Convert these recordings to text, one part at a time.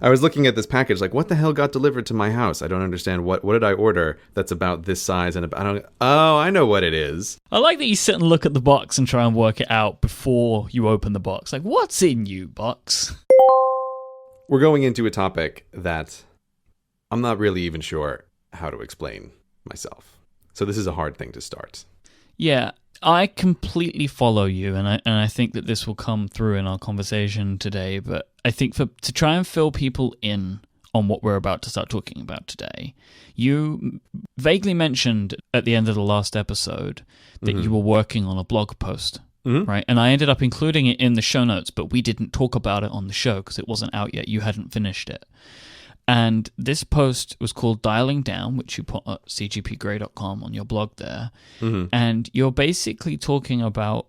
I was looking at this package, like, what the hell got delivered to my house? I don't understand. What did I order that's about this size? And I know what it is. I like that you sit and look at the box and try and work it out before you open the box. Like, what's in you, box? We're going into a topic that I'm not really even sure how to explain myself. So this is a hard thing to start. Yeah, I completely follow you, and I think that this will come through in our conversation today, but I think to try and fill people in on what we're about to start talking about today, you vaguely mentioned at the end of the last episode that you were working on a blog post, right? And I ended up including it in the show notes, but we didn't talk about it on the show because it wasn't out yet. You hadn't finished it. And this post was called Dialing Down, which you put at cgpgrey.com on your blog there. And you're basically talking about,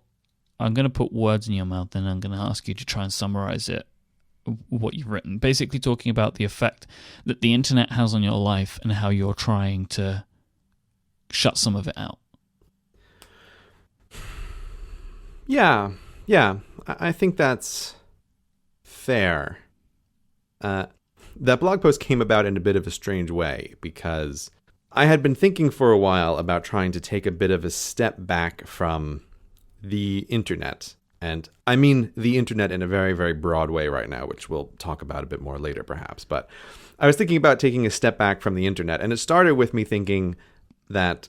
I'm going to put words in your mouth and I'm going to ask you to try and summarize it, what you've written. Basically talking about the effect that the internet has on your life and how you're trying to shut some of it out. Yeah. I think that's fair. That blog post came about in a bit of a strange way because I had been thinking for a while about trying to take a bit of a step back from the internet. And I mean the internet in a very, very broad way right now, which we'll talk about a bit more later perhaps. But I was thinking about taking a step back from the internet. And it started with me thinking that,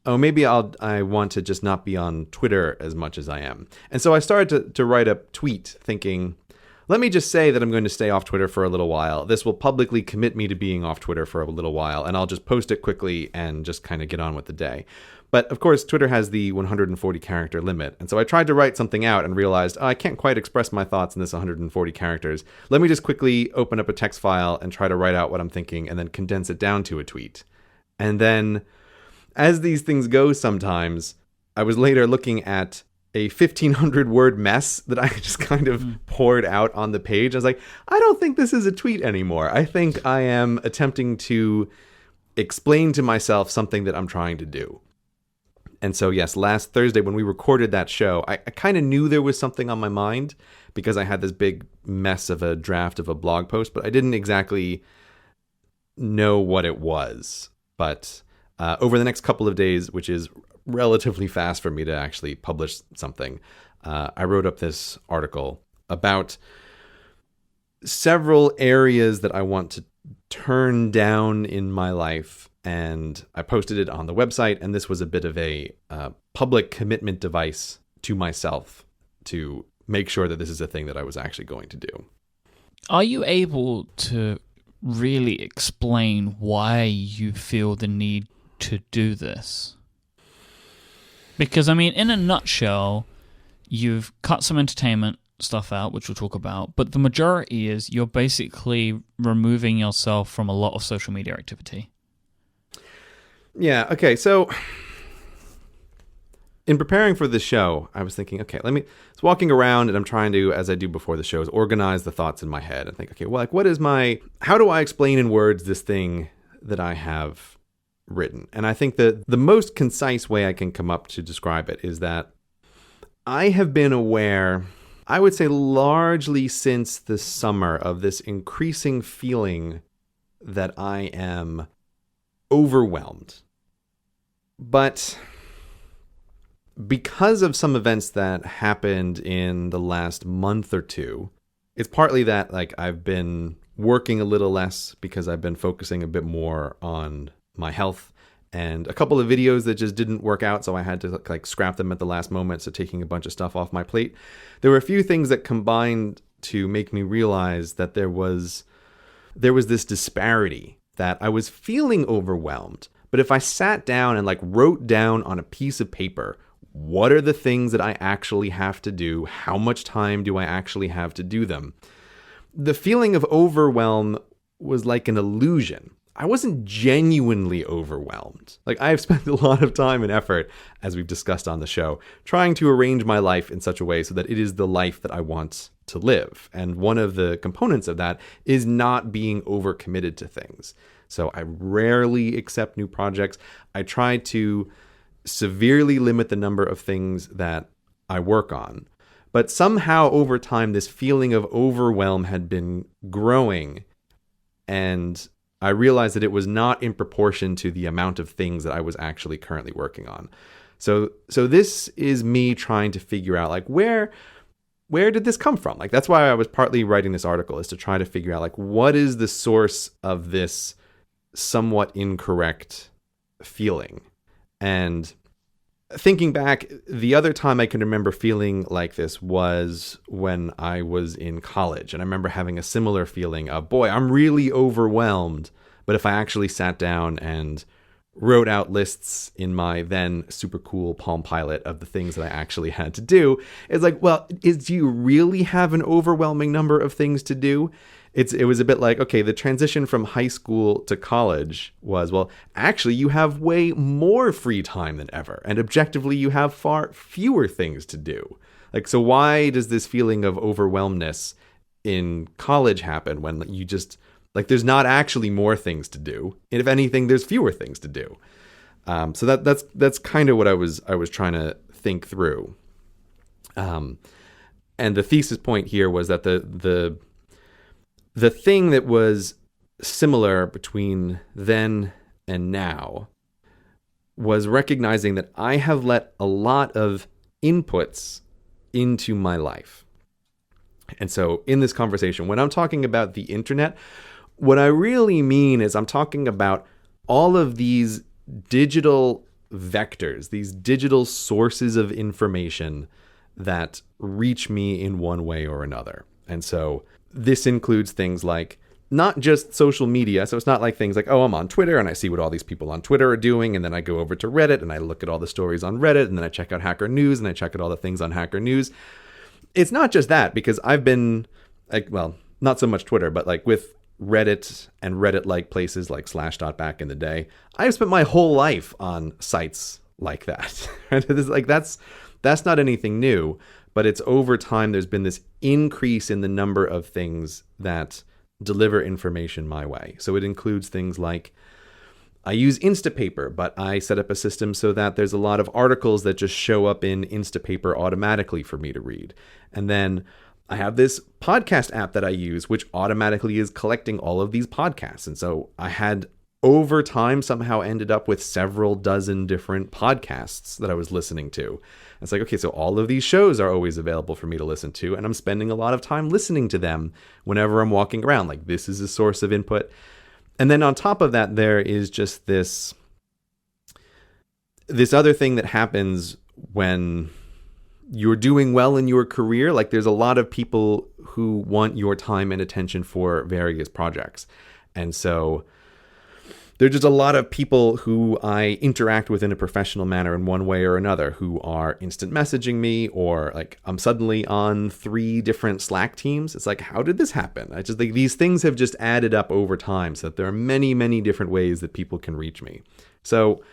oh, maybe I want to just not be on Twitter as much as I am. And so I started to write a tweet thinking, let me just say that I'm going to stay off Twitter for a little while. This will publicly commit me to being off Twitter for a little while, and I'll just post it quickly and just kind of get on with the day. But of course, Twitter has the 140 character limit. And so I tried to write something out and realized, I can't quite express my thoughts in this 140 characters. Let me just quickly open up a text file and try to write out what I'm thinking and then condense it down to a tweet. And then, as these things go sometimes, I was later looking at a 1,500 word mess that I just kind of poured out on the page. I was like, I don't think this is a tweet anymore. I think I am attempting to explain to myself something that I'm trying to do. And so, yes, last Thursday when we recorded that show, I kind of knew there was something on my mind because I had this big mess of a draft of a blog post, but I didn't exactly know what it was. But over the next couple of days, which is relatively fast for me to actually publish something, I wrote up this article about several areas that I want to turn down in my life, and I posted it on the website, and this was a bit of a public commitment device to myself to make sure that this is a thing that I was actually going to do. Are you able to really explain why you feel the need to do this? Because, I mean, in a nutshell, you've cut some entertainment stuff out, which we'll talk about, but the majority is you're basically removing yourself from a lot of social media activity. Yeah, okay, so in preparing for this show, I was thinking, okay, I was walking around and I'm trying to, as I do before the shows, organize the thoughts in my head and think, okay, well, like, how do I explain in words this thing that I have written? And I think that the most concise way I can come up to describe it is that I have been aware, I would say largely since the summer, of this increasing feeling that I am overwhelmed. But because of some events that happened in the last month or two, it's partly that like I've been working a little less because I've been focusing a bit more on my health, and a couple of videos that just didn't work out, so I had to like scrap them at the last moment, so taking a bunch of stuff off my plate. There were a few things that combined to make me realize that there was this disparity, that I was feeling overwhelmed. But if I sat down and like wrote down on a piece of paper, what are the things that I actually have to do? How much time do I actually have to do them? The feeling of overwhelm was like an illusion. I wasn't genuinely overwhelmed. Like, I have spent a lot of time and effort, as we've discussed on the show, trying to arrange my life in such a way so that it is the life that I want to live. And one of the components of that is not being overcommitted to things. So I rarely accept new projects. I try to severely limit the number of things that I work on. But somehow over time, this feeling of overwhelm had been growing. And I realized that it was not in proportion to the amount of things that I was actually currently working on. So this is me trying to figure out, like, where did this come from? Like, that's why I was partly writing this article, is to try to figure out, like, what is the source of this somewhat incorrect feeling? And thinking back, the other time I can remember feeling like this was when I was in college. And I remember having a similar feeling of, boy, I'm really overwhelmed. But if I actually sat down and wrote out lists in my then super cool Palm Pilot of the things that I actually had to do, it's like, well, do you really have an overwhelming number of things to do? It was a bit like, okay, the transition from high school to college was, well, actually you have way more free time than ever. And objectively, you have far fewer things to do. Like, so why does this feeling of overwhelmness in college happen when you just, like, there's not actually more things to do. And if anything, there's fewer things to do. So that's kind of what I was trying to think through. And the thesis point here was that the thing that was similar between then and now was recognizing that I have let a lot of inputs into my life. And so in this conversation, when I'm talking about the internet, what I really mean is I'm talking about all of these digital vectors, these digital sources of information that reach me in one way or another. And so this includes things like not just social media. So it's not like things like, oh, I'm on Twitter and I see what all these people on Twitter are doing. And then I go over to Reddit and I look at all the stories on Reddit. And then I check out Hacker News and I check out all the things on Hacker News. It's not just that, because I've been, like, well, not so much Twitter, but like with Reddit and Reddit-like places like Slashdot back in the day, I've spent my whole life on sites like that. Like that's not anything new. But it's over time, there's been this increase in the number of things that deliver information my way. So it includes things like, I use Instapaper, but I set up a system so that there's a lot of articles that just show up in Instapaper automatically for me to read. And then I have this podcast app that I use, which automatically is collecting all of these podcasts. And so I had, over time, somehow ended up with several dozen different podcasts that I was listening to. It's like, okay, so all of these shows are always available for me to listen to, and I'm spending a lot of time listening to them whenever I'm walking around. Like, this is a source of input. And then on top of that, there is just this other thing that happens when you're doing well in your career. Like, there's a lot of people who want your time and attention for various projects. And so there's just a lot of people who I interact with in a professional manner in one way or another, who are instant messaging me, or like I'm suddenly on 3 different Slack teams. It's like, how did this happen? I just think these things have just added up over time, so that there are many, many different ways that people can reach me. So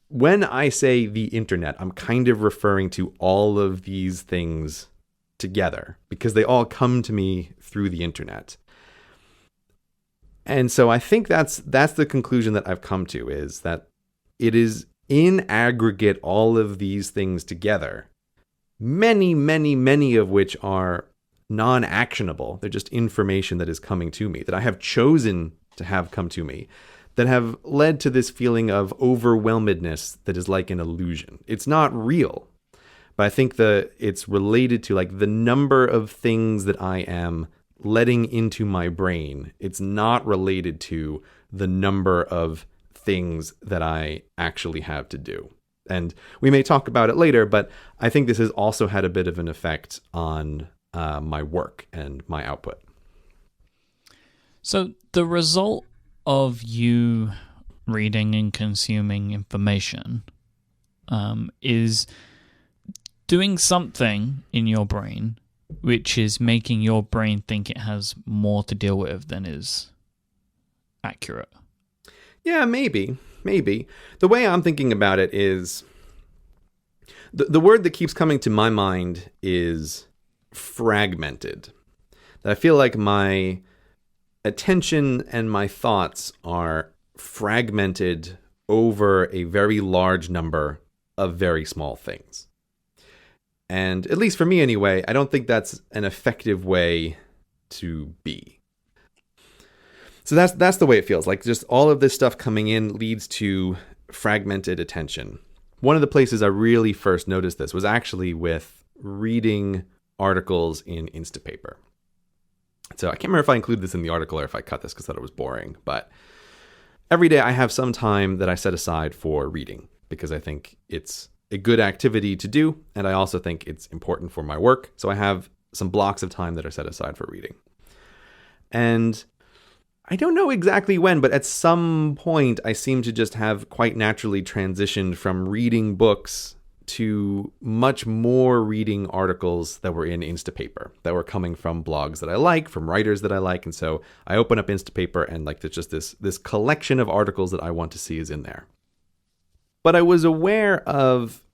when I say the internet, I'm kind of referring to all of these things together, because they all come to me through the internet. And so I think that's the conclusion that I've come to, is that it is in aggregate all of these things together, many, many, many of which are non-actionable. They're just information that is coming to me, that I have chosen to have come to me, that have led to this feeling of overwhelmedness that is like an illusion. It's not real, but I think that it's related to like the number of things that I am letting into my brain. It's not related to the number of things that I actually have to do. And we may talk about it later, but I think this has also had a bit of an effect on my work and my output. So the result of you reading and consuming information is doing something in your brain which is making your brain think it has more to deal with than is accurate. Yeah, maybe. The way I'm thinking about it is, the word that keeps coming to my mind is fragmented. That I feel like my attention and my thoughts are fragmented over a very large number of very small things. And at least for me anyway, I don't think that's an effective way to be. So that's the way it feels. Like just all of this stuff coming in leads to fragmented attention. One of the places I really first noticed this was actually with reading articles in Instapaper. So I can't remember if I include this in the article or if I cut this because I thought it was boring. But every day I have some time that I set aside for reading because I think it's a good activity to do. And I also think it's important for my work. So I have some blocks of time that are set aside for reading. And I don't know exactly when, but at some point I seem to just have quite naturally transitioned from reading books to much more reading articles that were in Instapaper, that were coming from blogs that I like, from writers that I like. And so I open up Instapaper and like there's just this collection of articles that I want to see is in there. But I was aware of,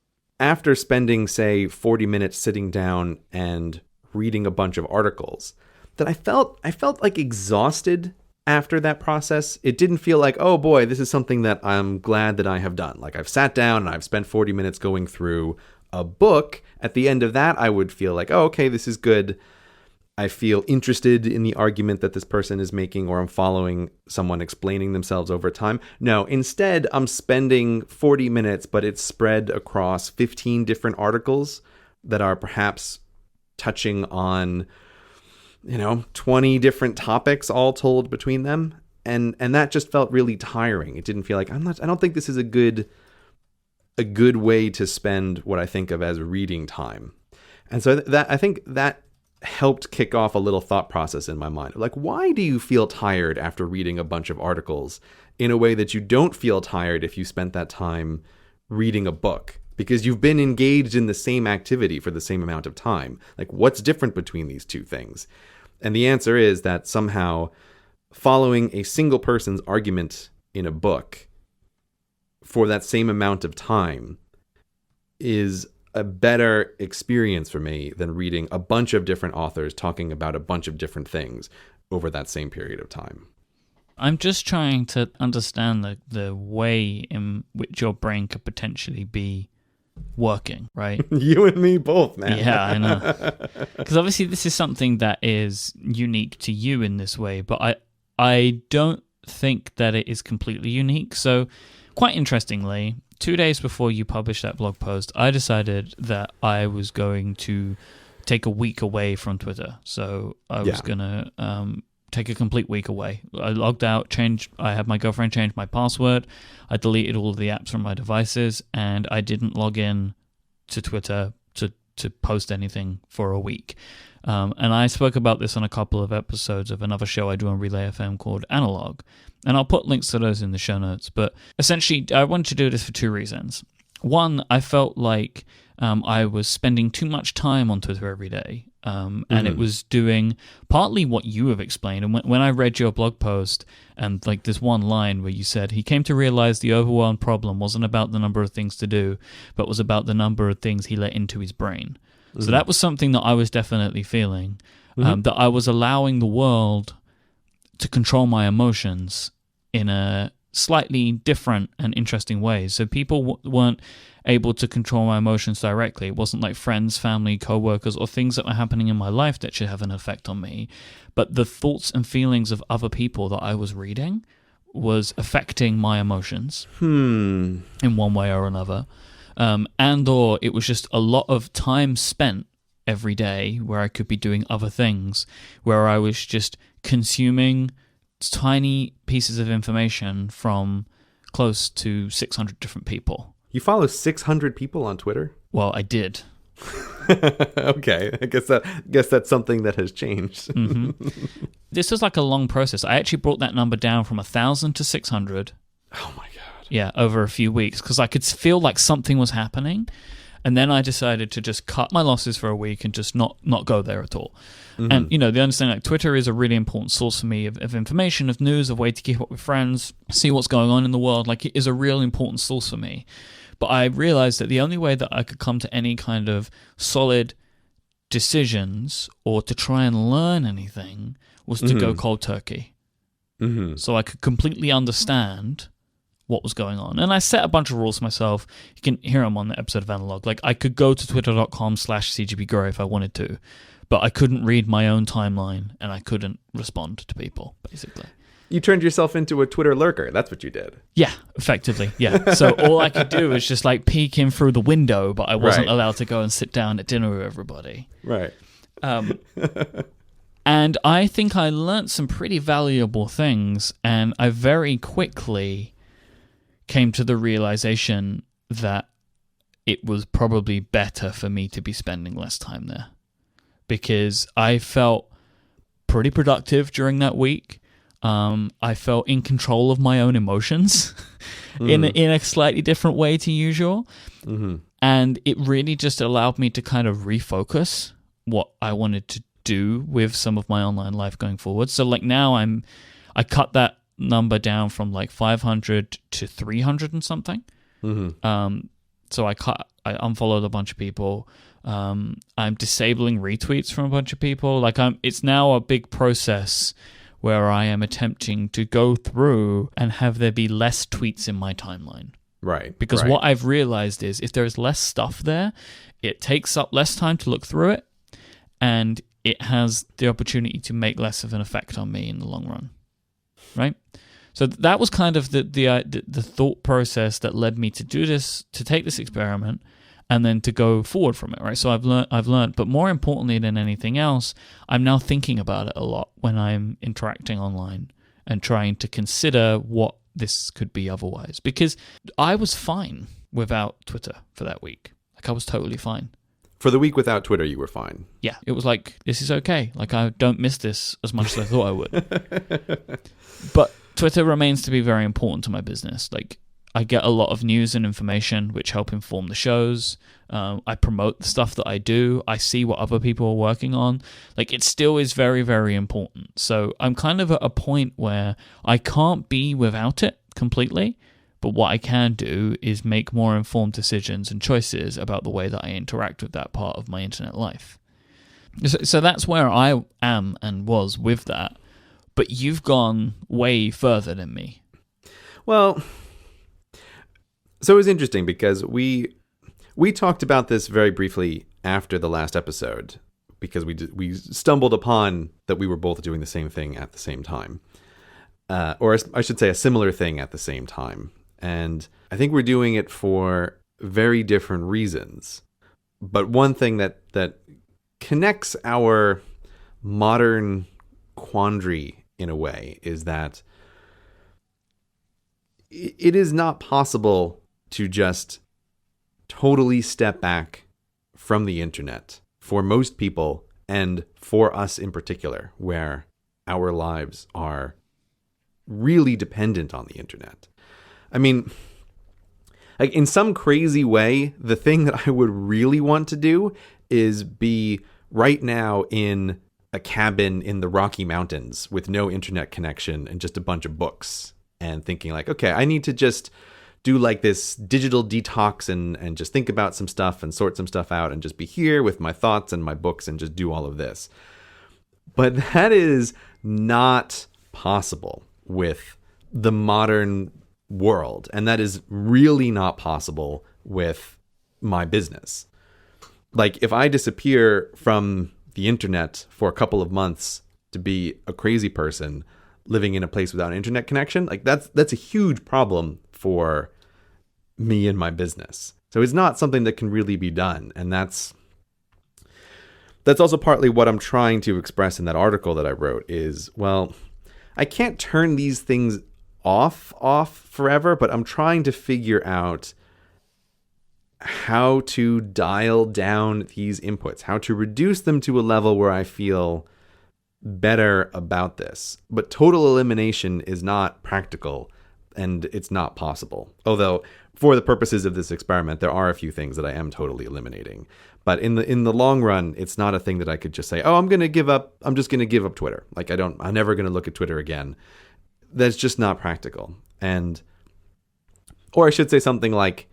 after spending, say, 40 minutes sitting down and reading a bunch of articles, that I felt like exhausted after that process. It didn't feel like, oh boy, this is something that I'm glad that I have done. Like I've sat down and I've spent 40 minutes going through a book. At the end of that, I would feel like, oh, okay, this is good. I feel interested in the argument that this person is making, or I'm following someone explaining themselves over time. No, instead, I'm spending 40 minutes, but it's spread across 15 different articles that are perhaps touching on 20 different topics all told between them. And that just felt really tiring. It didn't feel like I don't think this is a good way to spend what I think of as reading time. And so I think that helped kick off a little thought process in my mind. Like, why do you feel tired after reading a bunch of articles in a way that you don't feel tired if you spent that time reading a book? Because you've been engaged in the same activity for the same amount of time. Like, what's different between these two things? And the answer is that somehow following a single person's argument in a book for that same amount of time is a better experience for me than reading a bunch of different authors talking about a bunch of different things over that same period of time. I'm just trying to understand the way in which your brain could potentially be working, right? You and me both, man. Yeah, I know. Because obviously this is something that is unique to you in this way, but I don't think that it is completely unique. So quite interestingly, 2 days before you published that blog post, I decided that I was going to take a week away from Twitter. So I was going to take a complete week away. I logged out, I had my girlfriend change my password. I deleted all of the apps from my devices, and I didn't log in to Twitter to post anything for a week. And I spoke about this on a couple of episodes of another show I do on Relay FM called Analog. And I'll put links to those in the show notes. But essentially, I wanted to do this for two reasons. One, I felt like I was spending too much time on Twitter every day. And it was doing partly what you have explained. And when I read your blog post, and like this one line where you said, he came to realize the overwhelmed problem wasn't about the number of things to do, but was about the number of things he let into his brain. So that was something that I was definitely feeling, that I was allowing the world to control my emotions in a slightly different and interesting way. So people weren't able to control my emotions directly. It wasn't like friends, family, co-workers, or things that were happening in my life that should have an effect on me. But the thoughts and feelings of other people that I was reading was affecting my emotions in one way or another. And or it was just a lot of time spent every day where I could be doing other things, where I was just consuming tiny pieces of information from close to 600 different people. You follow 600 people on Twitter? Well, I did. Okay, I guess that's something that has changed. This was like a long process. I actually brought that number down from 1,000 to 600. Oh my God. Yeah, over a few weeks, because I could feel like something was happening. And then I decided to just cut my losses for a week and just not go there at all. And, the understanding, like, Twitter is a really important source for me of information, of news, of way to keep up with friends, see what's going on in the world. Like, it is a real important source for me. But I realized that the only way that I could come to any kind of solid decisions or to try and learn anything was to go cold turkey. So I could completely understand what was going on. And I set a bunch of rules myself. You can hear them on the episode of Analog. Like, I could go to twitter.com/cgbgrow if I wanted to, but I couldn't read my own timeline and I couldn't respond to people, basically. You turned yourself into a Twitter lurker. That's what you did. Yeah, effectively. Yeah. So all I could do was just like peek in through the window, but I wasn't allowed to go and sit down at dinner with everybody. Right. And I think I learned some pretty valuable things, and I very quickly came to the realization that it was probably better for me to be spending less time there, because I felt pretty productive during that week. I felt in control of my own emotions in a slightly different way to usual. Mm-hmm. And it really just allowed me to kind of refocus what I wanted to do with some of my online life going forward. So like now I cut that number down from like 500 to 300 and something. Mm-hmm. So I unfollowed a bunch of people. I'm disabling retweets from a bunch of people. Like it's now a big process where I am attempting to go through and have there be less tweets in my timeline. Right. Because what I've realized is if there is less stuff there, it takes up less time to look through it, and it has the opportunity to make less of an effect on me in the long run. Right? So that was kind of the thought process that led me to do this, to take this experiment, and then to go forward from it, right? So I've learned, but more importantly than anything else, I'm now thinking about it a lot when I'm interacting online and trying to consider what this could be otherwise. Because I was fine without Twitter for that week. Like, I was totally fine. For the week without Twitter, you were fine. Yeah, it was like, this is okay. Like, I don't miss this as much as I thought I would. But Twitter remains to be very important to my business. Like, I get a lot of news and information which help inform the shows. I promote the stuff that I do. I see what other people are working on. Like, it still is very, very important. So I'm kind of at a point where I can't be without it completely, but what I can do is make more informed decisions and choices about the way that I interact with that part of my internet life. So that's where I am and was with that. But you've gone way further than me. Well, so it was interesting because we talked about this very briefly after the last episode, because we stumbled upon that we were both doing the same thing at the same time, or I should say a similar thing at the same time. And I think we're doing it for very different reasons. But one thing that connects our modern quandary in a way is that it is not possible to just totally step back from the internet for most people, and for us in particular, where our lives are really dependent on the internet. I mean, like, in some crazy way, the thing that I would really want to do is be right now in a cabin in the Rocky Mountains with no internet connection and just a bunch of books, and thinking like, okay, I need to just do like this digital detox and just think about some stuff and sort some stuff out and just be here with my thoughts and my books and just do all of this. But that is not possible with the modern world. And that is really not possible with my business. Like, if I disappear from the internet for a couple of months to be a crazy person living in a place without an internet connection, like that's a huge problem for me and my business. So it's not something that can really be done. And that's also partly what I'm trying to express in that article that I wrote is, well, I can't turn these things off forever, but I'm trying to figure out how to dial down these inputs, how to reduce them to a level where I feel better about this. But total elimination is not practical, and it's not possible. Although, for the purposes of this experiment, there are a few things that I am totally eliminating. But in the long run, it's not a thing that I could just say, oh, I'm just going to give up Twitter. Like, I'm never going to look at Twitter again. That's just not practical. Or I should say something like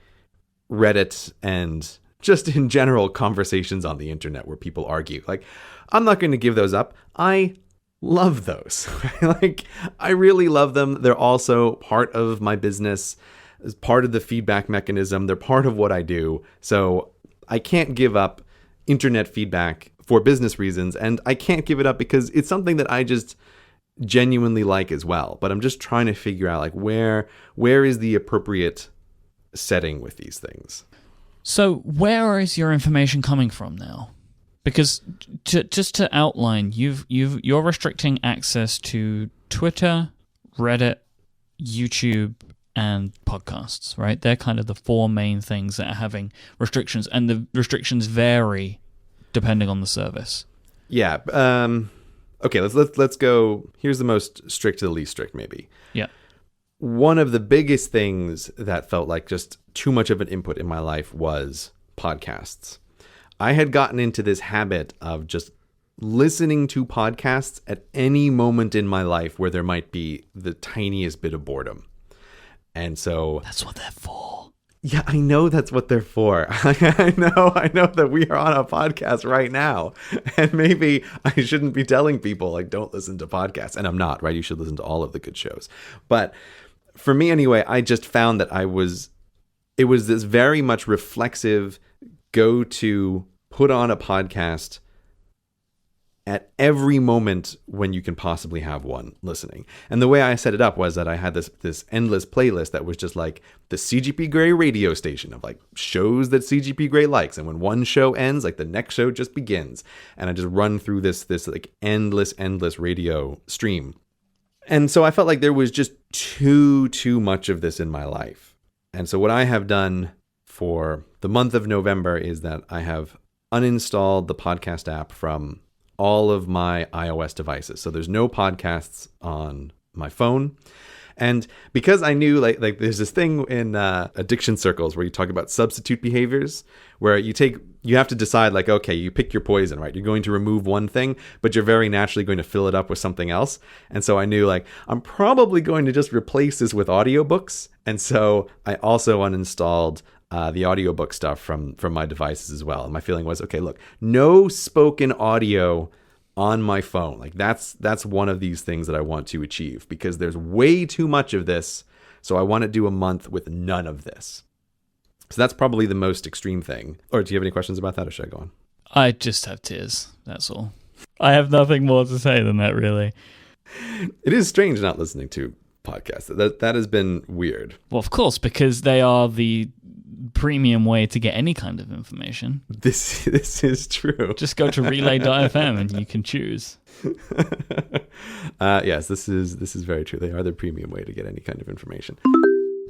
Reddit and just in general conversations on the internet where people argue. Like, I'm not going to give those up. I love those. Like, I really love them. They're also part of my business, as part of the feedback mechanism. They're part of what I do. So I can't give up internet feedback for business reasons, and I can't give it up because it's something that I just genuinely like as well. But I'm just trying to figure out, like, where is the appropriate setting with these things. So where is your information coming from now? Because just to outline, you're restricting access to Twitter, Reddit, YouTube, and podcasts, right? They're kind of the four main things that are having restrictions, and the restrictions vary depending on the service. Yeah. Okay. Let's go. Here's the most strict to the least strict, maybe. Yeah. One of the biggest things that felt like just too much of an input in my life was podcasts. I had gotten into this habit of just listening to podcasts at any moment in my life where there might be the tiniest bit of boredom. And so... That's what they're for. Yeah, I know that's what they're for. I know that we are on a podcast right now. And maybe I shouldn't be telling people, like, don't listen to podcasts. And I'm not, right? You should listen to all of the good shows. But for me anyway, I just found that it was this very much reflexive go-to, put on a podcast at every moment when you can possibly have one listening. And the way I set it up was that I had this endless playlist that was just like the CGP Grey radio station of like shows that CGP Grey likes. And when one show ends, like the next show just begins. And I just run through this like endless radio stream. And so I felt like there was just too much of this in my life. And so what I have done for the month of November is that I have uninstalled the podcast app from all of my iOS devices. So there's no podcasts on my phone. And because I knew like there's this thing in addiction circles where you talk about substitute behaviors, where you have to decide like, okay, you pick your poison, right? You're going to remove one thing, but you're very naturally going to fill it up with something else. And so I knew like, I'm probably going to just replace this with audiobooks. And so I also uninstalled the audiobook stuff from my devices as well. And my feeling was, okay, look, no spoken audio on my phone. Like that's one of these things that I want to achieve because there's way too much of this. So I want to do a month with none of this. So that's probably the most extreme thing. Or do you have any questions about that, or should I go on? I just have tears. That's all. I have nothing more to say than that, really. It is strange not listening to podcasts. That has been weird. Well, of course, because they are the premium way to get any kind of information. This is true. Just go to relay.fm and you can choose. Yes, this is very true. They are the premium way to get any kind of information.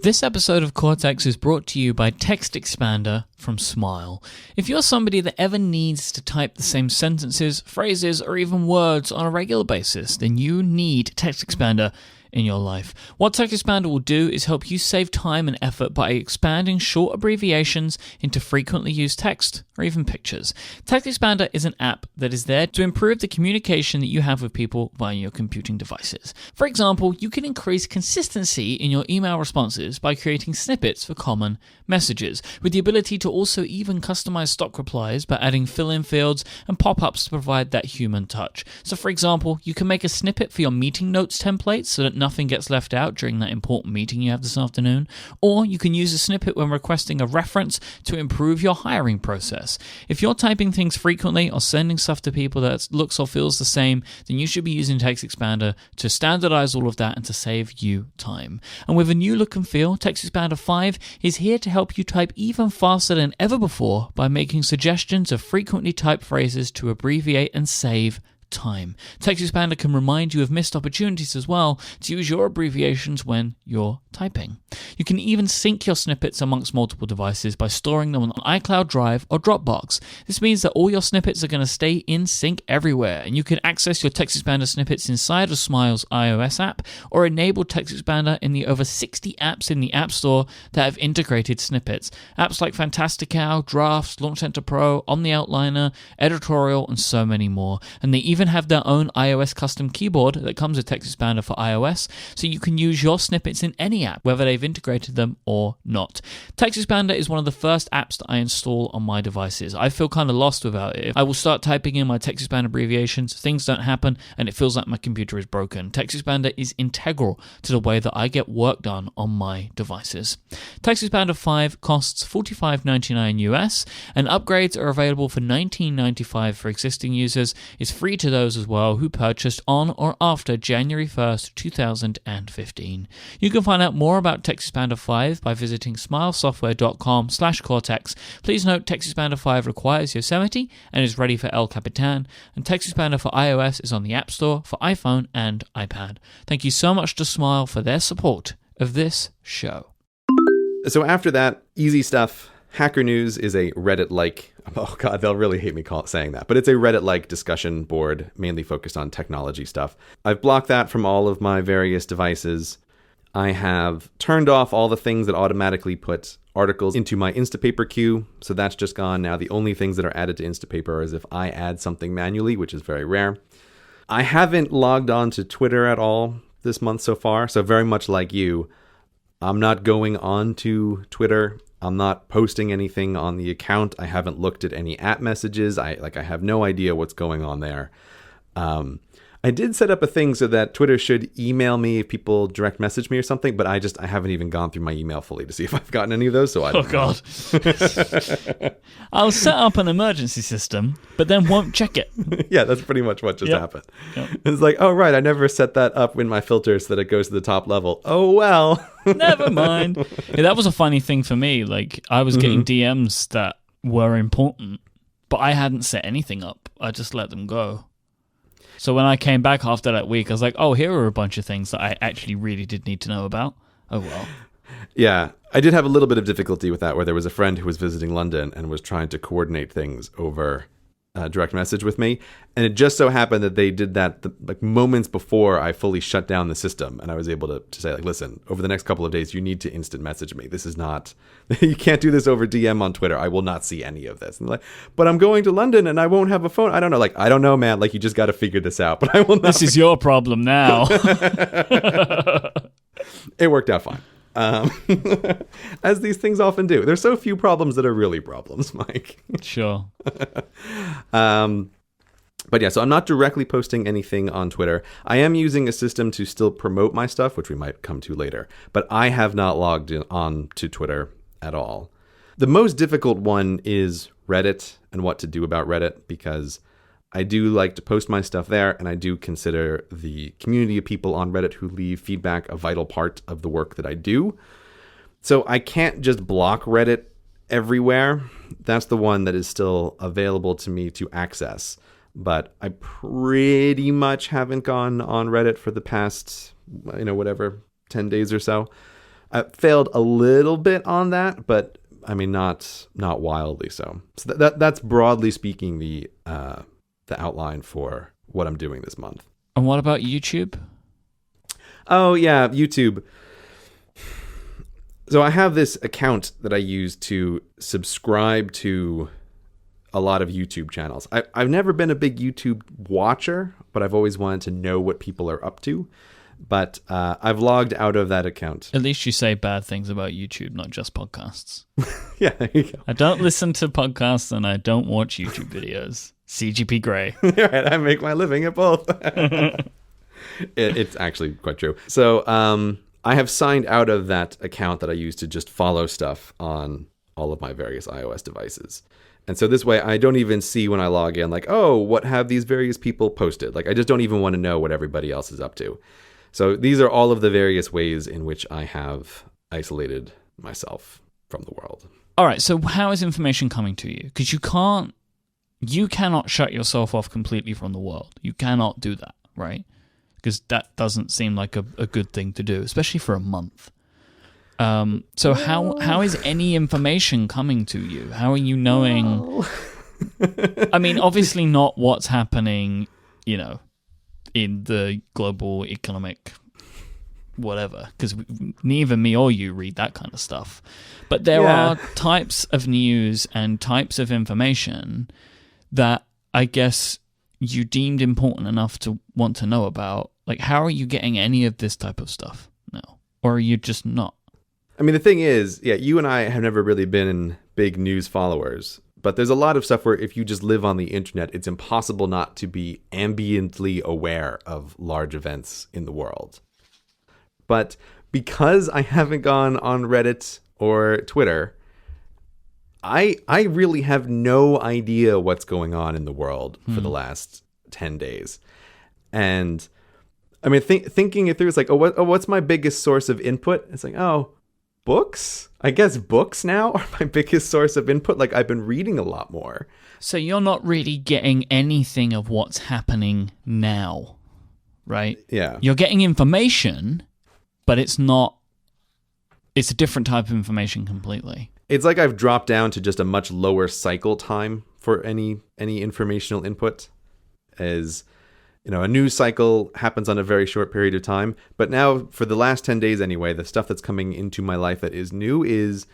This episode of Cortex is brought to you by Text Expander from Smile. If you're somebody that ever needs to type the same sentences, phrases, or even words on a regular basis, then you need Text Expander in your life. What Text Expander will do is help you save time and effort by expanding short abbreviations into frequently used text or even pictures. Text Expander is an app that is there to improve the communication that you have with people via your computing devices. For example, you can increase consistency in your email responses by creating snippets for common messages, with the ability to also even customize stock replies by adding fill-in fields and pop-ups to provide that human touch. So for example, you can make a snippet for your meeting notes template so that nothing gets left out during that important meeting you have this afternoon, or you can use a snippet when requesting a reference to improve your hiring process. If you're typing things frequently or sending stuff to people that looks or feels the same, then you should be using Text Expander to standardize all of that and to save you time. And with a new look and feel, Text Expander 5 is here to help you type even faster than ever before by making suggestions of frequently typed phrases to abbreviate and save time. Text Expander can remind you of missed opportunities as well to use your abbreviations when you're typing. You can even sync your snippets amongst multiple devices by storing them on iCloud Drive or Dropbox. This means that all your snippets are going to stay in sync everywhere, and you can access your Text Expander snippets inside of Smile's iOS app or enable Text Expander in the over 60 apps in the App Store that have integrated snippets. Apps like Fantastical, Drafts, Launch Center Pro, Omni Outliner, Editorial, and so many more. And they even even have their own iOS custom keyboard that comes with TextExpander for iOS, so you can use your snippets in any app, whether they've integrated them or not. TextExpander is one of the first apps that I install on my devices. I feel kind of lost without it. I will start typing in my TextExpander abbreviations, things don't happen, and it feels like my computer is broken. TextExpander is integral to the way that I get work done on my devices. TextExpander 5 costs $45.99 US, and upgrades are available for $19.95 for existing users. It's free to those as well who purchased on or after January 1st, 2015. You can find out more about TextExpander 5 by visiting smilesoftware.com/Cortex. Please note TextExpander 5 requires Yosemite and is ready for El Capitan, and TextExpander for iOS is on the App Store for iPhone and iPad. Thank you so much to Smile for their support of this show. So after that, easy stuff. Hacker News is a Reddit-like, oh god, they'll really hate me saying that, but it's a Reddit-like discussion board, mainly focused on technology stuff. I've blocked that from all of my various devices. I have turned off all the things that automatically put articles into my Instapaper queue, so that's just gone. Now the only things that are added to Instapaper are as if I add something manually, which is very rare. I haven't logged on to Twitter at all this month so far, so very much like you, I'm not going on to Twitter. I'm not posting anything on the account. I haven't looked at any app messages. I have no idea what's going on there. I did set up a thing so that Twitter should email me if people direct message me or something, but I haven't even gone through my email fully to see if I've gotten any of those, so I don't know. God. I'll set up an emergency system, but then won't check it. Yeah, that's pretty much what just happened. Yep. It's like, oh, right, I never set that up in my filter so that it goes to the top level. Oh, well. Never mind. Yeah, that was a funny thing for me. Like, I was getting DMs that were important, but I hadn't set anything up. I just let them go. So when I came back after that week, I was like, oh, here are a bunch of things that I actually really did need to know about. Oh, well. Yeah, I did have a little bit of difficulty with that, where there was a friend who was visiting London and was trying to coordinate things over direct message with me. And it just so happened that they did that moments before I fully shut down the system. And I was able to say, listen, over the next couple of days, you need to instant message me. This is not, you can't do this over DM on Twitter. I will not see any of this. And they're like, but I'm going to London and I won't have a phone. I don't know. I don't know, man. You just got to figure this out. But I will not. This is your problem now. It worked out fine. As these things often do. There's so few problems that are really problems, Mike. Sure. But yeah, so I'm not directly posting anything on Twitter. I am using a system to still promote my stuff, which we might come to later. But I have not logged on to Twitter at all. The most difficult one is Reddit and what to do about Reddit, because I do like to post my stuff there, and I do consider the community of people on Reddit who leave feedback a vital part of the work that I do. So I can't just block Reddit everywhere. That's the one that is still available to me to access. But I pretty much haven't gone on Reddit for the past, 10 days or so. I failed a little bit on that, but I mean, not wildly so. So that's broadly speaking the outline for what I'm doing this month. And what about YouTube? Oh, yeah, YouTube. So I have this account that I use to subscribe to a lot of YouTube channels. I've never been a big YouTube watcher, but I've always wanted to know what people are up to. But I've logged out of that account. At least you say bad things about YouTube, not just podcasts. Yeah, there you go. I don't listen to podcasts and I don't watch YouTube videos. CGP Grey. Right, I make my living at both. It's actually quite true. So I have signed out of that account that I use to just follow stuff on all of my various iOS devices. And so this way, I don't even see when I log in, what have these various people posted? I just don't even want to know what everybody else is up to. So these are all of the various ways in which I have isolated myself from the world. All right, so how is information coming to you? Because you cannot shut yourself off completely from the world. You cannot do that, right? Because that doesn't seem like a good thing to do, especially for a month. So how is any information coming to you? How are you knowing? I mean, obviously not what's happening, in the global economic whatever, because neither me or you read that kind of stuff. But there are types of news and types of information that I guess you deemed important enough to want to know about, like, how are you getting any of this type of stuff now? Or are you just not? I mean, the thing is, yeah, you and I have never really been big news followers, but there's a lot of stuff where if you just live on the internet, it's impossible not to be ambiently aware of large events in the world. But because I haven't gone on Reddit or Twitter, I really have no idea what's going on in the world for the last 10 days. And I mean, thinking it through, it's like, what's my biggest source of input? It's like, books? I guess books now are my biggest source of input. Like, I've been reading a lot more. So you're not really getting anything of what's happening now, right? Yeah. You're getting information, but it's a different type of information completely. It's like I've dropped down to just a much lower cycle time for any informational input. As a news cycle happens on a very short period of time. But now, for the last 10 days anyway, the stuff that's coming into my life that is new is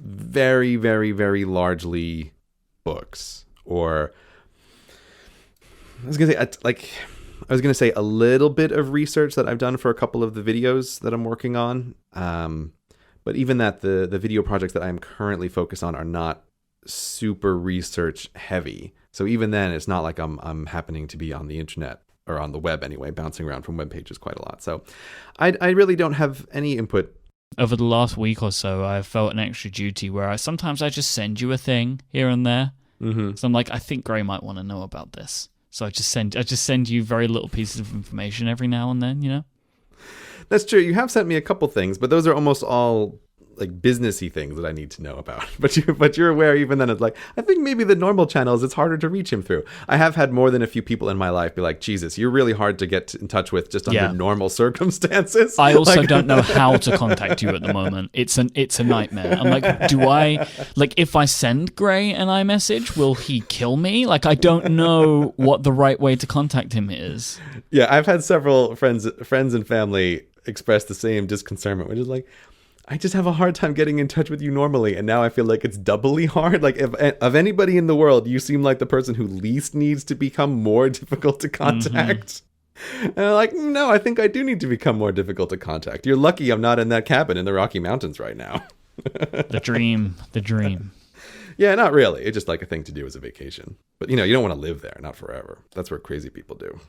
very, very, very largely books. Or I was going to say a little bit of research that I've done for a couple of the videos that I'm working on. But even that, the video projects that I'm currently focused on are not super research heavy. So even then, it's not like I'm happening to be on the internet, or on the web anyway, bouncing around from web pages quite a lot. So I really don't have any input. Over the last week or so, I've felt an extra duty where sometimes I just send you a thing here and there. Mm-hmm. So I'm like, I think Gray might want to know about this. So I just send you very little pieces of information every now and then, That's true. You have sent me a couple things, but those are almost all like businessy things that I need to know about. But you're aware even then, it's like, I think maybe the normal channels, it's harder to reach him through. I have had more than a few people in my life be like, Jesus, you're really hard to get in touch with just under normal circumstances. I also don't know how to contact you at the moment. It's a nightmare. I'm like, if I send Gray an iMessage, will he kill me? Like, I don't know what the right way to contact him is. Yeah, I've had several friends and family express the same disconcernment, which is like, I just have a hard time getting in touch with you normally, and now I feel like it's doubly hard. Like, if of anybody in the world, you seem like the person who least needs to become more difficult to contact. Mm-hmm. And I'm like, no, I think I do need to become more difficult to contact. You're lucky I'm not in that cabin in the Rocky Mountains right now. The dream. Yeah, not really. It's just like a thing to do as a vacation. But, you don't want to live there, not forever. That's what crazy people do.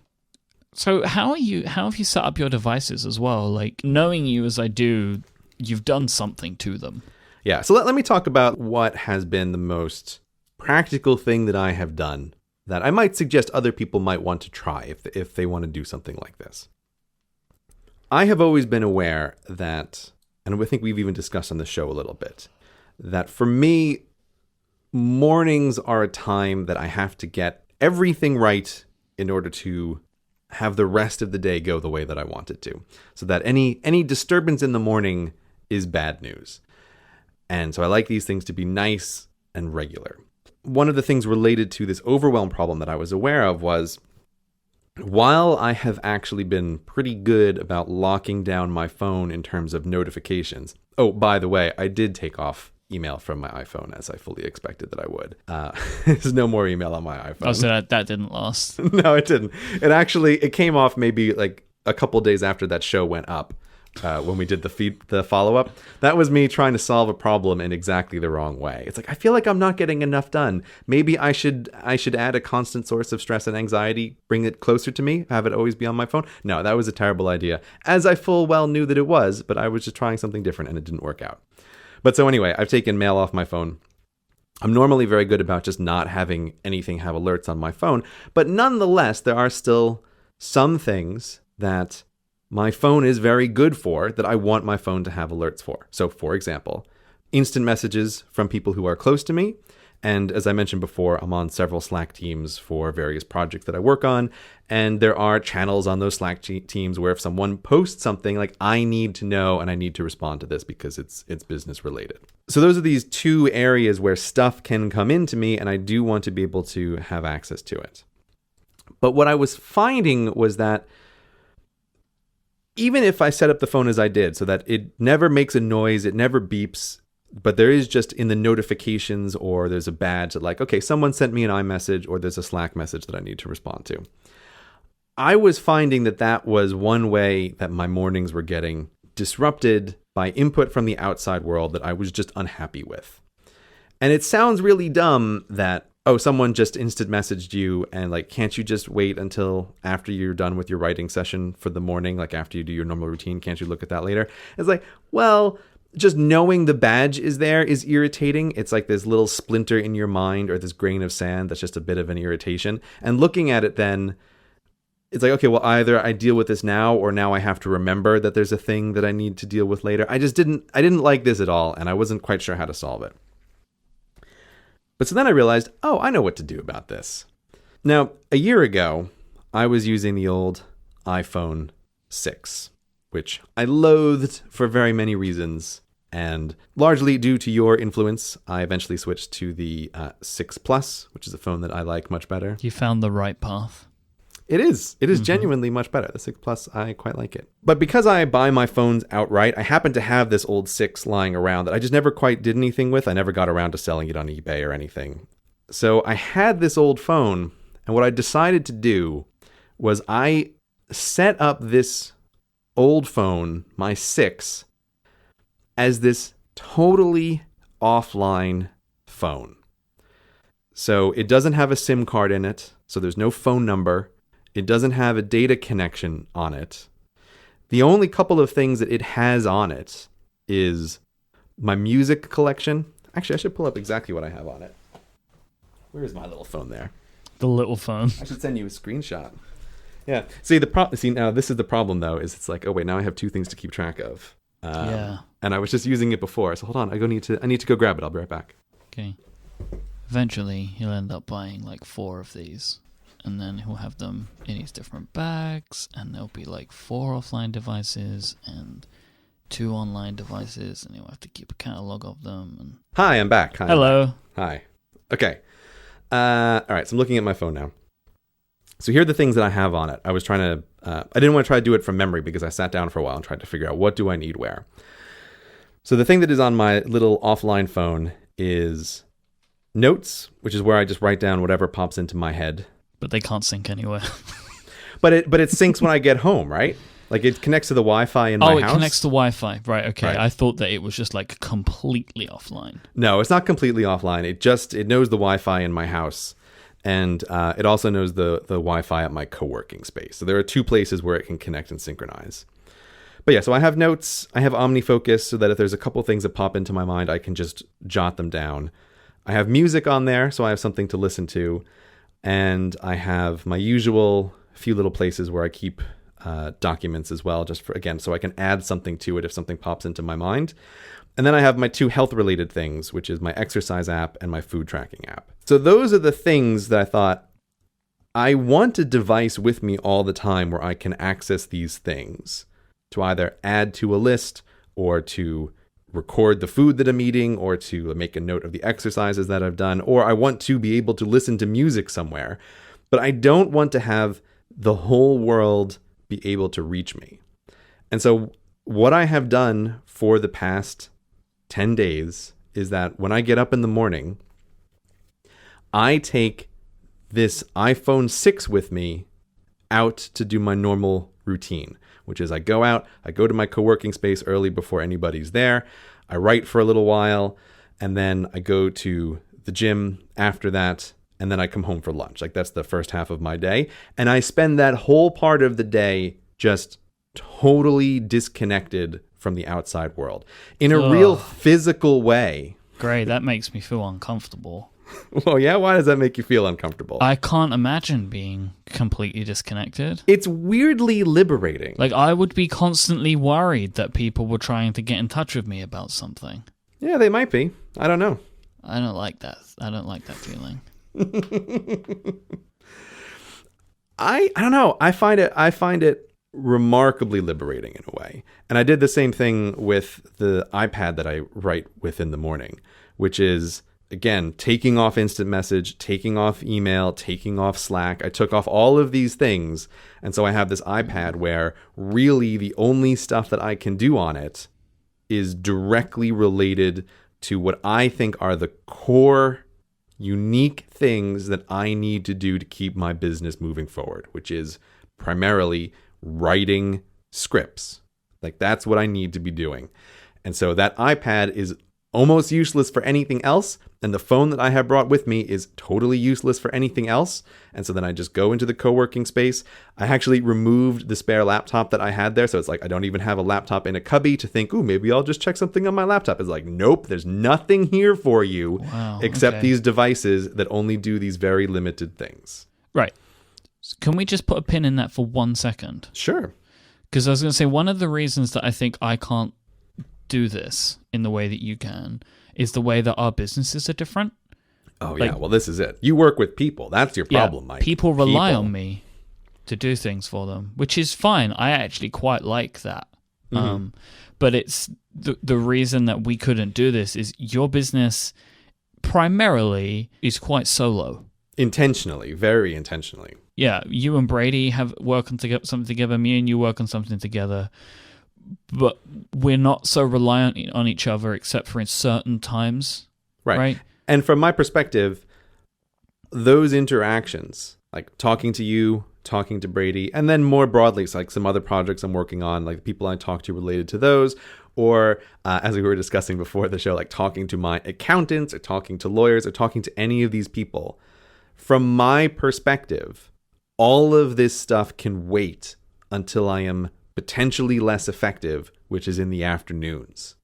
So how have you set up your devices as well? Like, knowing you as I do, you've done something to them. Yeah, so let me talk about what has been the most practical thing that I have done that I might suggest other people might want to try if they want to do something like this. I have always been aware that, and I think we've even discussed on the show a little bit, that for me, mornings are a time that I have to get everything right in order to have the rest of the day go the way that I want it to. So that any disturbance in the morning is bad news. And so I like these things to be nice and regular. One of the things related to this overwhelm problem that I was aware of was, while I have actually been pretty good about locking down my phone in terms of notifications. Oh, by the way, I did take off email from my iPhone, as I fully expected that I would. There's no more email on my iPhone. Oh, so that didn't last. No, it didn't. It came off maybe like a couple days after that show went up. When we did the follow-up, that was me trying to solve a problem in exactly the wrong way. It's like, I feel like I'm not getting enough done. Maybe I should add a constant source of stress and anxiety, bring it closer to me, have it always be on my phone. No, that was a terrible idea, as I full well knew that it was, but I was just trying something different and it didn't work out. But so anyway, I've taken mail off my phone. I'm normally very good about just not having anything have alerts on my phone, but nonetheless, there are still some things that my phone is very good for that I want my phone to have alerts for. So, for example, instant messages from people who are close to me. And as I mentioned before, I'm on several Slack teams for various projects that I work on. And there are channels on those Slack teams where if someone posts something, like, I need to know and I need to respond to this because it's business related. So those are these two areas where stuff can come into me and I do want to be able to have access to it. But what I was finding was that even if I set up the phone as I did, so that it never makes a noise, it never beeps, But there is just in the notifications, or there's a badge that like, okay, someone sent me an iMessage, or there's a Slack message that I need to respond to. I was finding that was one way that my mornings were getting disrupted by input from the outside world that I was just unhappy with. And it sounds really dumb that, oh, someone just instant messaged you and like, can't you just wait until after you're done with your writing session for the morning? Like after you do your normal routine, can't you look at that later? It's like, well, just knowing the badge is there is irritating. It's like this little splinter in your mind or this grain of sand that's just a bit of an irritation. And looking at it then, it's like, okay, well, either I deal with this now or now I have to remember that there's a thing that I need to deal with later. I didn't like this at all, and I wasn't quite sure how to solve it. But so then I realized, oh, I know what to do about this. Now, a year ago, I was using the old iPhone 6, which I loathed for very many reasons. And largely due to your influence, I eventually switched to the 6 Plus, which is a phone that I like much better. You found the right path. It is genuinely much better. The 6 Plus, I quite like it. But because I buy my phones outright, I happen to have this old 6 lying around that I just never quite did anything with. I never got around to selling it on eBay or anything. So I had this old phone, and what I decided to do was I set up this old phone, my 6, as this totally offline phone. So it doesn't have a SIM card in it, so there's no phone number. It doesn't have a data connection on it. The only couple of things that it has on it is my music collection. Actually, I should pull up exactly what I have on it. Where is my little phone there? The little phone. I should send you a screenshot. Yeah. See, now this is the problem though, is it's like, oh wait, now I have two things to keep track of. Yeah. And I was just using it before, so hold on. I need to go grab it. I'll be right back. Okay. Eventually, he'll end up buying like 4 of these. And then he'll have them in his different bags, and there'll be like 4 offline devices and 2 online devices, and he'll have to keep a catalog of them. And Hi, I'm back. Hi, hello. Hi. Okay. All right, so I'm looking at my phone now. So here are the things that I have on it. I was trying to, I didn't want to try to do it from memory because I sat down for a while and tried to figure out what do I need where. So the thing that is on my little offline phone is Notes, which is where I just write down whatever pops into my head. But they can't sync anywhere. But it syncs when I get home, right? Like it connects to the Wi-Fi in my house. Oh, it connects to Wi-Fi. Right, okay. Right. I thought that it was just like completely offline. No, it's not completely offline. It knows the Wi-Fi in my house. And it also knows the Wi-Fi at my co-working space. So there are 2 places where it can connect and synchronize. But yeah, so I have Notes. I have OmniFocus so that if there's a couple things that pop into my mind, I can just jot them down. I have music on there, so I have something to listen to. And I have my usual few little places where I keep documents as well, just for, again, so I can add something to it if something pops into my mind. And then I have my 2 health-related things, which is my exercise app and my food tracking app. So those are the things that I thought, I want a device with me all the time where I can access these things to either add to a list or to record the food that I'm eating or to make a note of the exercises that I've done, or I want to be able to listen to music somewhere. But I don't want to have the whole world be able to reach me. And so what I have done for the past 10 days is that when I get up in the morning, I take this iPhone 6 with me out to do my normal routine, which is I go out, I go to my co-working space early before anybody's there, I write for a little while, and then I go to the gym after that, and then I come home for lunch. Like that's the first half of my day. And I spend that whole part of the day just totally disconnected from the outside world in a real physical way. Great, that makes me feel uncomfortable. Well, yeah, why does that make you feel uncomfortable? I can't imagine being completely disconnected. It's weirdly liberating. Like, I would be constantly worried that people were trying to get in touch with me about something. Yeah, they might be. I don't know. I don't like that. I don't like that feeling. I don't know. I find it remarkably liberating in a way. And I did the same thing with the iPad that I write with in the morning, which is, again, taking off instant message, taking off email, taking off Slack. I took off all of these things. And so I have this iPad where really the only stuff that I can do on it is directly related to what I think are the core unique things that I need to do to keep my business moving forward, which is primarily writing scripts. Like, that's what I need to be doing. And so that iPad is almost useless for anything else, and the phone that I have brought with me is totally useless for anything else. And so then I just go into the co-working space. I actually removed the spare laptop that I had there, so it's like I don't even have a laptop in a cubby to think, ooh, maybe I'll just check something on my laptop. It's like, nope, there's nothing here for you except these devices that only do these very limited things. Right. Can we just put a pin in that for 1 second? Sure. Because I was going to say, one of the reasons that I think I can't do this in the way that you can is the way that our businesses are different. Oh, like, yeah. Well, this is it. You work with people. That's your problem, Mike. People rely on me to do things for them, which is fine. I actually quite like that. Mm-hmm. But it's the reason that we couldn't do this is your business primarily is quite solo. Intentionally, very intentionally. Yeah, you and Brady have worked on something together. Me and you work on something together. But we're not so reliant on each other except for in certain times. Right. And from my perspective, those interactions, like talking to you, talking to Brady, and then more broadly, it's like some other projects I'm working on, like the people I talk to related to those, or as we were discussing before the show, like talking to my accountants or talking to lawyers or talking to any of these people. From my perspective, all of this stuff can wait until I am potentially less effective, which is in the afternoons.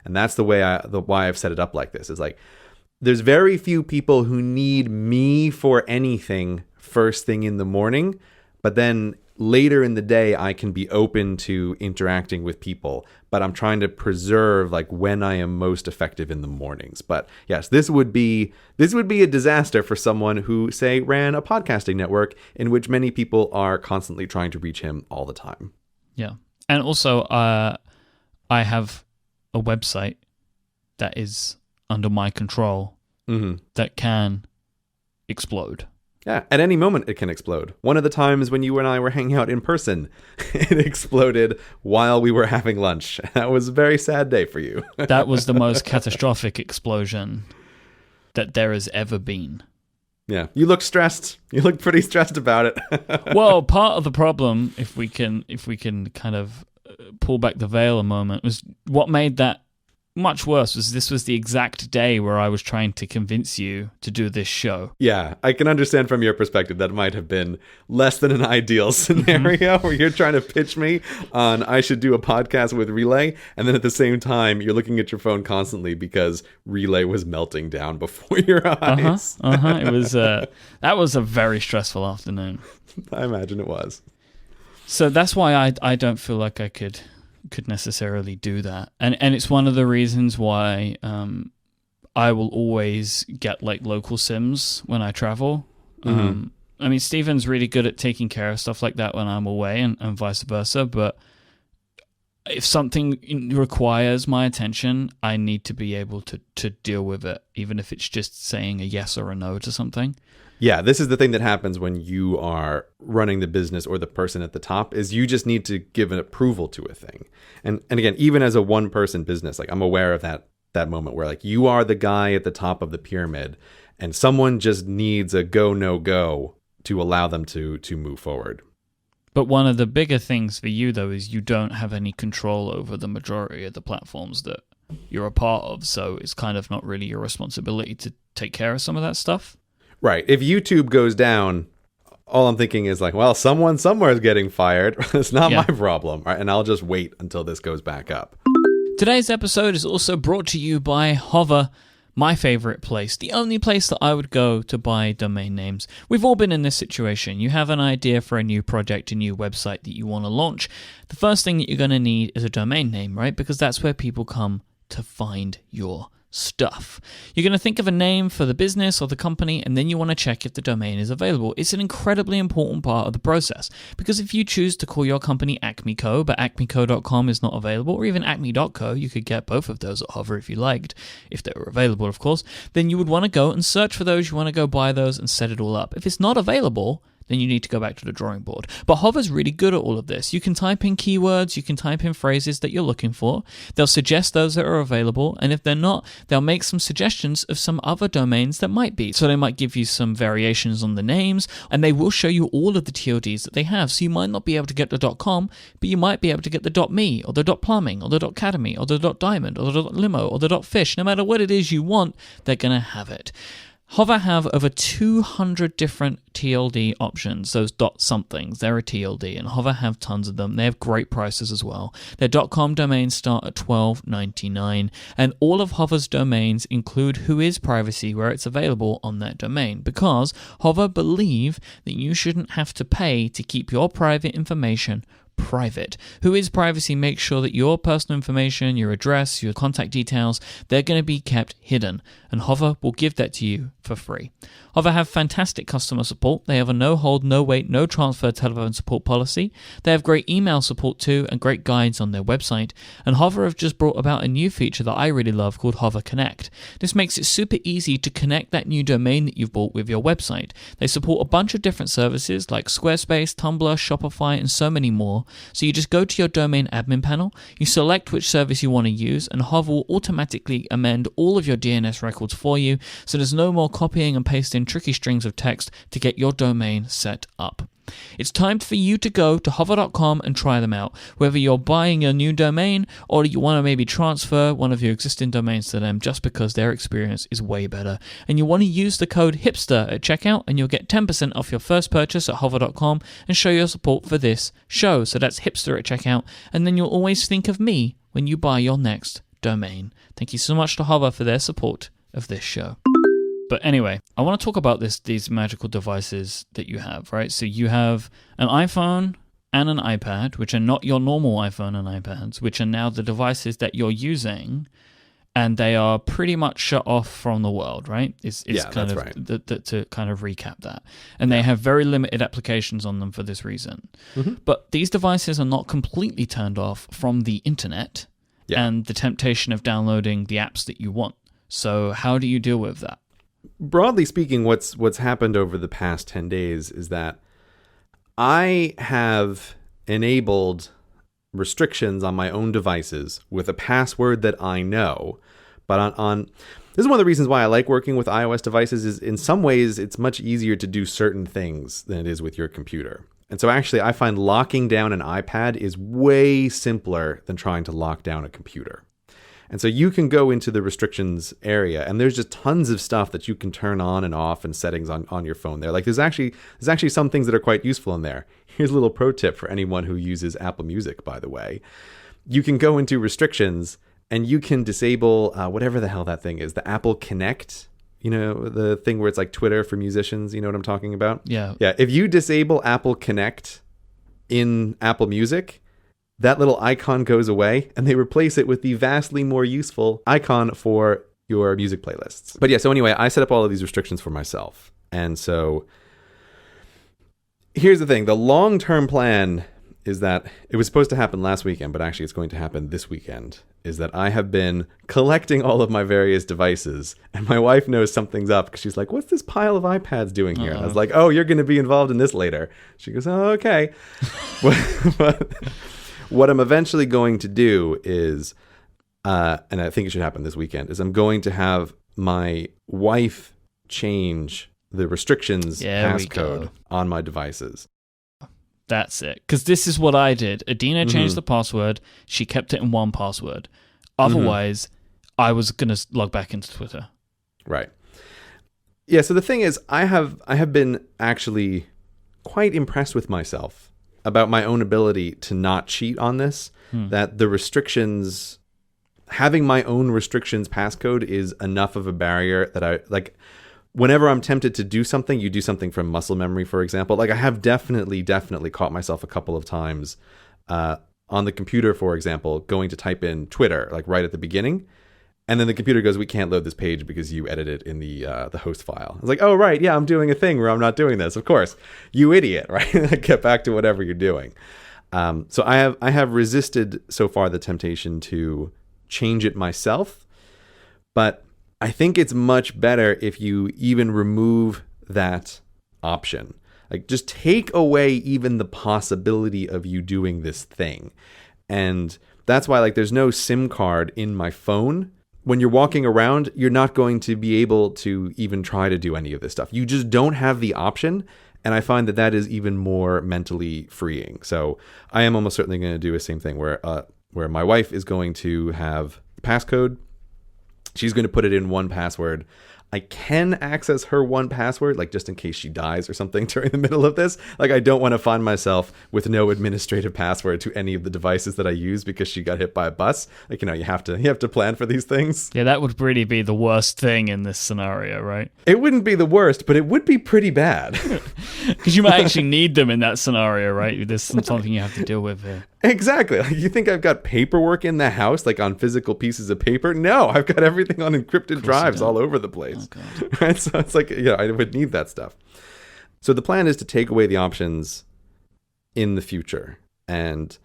And that's why I've set it up like this. Is like, there's very few people who need me for anything first thing in the morning, but then later in the day, I can be open to interacting with people, but I'm trying to preserve like when I am most effective in the mornings. But yes, this would be a disaster for someone who, say, ran a podcasting network in which many people are constantly trying to reach him all the time. Yeah. And also, I have a website that is under my control that can explode. Yeah, at any moment it can explode. One of the times when you and I were hanging out in person, it exploded while we were having lunch. That was a very sad day for you. That was the most catastrophic explosion that there has ever been. Yeah, you look stressed. You look pretty stressed about it. Well, part of the problem, if we can kind of pull back the veil a moment, was what made that much worse was this was the exact day where I was trying to convince you to do this show. Yeah, I can understand from your perspective that might have been less than an ideal scenario where you're trying to pitch me on I should do a podcast with Relay, and then at the same time you're looking at your phone constantly because Relay was melting down before your eyes. It was that was a very stressful afternoon. I imagine it was. So that's why I don't feel like I could necessarily do that, and it's one of the reasons why I will always get like local sims when I travel. I mean, Stephen's really good at taking care of stuff like that when I'm away, and vice versa, but if something requires my attention, I need to be able to deal with it, even if it's just saying a yes or a no to something. Yeah, this is the thing that happens when you are running the business or the person at the top, is you just need to give an approval to a thing. And again, even as a one-person business, like I'm aware of that moment where like you are the guy at the top of the pyramid and someone just needs a go, no go to allow them to move forward. But one of the bigger things for you, though, is you don't have any control over the majority of the platforms that you're a part of, so it's kind of not really your responsibility to take care of some of that stuff. Right. If YouTube goes down, all I'm thinking is like, well, someone somewhere is getting fired. It's not my problem. Right? And I'll just wait until this goes back up. Today's episode is also brought to you by Hover, my favorite place, the only place that I would go to buy domain names. We've all been in this situation. You have an idea for a new project, a new website that you want to launch. The first thing that you're going to need is a domain name, right? Because that's where people come to find your stuff. You're going to think of a name for the business or the company, and then you want to check if the domain is available. It's an incredibly important part of the process, because if you choose to call your company Acme Co, but acmeco.com is not available, or even acme.co, you could get both of those at Hover if you liked, if they were available, of course, then you would want to go and search for those, you want to go buy those and set it all up. If it's not available, then you need to go back to the drawing board. But Hover's really good at all of this. You can type in keywords, you can type in phrases that you're looking for. They'll suggest those that are available, and if they're not, they'll make some suggestions of some other domains that might be. So they might give you some variations on the names, and they will show you all of the TLDs that they have. So you might not be able to get the .com, but you might be able to get the .me, or the .plumbing, or the .academy, or the .diamond, or the .limo, or the .fish. No matter what it is you want, they're going to have it. Hover have over 200 different TLD options, those dot somethings, they're a TLD, and Hover have tons of them. They have great prices as well. Their .com domains start at $12.99, and all of Hover's domains include Whois Privacy where it's available on that domain, because Hover believe that you shouldn't have to pay to keep your private information private. Whois Privacy makes sure that your personal information, your address, your contact details, they're going to be kept hidden, and Hover will give that to you for free. Hover have fantastic customer support. They have a no hold, no wait, no transfer telephone support policy. They have great email support too, and great guides on their website. And Hover have just brought about a new feature that I really love called Hover Connect. This makes it super easy to connect that new domain that you've bought with your website. They support a bunch of different services like Squarespace, Tumblr, Shopify, and so many more. So you just go to your domain admin panel, you select which service you want to use, and Hover will automatically amend all of your DNS records for you, so there's no more copying and pasting tricky strings of text to get your domain set up. It's time for you to go to hover.com and try them out. Whether you're buying a new domain or you want to maybe transfer one of your existing domains to them just because their experience is way better. And you want to use the code HIPSTER at checkout and you'll get 10% off your first purchase at hover.com and show your support for this show. So that's HIPSTER at checkout, and then you'll always think of me when you buy your next domain. Thank you so much to Hover for their support of this show. But anyway, I want to talk about these magical devices that you have, right? So you have an iPhone and an iPad, which are not your normal iPhone and iPads, which are now the devices that you're using, and they are pretty much shut off from the world, right? It's kind that's of right. To kind of recap that. And they have very limited applications on them for this reason. Mm-hmm. But these devices are not completely turned off from the internet and the temptation of downloading the apps that you want. So how do you deal with that? Broadly speaking, what's happened over the past 10 days is that I have enabled restrictions on my own devices with a password that I know. But on this is one of the reasons why I like working with iOS devices, is in some ways it's much easier to do certain things than it is with your computer. And so actually I find locking down an iPad is way simpler than trying to lock down a computer. And so you can go into the restrictions area, and there's just tons of stuff that you can turn on and off and settings on your phone there. Like there's actually some things that are quite useful in there. Here's a little pro tip for anyone who uses Apple Music, by the way. You can go into restrictions and you can disable whatever the hell that thing is, the Apple Connect, you know, the thing where it's like Twitter for musicians. You know what I'm talking about? Yeah. Yeah. If you disable Apple Connect in Apple Music, that little icon goes away and they replace it with the vastly more useful icon for your music playlists. But yeah, so anyway, I set up all of these restrictions for myself. And so here's the thing. The long-term plan is that it was supposed to happen last weekend, but actually it's going to happen this weekend, is that I have been collecting all of my various devices, and my wife knows something's up because she's like, what's this pile of iPads doing here? And I was like, oh, you're going to be involved in this later. She goes, oh, okay. But what I'm eventually going to do is, and I think it should happen this weekend, is I'm going to have my wife change the restrictions passcode on my devices. That's it. Because this is what I did. Adina changed the password. She kept it in one password. Otherwise, I was going to log back into Twitter. Right. Yeah, so the thing is, I have been actually quite impressed with myself about my own ability to not cheat on this, that the restrictions, having my own restrictions passcode is enough of a barrier that I, like, whenever I'm tempted to do something, you do something from muscle memory, for example. Like I have definitely caught myself a couple of times on the computer, for example, going to type in Twitter, like right at the beginning. And then the computer goes, we can't load this page because you edited in the host file. I was like, oh, right. Yeah, I'm doing a thing where I'm not doing this. Of course. You idiot, right? Get back to whatever you're doing. So I have resisted so far the temptation to change it myself. But I think it's much better if you even remove that option. Like, just take away even the possibility of you doing this thing. And that's why, like, there's no SIM card in my phone. When you're walking around, you're not going to be able to even try to do any of this stuff. You just don't have the option. And I find that that is even more mentally freeing. So I am almost certainly going to do the same thing where my wife is going to have passcode. She's going to put it in 1Password. I can access her 1Password, like just in case she dies or something during the middle of this. Like, I don't want to find myself with no administrative password to any of the devices that I use because she got hit by a bus. Like, you have to plan for these things. Yeah, that would really be the worst thing in this scenario, right? It wouldn't be the worst, but it would be pretty bad. Because you might actually need them in that scenario, right? There's something you have to deal with here. Exactly. Like, you think I've got paperwork in the house, like on physical pieces of paper? No, I've got everything on encrypted drives all over the place. Oh, right? So it's like, I would need that stuff. So the plan is to take away the options in the future. And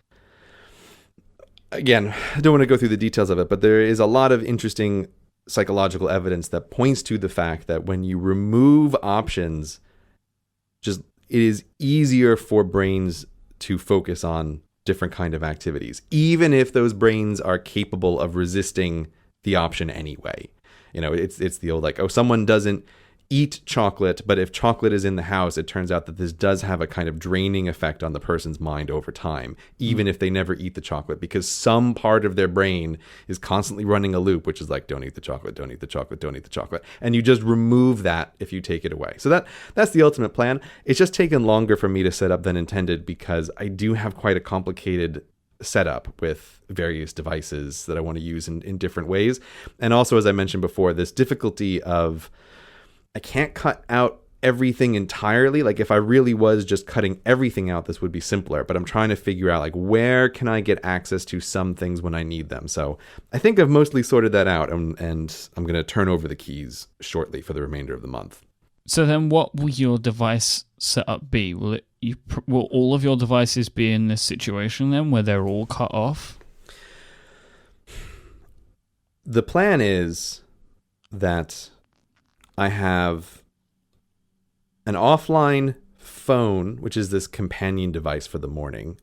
again, I don't want to go through the details of it, but there is a lot of interesting psychological evidence that points to the fact that when you remove options, it is easier for brains to focus on different kind of activities, even if those brains are capable of resisting the option anyway. It's the old, like, someone doesn't eat chocolate, but if chocolate is in the house, it turns out that this does have a kind of draining effect on the person's mind over time, even if they never eat the chocolate, because some part of their brain is constantly running a loop, which is like, don't eat the chocolate, don't eat the chocolate, don't eat the chocolate. And you just remove that if you take it away. So that's the ultimate plan. It's just taken longer for me to set up than intended because I do have quite a complicated setup with various devices that I want to use in different ways. And also, as I mentioned before, this difficulty of I can't cut out everything entirely. Like, if I really was just cutting everything out, this would be simpler. But I'm trying to figure out, like, where can I get access to some things when I need them? So I think I've mostly sorted that out, and I'm going to turn over the keys shortly for the remainder of the month. So then what will your device setup be? Will all of your devices be in this situation then, where they're all cut off? The plan is that I have an offline phone, which is this companion device for the morning,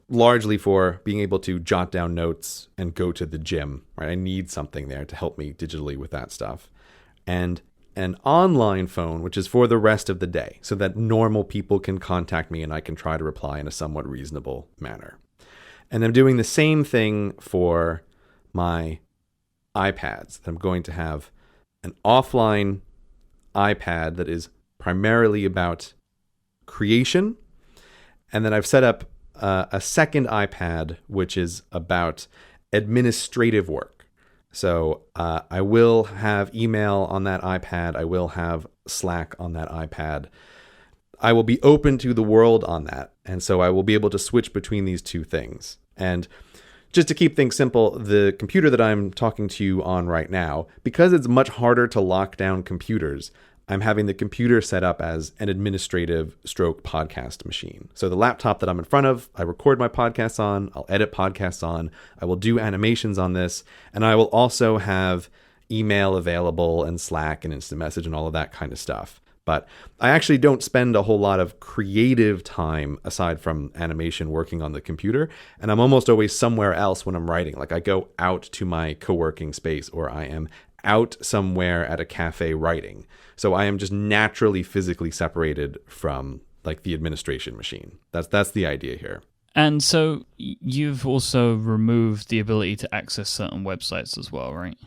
largely for being able to jot down notes and go to the gym, right? I need something there to help me digitally with that stuff. And an online phone, which is for the rest of the day, so that normal people can contact me and I can try to reply in a somewhat reasonable manner. And I'm doing the same thing for my iPads. I'm going to have an offline iPad that is primarily about creation. And then I've set up a second iPad, which is about administrative work. So I will have email on that iPad. I will have Slack on that iPad. I will be open to the world on that. And so I will be able to switch between these two things. And just to keep things simple, the computer that I'm talking to you on right now, because it's much harder to lock down computers, I'm having the computer set up as an administrative stroke podcast machine. So the laptop that I'm in front of, I record my podcasts on, I'll edit podcasts on, I will do animations on this, and I will also have email available and Slack and Instant Message and all of that kind of stuff. But I actually don't spend a whole lot of creative time aside from animation working on the computer. And I'm almost always somewhere else when I'm writing. Like, I go out to my co-working space, or I am out somewhere at a cafe writing. So I am just naturally physically separated from, like, the administration machine. That's the idea here. And so you've also removed the ability to access certain websites as well, right?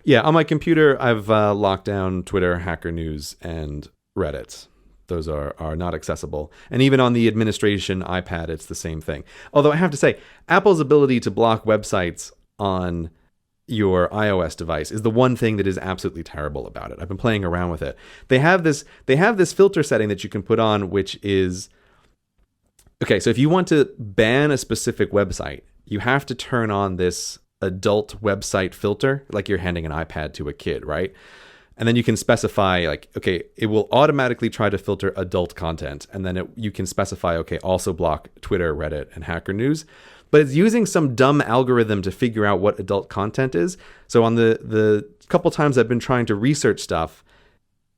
Yeah, on my computer, I've locked down Twitter, Hacker News, and Reddit. Those are not accessible. And even on the administration iPad, it's the same thing. Although I have to say, Apple's ability to block websites on your iOS device is the one thing that is absolutely terrible about it. I've been playing around with it. They have this filter setting that you can put on, which is, okay, so if you want to ban a specific website, you have to turn on this adult website filter, like you're handing an iPad to a kid, right? And then you can specify, like, okay, it will automatically try to filter adult content. And then you can specify, okay, also block Twitter, Reddit, and Hacker News. But it's using some dumb algorithm to figure out what adult content is. So on the couple times I've been trying to research stuff,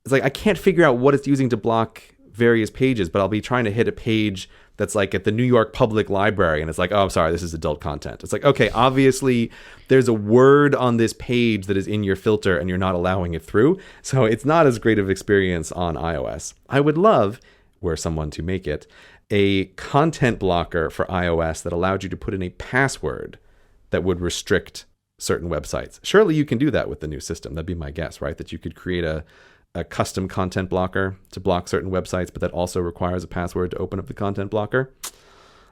it's like I can't figure out what it's using to block various pages, but I'll be trying to hit a page that's like at the New York Public Library, and it's like, oh, I'm sorry, this is adult content. It's like, okay, obviously there's a word on this page that is in your filter and you're not allowing it through. So it's not as great of experience on iOS. I would love, were someone to make it, a content blocker for iOS that allowed you to put in a password that would restrict certain websites. Surely you can do that with the new system. That'd be my guess, right? That you could create a custom content blocker to block certain websites, but that also requires a password to open up the content blocker.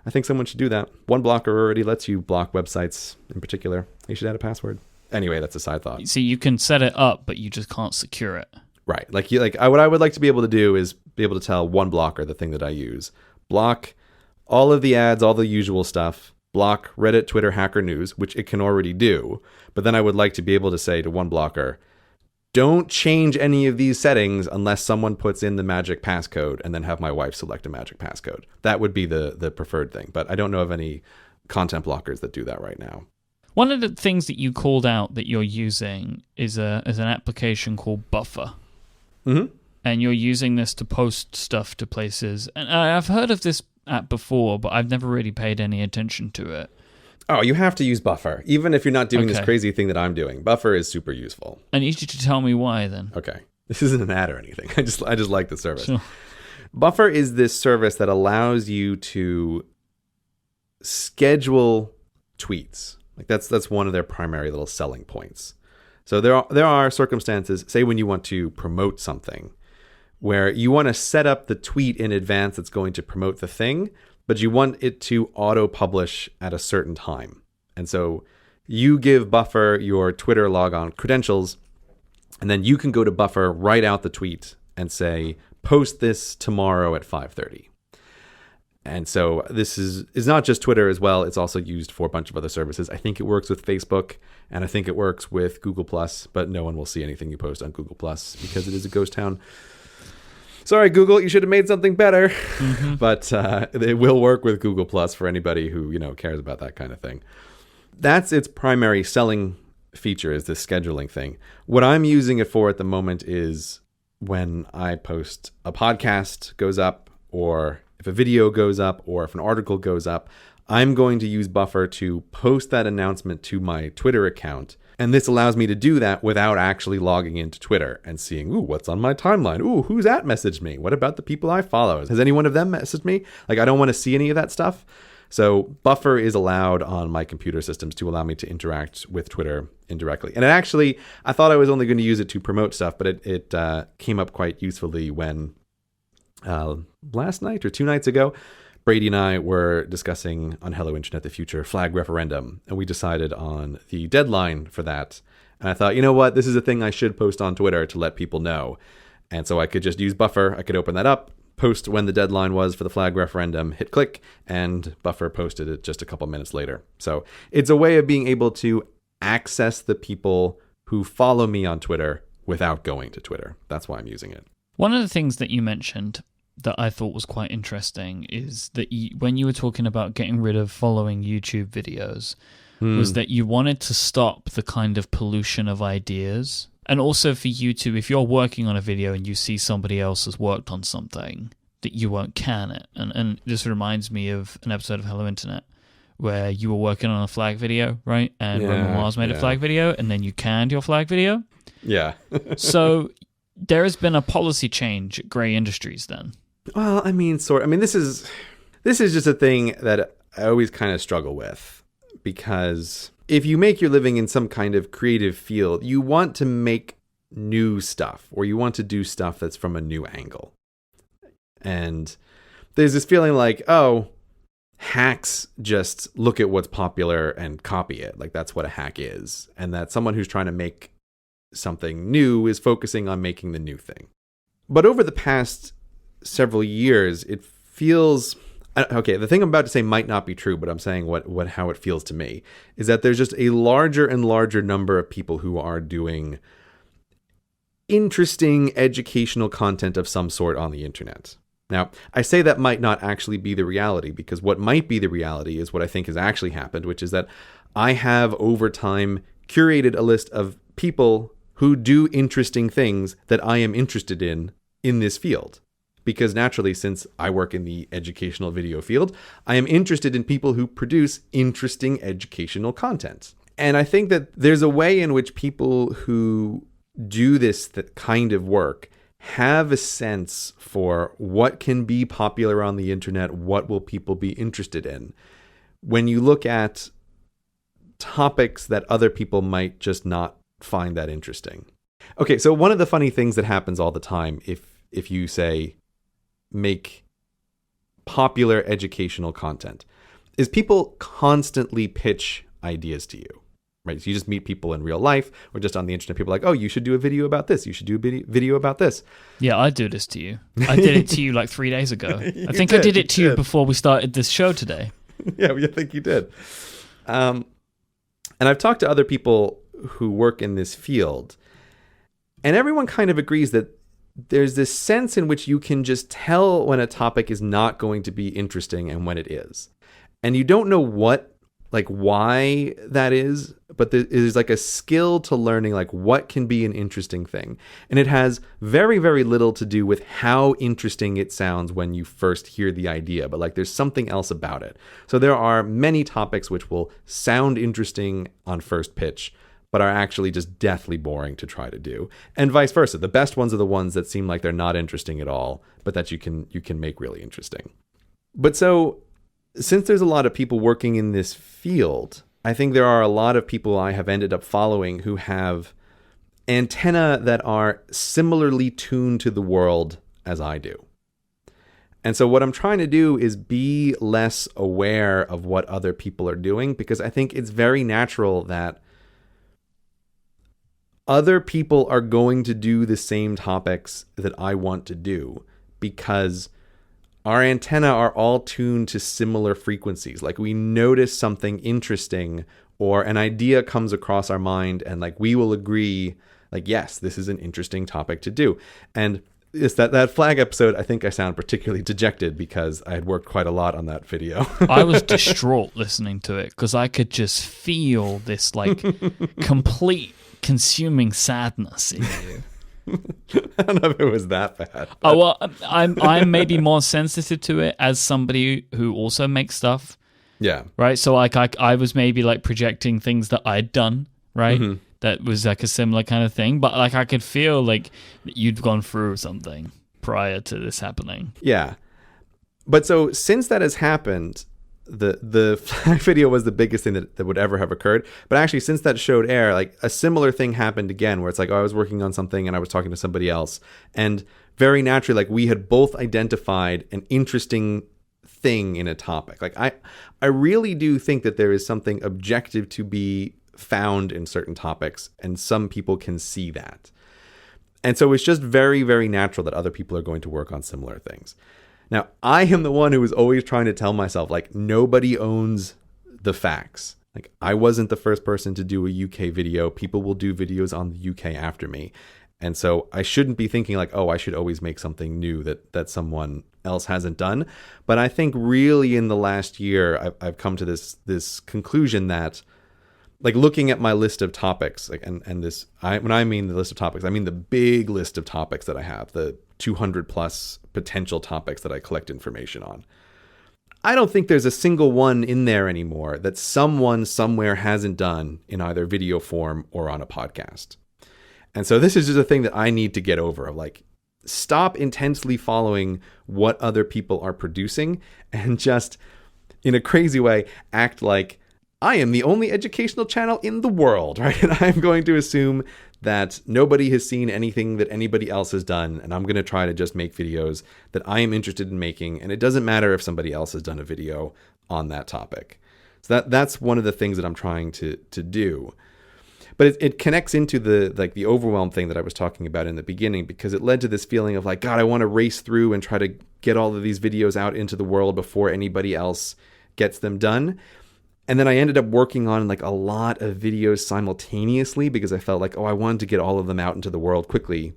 I think someone should do that. One blocker already lets you block websites in particular. You should add a password. Anyway, that's a side thought. See, you can set it up, but you just can't secure it. Right. What I would like to be able to do is be able to tell one blocker, the thing that I use, block all of the ads, all the usual stuff, block Reddit, Twitter, Hacker News, which it can already do. But then I would like to be able to say to one blocker, don't change any of these settings unless someone puts in the magic passcode, and then have my wife select a magic passcode. That would be the preferred thing. But I don't know of any content blockers that do that right now. One of the things that you called out that you're using is an application called Buffer. Mm-hmm. And you're using this to post stuff to places. And I've heard of this app before, but I've never really paid any attention to it. Oh, you have to use Buffer, even if you're not doing this crazy thing that I'm doing. Buffer is super useful. I need you to tell me why, then. Okay. This isn't an ad or anything. I just like the service. Sure. Buffer is this service that allows you to schedule tweets. Like that's one of their primary little selling points. So there are circumstances, say when you want to promote something, where you want to set up the tweet in advance that's going to promote the thing, but you want it to auto-publish at a certain time. And so you give Buffer your Twitter logon credentials, and then you can go to Buffer, write out the tweet, and say, post this tomorrow at 5:30. And so this is not just Twitter as well. It's also used for a bunch of other services. I think it works with Facebook, and I think it works with Google+, but no one will see anything you post on Google+, because it is a ghost town. Sorry, Google, you should have made something better. Mm-hmm. But it will work with Google Plus for anybody who, cares about that kind of thing. That's its primary selling feature, is this scheduling thing. What I'm using it for at the moment is when I post a podcast goes up, or if a video goes up, or if an article goes up, I'm going to use Buffer to post that announcement to my Twitter account. And this allows me to do that without actually logging into Twitter and seeing, what's on my timeline? Who's that messaged me? What about the people I follow? Has any one of them messaged me? I don't want to see any of that stuff. So Buffer is allowed on my computer systems to allow me to interact with Twitter indirectly. And I thought I was only going to use it to promote stuff, but it came up quite usefully when last night or 2 nights ago, Brady and I were discussing on Hello Internet the Future flag referendum, and we decided on the deadline for that. And I thought, you know what, this is a thing I should post on Twitter to let people know. And so I could just use Buffer. I could open that up, post when the deadline was for the flag referendum, hit click, and Buffer posted it just a couple minutes later. So it's a way of being able to access the people who follow me on Twitter without going to Twitter. That's why I'm using it. One of the things that you mentioned that I thought was quite interesting is that when you were talking about getting rid of following YouTube videos, was that you wanted to stop the kind of pollution of ideas. And also for YouTube, if you're working on a video and you see somebody else has worked on something, that you won't can it. And this reminds me of an episode of Hello Internet where you were working on a flag video, right? And Roman Mars made a flag video, and then you canned your flag video. Yeah. So there has been a policy change at Grey Industries then. Well, this is just a thing that I always kind of struggle with, because if you make your living in some kind of creative field, you want to make new stuff, or you want to do stuff that's from a new angle. And there's this feeling like, hacks just look at what's popular and copy it. Like that's what a hack is. And that someone who's trying to make something new is focusing on making the new thing. But over the past several years, it feels the thing I'm about to say might not be true, but I'm saying how it feels to me is that there's just a larger and larger number of people who are doing interesting educational content of some sort on the internet. Now, I say that might not actually be the reality, because what might be the reality is what I think has actually happened, which is that I have over time curated a list of people who do interesting things that I am interested in this field. because naturally, since I work in the educational video field, I am interested in people who produce interesting educational content. And I think that there's a way in which people who do this kind of work have a sense for what can be popular on the internet, what will people be interested in. When you look at topics that other people might just not find that interesting. Okay, so one of the funny things that happens all the time if you say make popular educational content is people constantly pitch ideas to you. Right? So you just meet people in real life or just on the internet. People are like, oh, you should do a video about this. You should do a video about this. Yeah, I do this to you. I did it to you like 3 days ago. I think I did it to you before we started this show today. Yeah, I think you did. And I've talked to other people who work in this field, and everyone kind of agrees that there's this sense in which you can just tell when a topic is not going to be interesting and when it is. And you don't know why that is, but there's like a skill to learning like what can be an interesting thing. And it has very, very little to do with how interesting it sounds when you first hear the idea, but like there's something else about it. So there are many topics which will sound interesting on first pitch, but are actually just deathly boring to try to do. And vice versa. The best ones are the ones that seem like they're not interesting at all, but that you can make really interesting. But so since there's a lot of people working in this field, I think there are a lot of people I have ended up following who have antennae that are similarly tuned to the world as I do. And so what I'm trying to do is be less aware of what other people are doing, because I think it's very natural that other people are going to do the same topics that I want to do, because our antennae are all tuned to similar frequencies. Like we notice something interesting or an idea comes across our mind and like we will agree like, yes, this is an interesting topic to do. And it's that flag episode, I think I sound particularly dejected because I had worked quite a lot on that video. I was distraught listening to it because I could just feel this like complete consuming sadness in you. I don't know if it was that bad. But. Oh well, I'm maybe more sensitive to it as somebody who also makes stuff. Yeah. Right. So like I was maybe like projecting things that I'd done. Right. Mm-hmm. That was like a similar kind of thing, but like I could feel like you'd gone through something prior to this happening. Yeah. But so since that has happened, the flag video was the biggest thing that would ever have occurred. But actually, since that showed air, like a similar thing happened again, where it's like, oh, I was working on something and I was talking to somebody else, and very naturally, like we had both identified an interesting thing in a topic. Like I really do think that there is something objective to be found in certain topics, and some people can see that. And so it's just very, very natural that other people are going to work on similar things. Now, I am the one who is always trying to tell myself, like, nobody owns the facts. Like, I wasn't the first person to do a UK video. People will do videos on the UK after me. And so I shouldn't be thinking like, oh, I should always make something new that someone else hasn't done. But I think really in the last year, I've come to this conclusion that, like, looking at my list of topics, like, and this, when I mean the list of topics, I mean the big list of topics that I have, the 200 plus potential topics that I collect information on. I don't think there's a single one in there anymore that someone somewhere hasn't done in either video form or on a podcast. And so this is just a thing that I need to get over, of like, stop intensely following what other people are producing and just, in a crazy way, act like I am the only educational channel in the world, right? And I'm going to assume that nobody has seen anything that anybody else has done, and I'm going to try to just make videos that I am interested in making, and it doesn't matter if somebody else has done a video on that topic. So that's one of the things that I'm trying to do. But it connects into the overwhelm thing that I was talking about in the beginning, because it led to this feeling of like, God, I want to race through and try to get all of these videos out into the world before anybody else gets them done. And then I ended up working on like a lot of videos simultaneously because I felt like, oh, I wanted to get all of them out into the world quickly.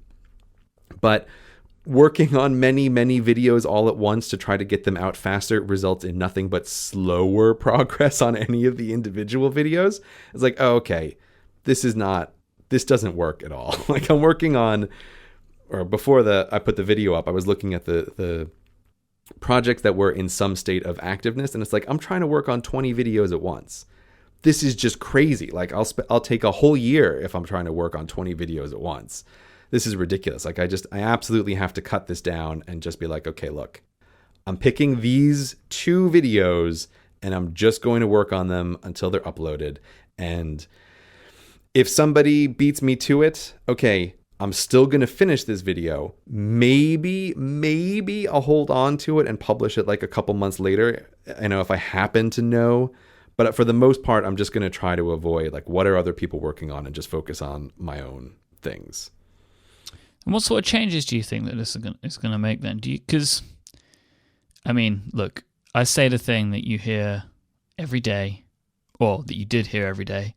But working on many, many videos all at once to try to get them out faster results in nothing but slower progress on any of the individual videos. It's like, oh, okay, this doesn't work at all. Like, I'm working on or before I put the video up, I was looking at the projects that were in some state of activeness, and it's like I'm trying to work on 20 videos at once. This is just crazy. Like I'll take a whole year if I'm trying to work on 20 videos at once. This is ridiculous. Like I absolutely have to cut this down and just be like, okay, look, I'm picking these 2 videos and I'm just going to work on them until they're uploaded. And if somebody beats me to it, okay, I'm still going to finish this video. Maybe I'll hold on to it and publish it like a couple months later. I know if I happen to know, but for the most part, I'm just going to try to avoid like what are other people working on and just focus on my own things. And what sort of changes do you think that this is going to make then? Because, I mean, look, I say the thing that you hear every day, or that you did hear every day.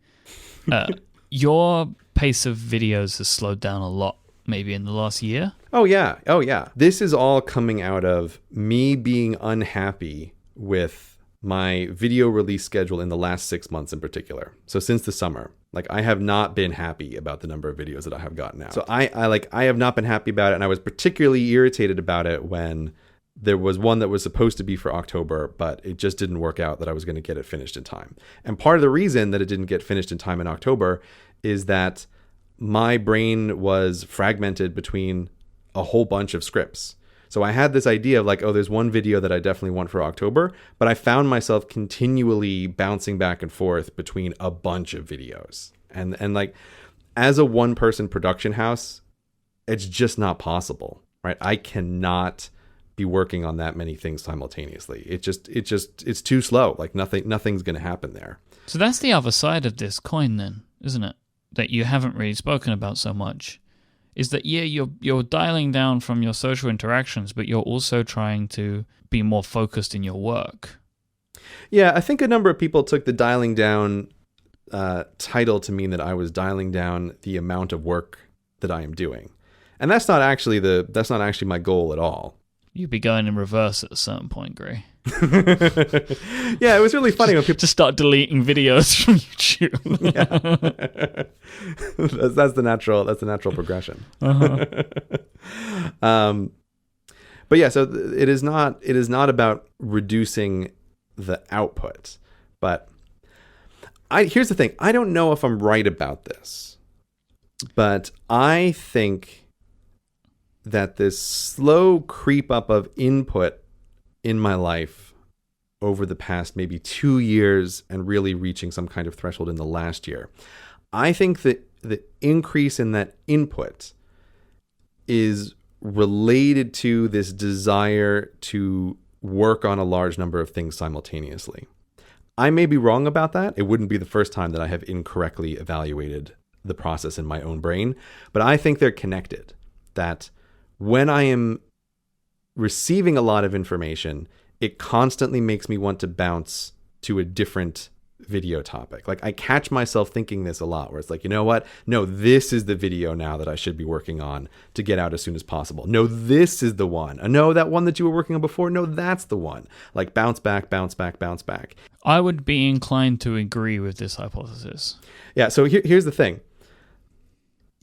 Your pace of videos has slowed down a lot, maybe in the last year. Oh yeah. This is all coming out of me being unhappy with my video release schedule in the last 6 months in particular. So since the summer, like I have not been happy about the number of videos that I have gotten out. So I have not been happy about it, and I was particularly irritated about it when there was one that was supposed to be for October, but it just didn't work out that I was going to get it finished in time. And part of the reason that it didn't get finished in time in October is that my brain was fragmented between a whole bunch of scripts. So I had this idea of like, oh, there's one video that I definitely want for October, but I found myself continually bouncing back and forth between a bunch of videos. And like, as a one-person production house, it's just not possible, right? I cannot be working on that many things simultaneously. It's too slow. Like nothing's going to happen there. So that's the other side of this coin then, isn't it? That you haven't really spoken about so much. Is that, yeah, you're dialing down from your social interactions, but you're also trying to be more focused in your work. Yeah, I think a number of people took the dialing down title to mean that I was dialing down the amount of work that I am doing. And that's not actually my goal at all. You'd be going in reverse at a certain point, Gray. Yeah, it was really funny when people just start deleting videos from YouTube. Yeah. that's the natural progression. Uh-huh. But yeah, so it is not about reducing the output. But here's the thing. I don't know if I'm right about this, but I think that this slow creep up of input in my life over the past maybe 2 years and really reaching some kind of threshold in the last year, I think that the increase in that input is related to this desire to work on a large number of things simultaneously. I may be wrong about that. It wouldn't be the first time that I have incorrectly evaluated the process in my own brain, but I think they're connected. That when I am receiving a lot of information, it constantly makes me want to bounce to a different video topic. Like I catch myself thinking this a lot, where it's like, you know what? No, this is the video now that I should be working on to get out as soon as possible. No, this is the one. No, that one that you were working on before. No, that's the one. Like bounce back, bounce back, bounce back. I would be inclined to agree with this hypothesis. Yeah. So here's the thing.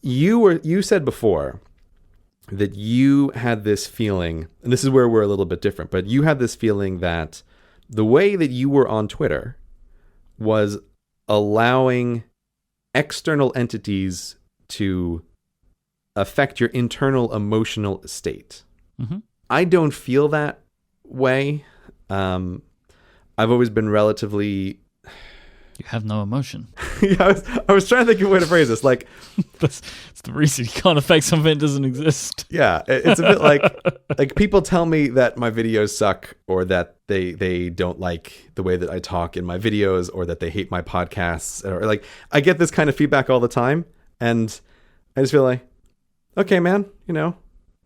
You said before that you had this feeling, and this is where we're a little bit different, but you had this feeling that the way that you were on Twitter was allowing external entities to affect your internal emotional state. Mm-hmm. I don't feel that way. I've always been relatively... You have no emotion. Yeah, I was trying to think of a way to phrase this. Like, that's the reason you can't affect something that doesn't exist. Yeah, it's a bit like people tell me that my videos suck, or that they don't like the way that I talk in my videos, or that they hate my podcasts, or like I get this kind of feedback all the time, and I just feel like, okay, man,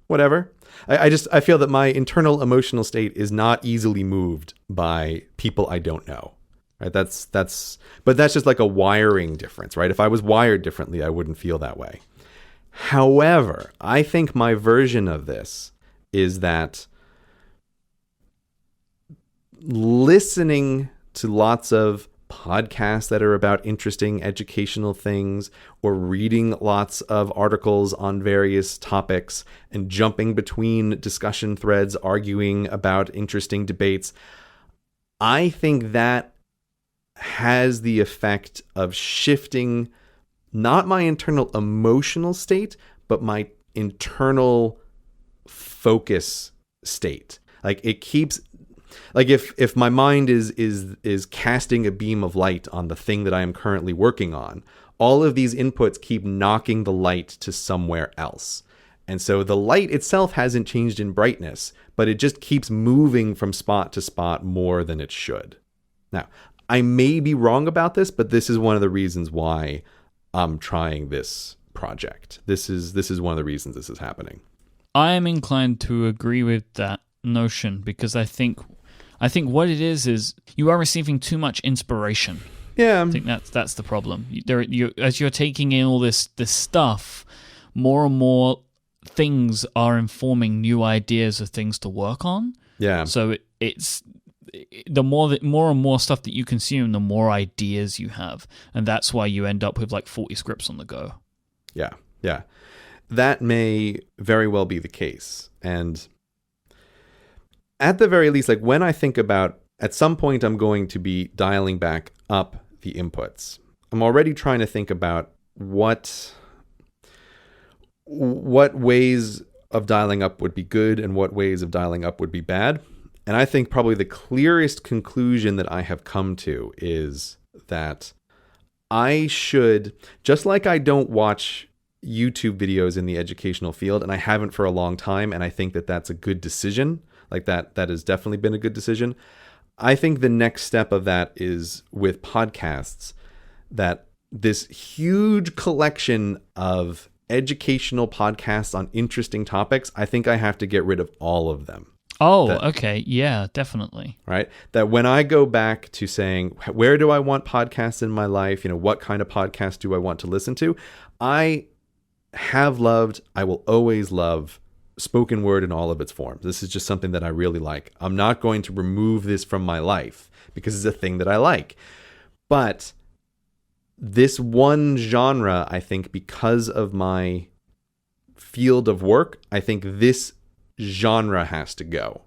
whatever. I feel that my internal emotional state is not easily moved by people I don't know. Right? But that's just like a wiring difference, right? If I was wired differently, I wouldn't feel that way. However, I think my version of this is that listening to lots of podcasts that are about interesting educational things, or reading lots of articles on various topics and jumping between discussion threads, arguing about interesting debates, I think that has the effect of shifting not my internal emotional state, but my internal focus state. Like it keeps, like if my mind is casting a beam of light on the thing that I am currently working on, all of these inputs keep knocking the light to somewhere else. And so the light itself hasn't changed in brightness, but it just keeps moving from spot to spot more than it should. Now, I may be wrong about this, but this is one of the reasons why I'm trying this project. This is one of the reasons this is happening. I am inclined to agree with that notion because I think what it is you are receiving too much inspiration. Yeah, I think that's the problem. As you're taking in all this stuff, more and more things are informing new ideas of things to work on. Yeah. So it's the more and more stuff that you consume, the more ideas you have, and that's why you end up with like 40 scripts on the go. Yeah. Yeah. That may very well be the case. And at the very least, like when I think about, at some point I'm going to be dialing back up the inputs, I'm already trying to think about what ways of dialing up would be good and what ways of dialing up would be bad. And I think probably the clearest conclusion that I have come to is that I should, just like I don't watch YouTube videos in the educational field, and I haven't for a long time, and I think that that's a good decision. Like that has definitely been a good decision. I think the next step of that is with podcasts, that this huge collection of educational podcasts on interesting topics, I think I have to get rid of all of them. Oh, okay. Yeah, definitely. Right? That when I go back to saying, where do I want podcasts in my life? What kind of podcast do I want to listen to? I have loved, I will always love spoken word in all of its forms. This is just something that I really like. I'm not going to remove this from my life because it's a thing that I like. But this one genre, I think because of my field of work, I think this genre has to go.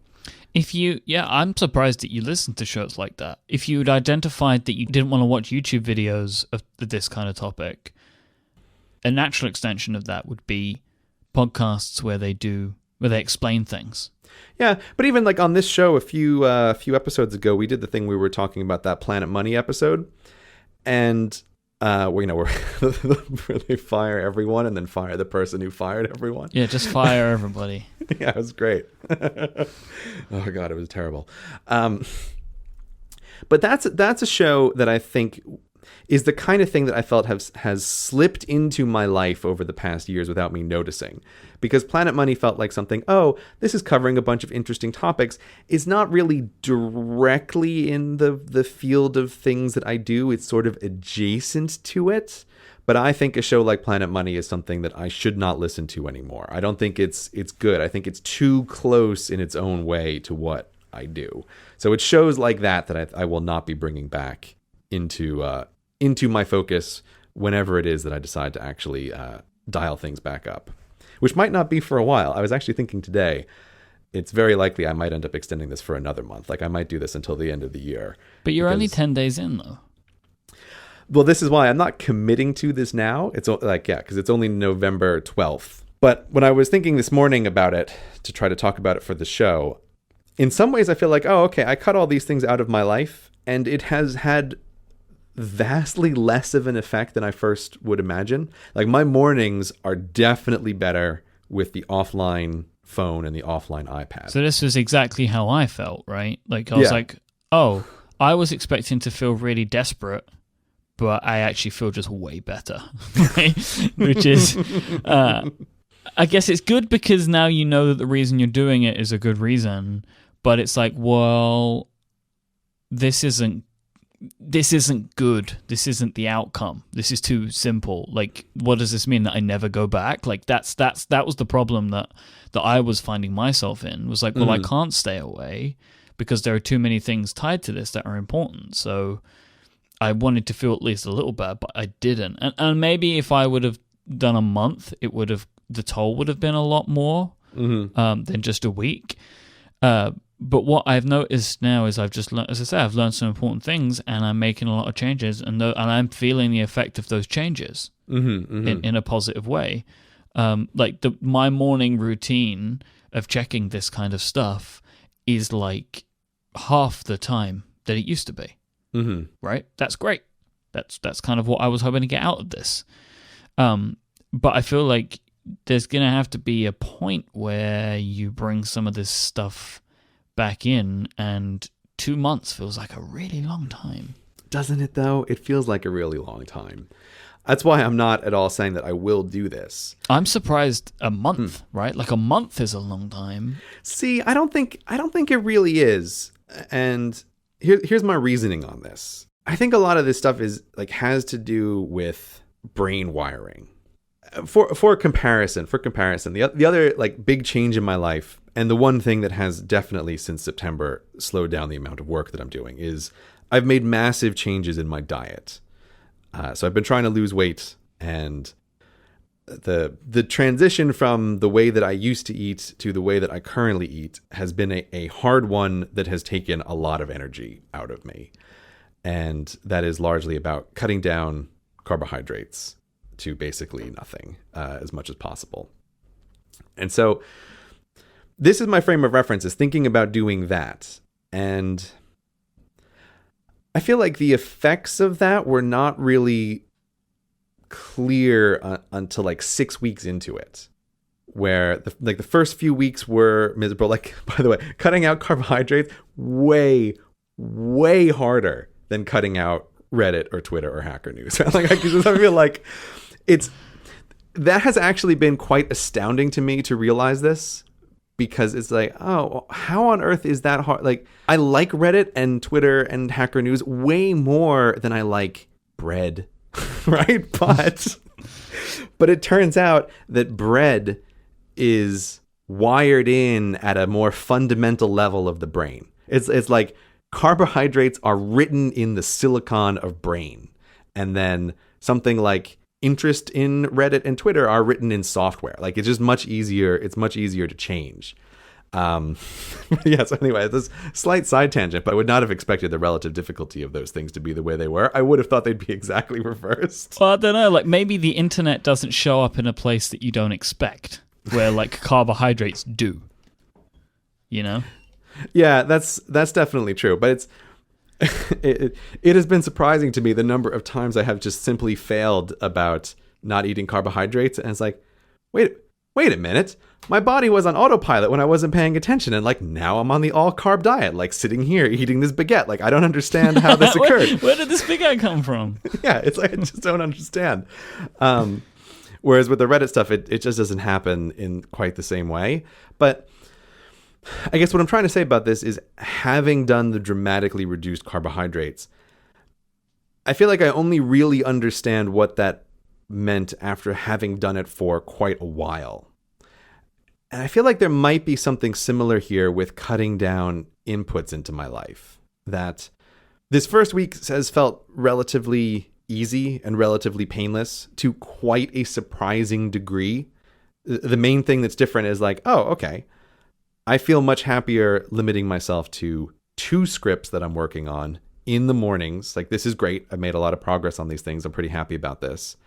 I'm surprised that you listen to shows like that. If you'd identified that you didn't want to watch YouTube videos of this kind of topic, a natural extension of that would be podcasts where they explain things. Yeah, but even like on this show a few episodes ago, we did the thing we were talking about, that Planet Money episode, and where they fire everyone and then fire the person who fired everyone. Yeah, just fire everybody. Yeah, it was great. Oh God, it was terrible. But that's a show that I think is the kind of thing that I felt has slipped into my life over the past years without me noticing. Because Planet Money felt like something, this is covering a bunch of interesting topics. It's not really directly in the field of things that I do. It's sort of adjacent to it. But I think a show like Planet Money is something that I should not listen to anymore. I don't think it's good. I think it's too close in its own way to what I do. So it's shows like that I will not be bringing back into my focus whenever it is that I decide to actually dial things back up, which might not be for a while. I was actually thinking today, it's very likely I might end up extending this for another month. Like I might do this until the end of the year. But you're only 10 days in though. Well, this is why I'm not committing to this now. It's because it's only November 12th. But when I was thinking this morning about it to try to talk about it for the show, in some ways I feel like, I cut all these things out of my life and it has had vastly less of an effect than I first would imagine. Like my mornings are definitely better with the offline phone and the offline iPad. So this was exactly how I felt, right? Like I was like, I was expecting to feel really desperate, but I actually feel just way better, which is, I guess it's good because now you know that the reason you're doing it is a good reason, but it's like, well, this isn't good. This isn't the outcome. This is too simple. Like, what does this mean, that I never go back? Like that was the problem that I was finding myself in, was like, well, I can't stay away because there are too many things tied to this that are important. So I wanted to feel at least a little better, but I didn't. And maybe if I would have done a month, the toll would have been a lot more than just a week. But what I've noticed now is I've just learned, as I say, I've learned some important things, and I'm making a lot of changes, and I'm feeling the effect of those changes in a positive way. Like my morning routine of checking this kind of stuff is like half the time that it used to be. Right? That's great. That's kind of what I was hoping to get out of this. But I feel like there's going to have to be a point where you bring some of this stuff back in, and 2 months feels like a really long time. Doesn't it, though? It feels like a really long time. That's why I'm not at all saying that I will do this. I'm surprised a month, right? Like a month is a long time. See, I don't think it really is. And here's my reasoning on this. I think a lot of this stuff is has to do with brain wiring. For comparison, the other big change in my life, and the one thing that has definitely since September slowed down the amount of work that I'm doing, is I've made massive changes in my diet. So I've been trying to lose weight, and the transition from the way that I used to eat to the way that I currently eat has been a hard one that has taken a lot of energy out of me. And that is largely about cutting down carbohydrates to basically nothing as much as possible. And so this is my frame of reference, is thinking about doing that. And I feel like the effects of that were not really clear until 6 weeks into it, where the first few weeks were miserable. By the way, cutting out carbohydrates way harder than cutting out Reddit or Twitter or Hacker News. I feel like that has actually been quite astounding to me to realize this, because it's oh, how on earth is that hard? I like Reddit and Twitter and Hacker News way more than I like bread, right? But it turns out that bread is wired in at a more fundamental level of the brain. It's like carbohydrates are written in the silicon of brain, and then something like interest in Reddit and Twitter are written in software. It's just much easier. It's much easier to change. So anyway, this slight side tangent, but I would not have expected the relative difficulty of those things to be the way they were. I would have thought they'd be exactly reversed. Well, I don't know. Maybe the internet doesn't show up in a place that you don't expect, where carbohydrates do. You know? Yeah, that's definitely true. But it has been surprising to me the number of times I have just simply failed about not eating carbohydrates, and it's wait a minute, my body was on autopilot when I wasn't paying attention, and now I'm on the all carb diet, sitting here eating this baguette. I don't understand how this occurred. Where did this baguette come from? Yeah, it's I just don't understand. Whereas with the Reddit stuff, it just doesn't happen in quite the same way. But I guess what I'm trying to say about this is, having done the dramatically reduced carbohydrates, I feel like I only really understand what that meant after having done it for quite a while. And I feel like there might be something similar here with cutting down inputs into my life. That this first week has felt relatively easy and relatively painless to quite a surprising degree. The main thing that's different is oh, okay, I feel much happier limiting myself to 2 scripts that I'm working on in the mornings. This is great. I've made a lot of progress on these things. I'm pretty happy about this.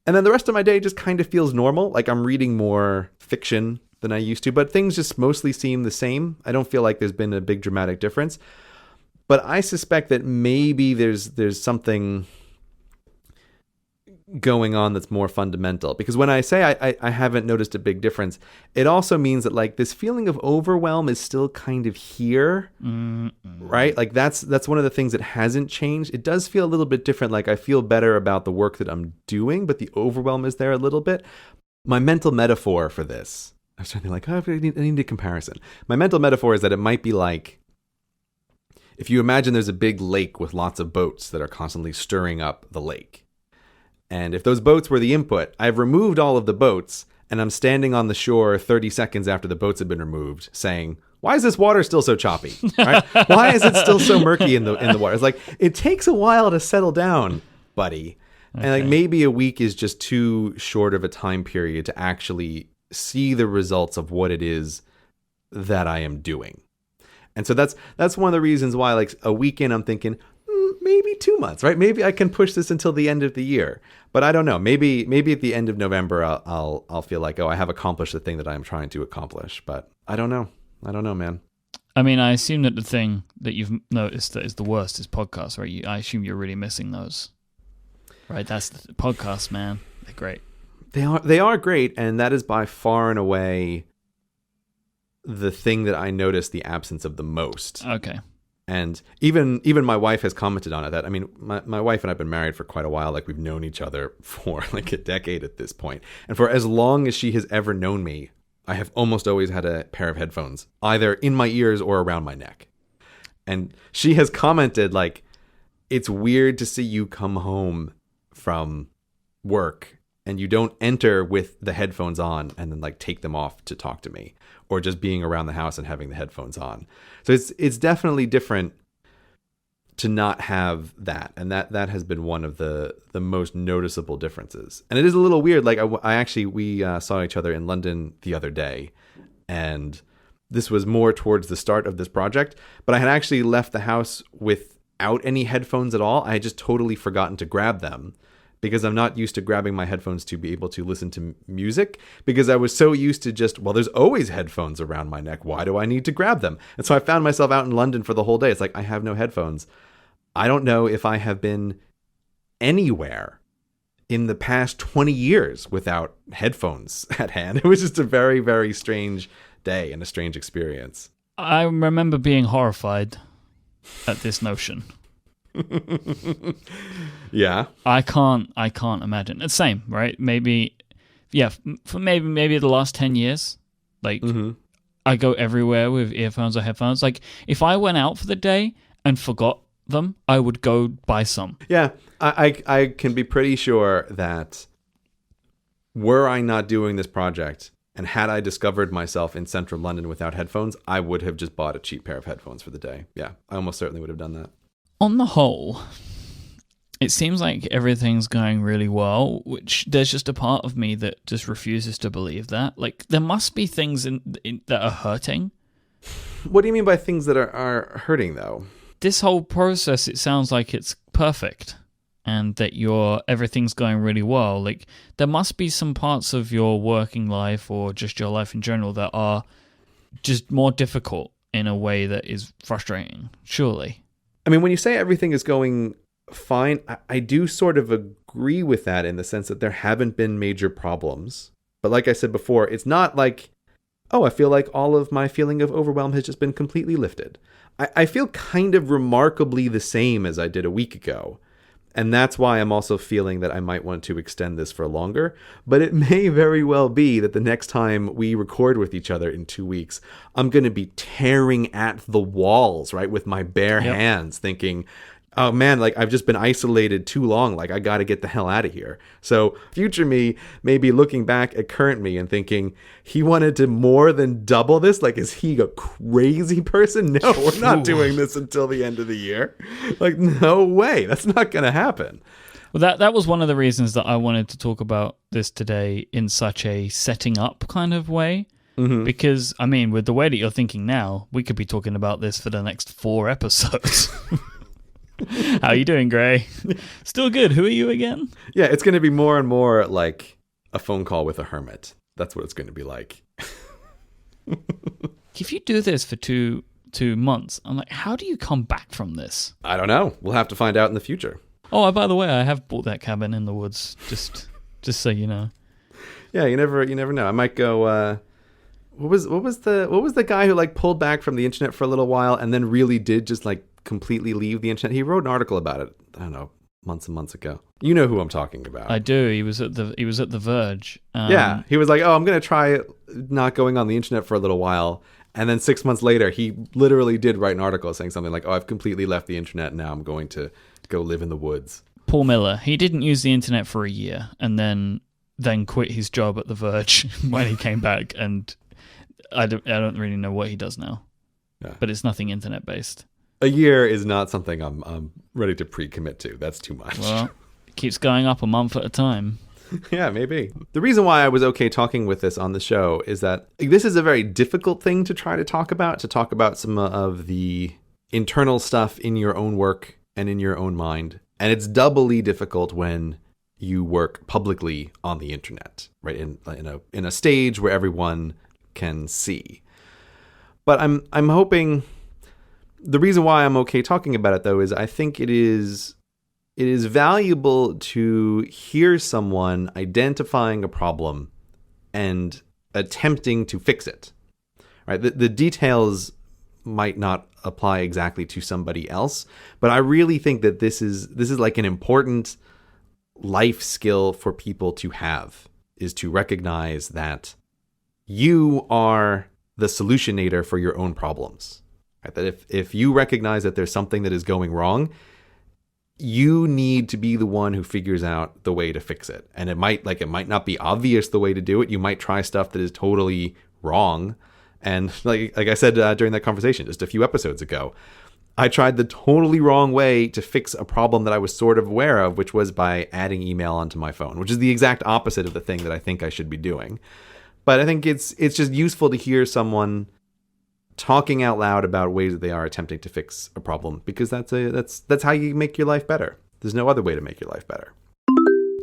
And then the rest of my day just kind of feels normal. I'm reading more fiction than I used to, but things just mostly seem the same. I don't feel like there's been a big dramatic difference. But I suspect that maybe there's something going on that's more fundamental, because when I say I haven't noticed a big difference, it also means that this feeling of overwhelm is still kind of here, right? That's one of the things that hasn't changed. It does feel a little bit different. I feel better about the work that I'm doing, but the overwhelm is there a little bit. My mental metaphor for this, I was trying to think I need a comparison. My mental metaphor is that it might be if you imagine there's a big lake with lots of boats that are constantly stirring up the lake. And if those boats were the input, I've removed all of the boats, and I'm standing on the shore 30 seconds after the boats have been removed saying, Why is this water still so choppy? Right? Why is it still so murky in the water? It's like, it takes a while to settle down, buddy. Okay. And like maybe a week is just too short of a time period to actually see the results of what it is that I am doing. And so that's one of the reasons why, like, a weekend I'm thinking, maybe 2 months, right? Maybe I can push this until the end of the year. But I don't know. Maybe at the end of November, I'll feel like, I have accomplished the thing that I'm trying to accomplish. But I don't know. I don't know, man. I mean, I assume that the thing that you've noticed that is the worst is podcasts, right? I assume you're really missing those, right? That's the podcasts, man. They're great. They are great, and that is by far and away the thing that I notice the absence of the most. Okay. And even my wife has commented on it. That, I mean, my wife and I have been married for quite a while. Like, we've known each other for like a decade at this point. And for as long as she has ever known me, I have almost always had a pair of headphones, either in my ears or around my neck. And she has commented, like, it's weird to see you come home from work and you don't enter with the headphones on and then like take them off to talk to me, or just being around the house and having the headphones on. So it's definitely different to not have that. And that has been one of the most noticeable differences. And it is a little weird. Like, we saw each other in London the other day, and this was more towards the start of this project, but I had actually left the house without any headphones at all. I had just totally forgotten to grab them, because I'm not used to grabbing my headphones to be able to listen to music, because I was so used to just, there's always headphones around my neck. Why do I need to grab them? And so I found myself out in London for the whole day. It's like, I have no headphones. I don't know if I have been anywhere in the past 20 years without headphones at hand. It was just a very, very strange day and a strange experience. I remember being horrified at this notion. Yeah. I can't imagine. It's the same, right? Maybe, yeah, for maybe the last 10 years, like, I go everywhere with earphones or headphones. Like, if I went out for the day and forgot them, I would go buy some. Yeah, I can be pretty sure that were I not doing this project, and had I discovered myself in central London without headphones, I would have just bought a cheap pair of headphones for the day. Yeah, I almost certainly would have done that. On the whole, it seems like everything's going really well, which there's just a part of me that just refuses to believe that. Like, there must be things that are hurting. What do you mean by things that are hurting, though? This whole process, it sounds like it's perfect and that everything's going really well. Like, there must be some parts of your working life or just your life in general that are just more difficult in a way that is frustrating, surely. I mean, when you say everything is going fine, I do sort of agree with that, in the sense that there haven't been major problems. But like I said before, it's not like, I feel like all of my feeling of overwhelm has just been completely lifted. I feel kind of remarkably the same as I did a week ago. And that's why I'm also feeling that I might want to extend this for longer. But it may very well be that the next time we record with each other in 2 weeks, I'm going to be tearing at the walls, right, with my bare hands, thinking, oh man, like, I've just been isolated too long. Like, I got to get the hell out of here. So future me may be looking back at current me and thinking, he wanted to more than double this. Like, is he a crazy person? No, we're not doing this until the end of the year. Like, no way. That's not going to happen. Well, that was one of the reasons that I wanted to talk about this today in such a setting up kind of way. Mm-hmm. Because, I mean, with the way that you're thinking now, we could be talking about this for the next 4 episodes. How you doing, Gray? Still good. Who are you again? Yeah, it's going to be more and more like a phone call with a hermit. That's what it's going to be like. If you do this for two months, I'm like, how do you come back from this? I don't know. We'll have to find out in the future. Oh, by the way, I have bought that cabin in the woods. Just so you know. Yeah, you never know. I might go. What was the guy who like pulled back from the internet for a little while and then really did just like completely leave the internet? He wrote an article about it, I don't know, months and months ago. You know who I'm talking about. I do. He was at the Verge. Yeah, he was like, I'm going to try not going on the internet for a little while. And then 6 months later, he literally did write an article saying something like, I've completely left the internet. Now I'm going to go live in the woods. Paul Miller, he didn't use the internet for a year and then quit his job at the Verge when he came back. And I don't really know what he does now. Yeah. but it's nothing internet based. A year is not something I'm ready to pre-commit to. That's too much. Well, it keeps going up a month at a time. Yeah, maybe. The reason why I was okay talking with this on the show is that this is a very difficult thing to try to talk about some of the internal stuff in your own work and in your own mind. And it's doubly difficult when you work publicly on the internet, right? In a stage where everyone can see. But I'm hoping the reason why I'm okay talking about it though is I think it is valuable to hear someone identifying a problem and attempting to fix it. Right? The details might not apply exactly to somebody else, but I really think that this is like an important life skill for people to have, is to recognize that you are the solutionator for your own problems. Right? That if you recognize that there's something that is going wrong, you need to be the one who figures out the way to fix it. And it might not be obvious the way to do it. You might try stuff that is totally wrong. And like I said during that conversation just a few episodes ago, I tried the totally wrong way to fix a problem that I was sort of aware of, which was by adding email onto my phone, which is the exact opposite of the thing that I think I should be doing. But I think it's just useful to hear someone talking out loud about ways that they are attempting to fix a problem, because that's how you make your life better. There's no other way to make your life better.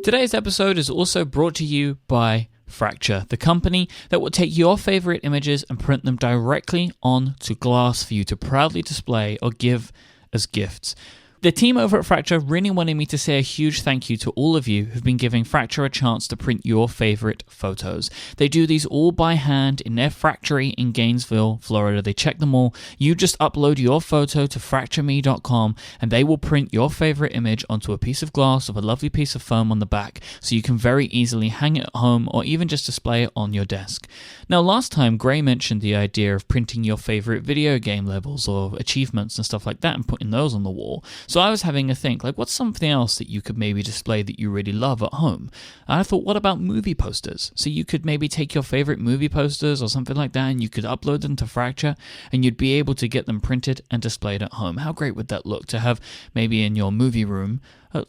Today's episode is also brought to you by Fracture, the company that will take your favorite images and print them directly onto glass for you to proudly display or give as gifts. The team over at Fracture really wanted me to say a huge thank you to all of you who've been giving Fracture a chance to print your favorite photos. They do these all by hand in their factory in Gainesville, Florida. They check them all. You just upload your photo to fractureme.com and they will print your favorite image onto a piece of glass with a lovely piece of foam on the back, so you can very easily hang it at home or even just display it on your desk. Now, last time Gray mentioned the idea of printing your favorite video game levels or achievements and stuff like that and putting those on the wall. So I was having a think, like, what's something else that you could maybe display that you really love at home? And I thought, what about movie posters? So you could maybe take your favorite movie posters or something like that, and you could upload them to Fracture, and you'd be able to get them printed and displayed at home. How great would that look to have maybe in your movie room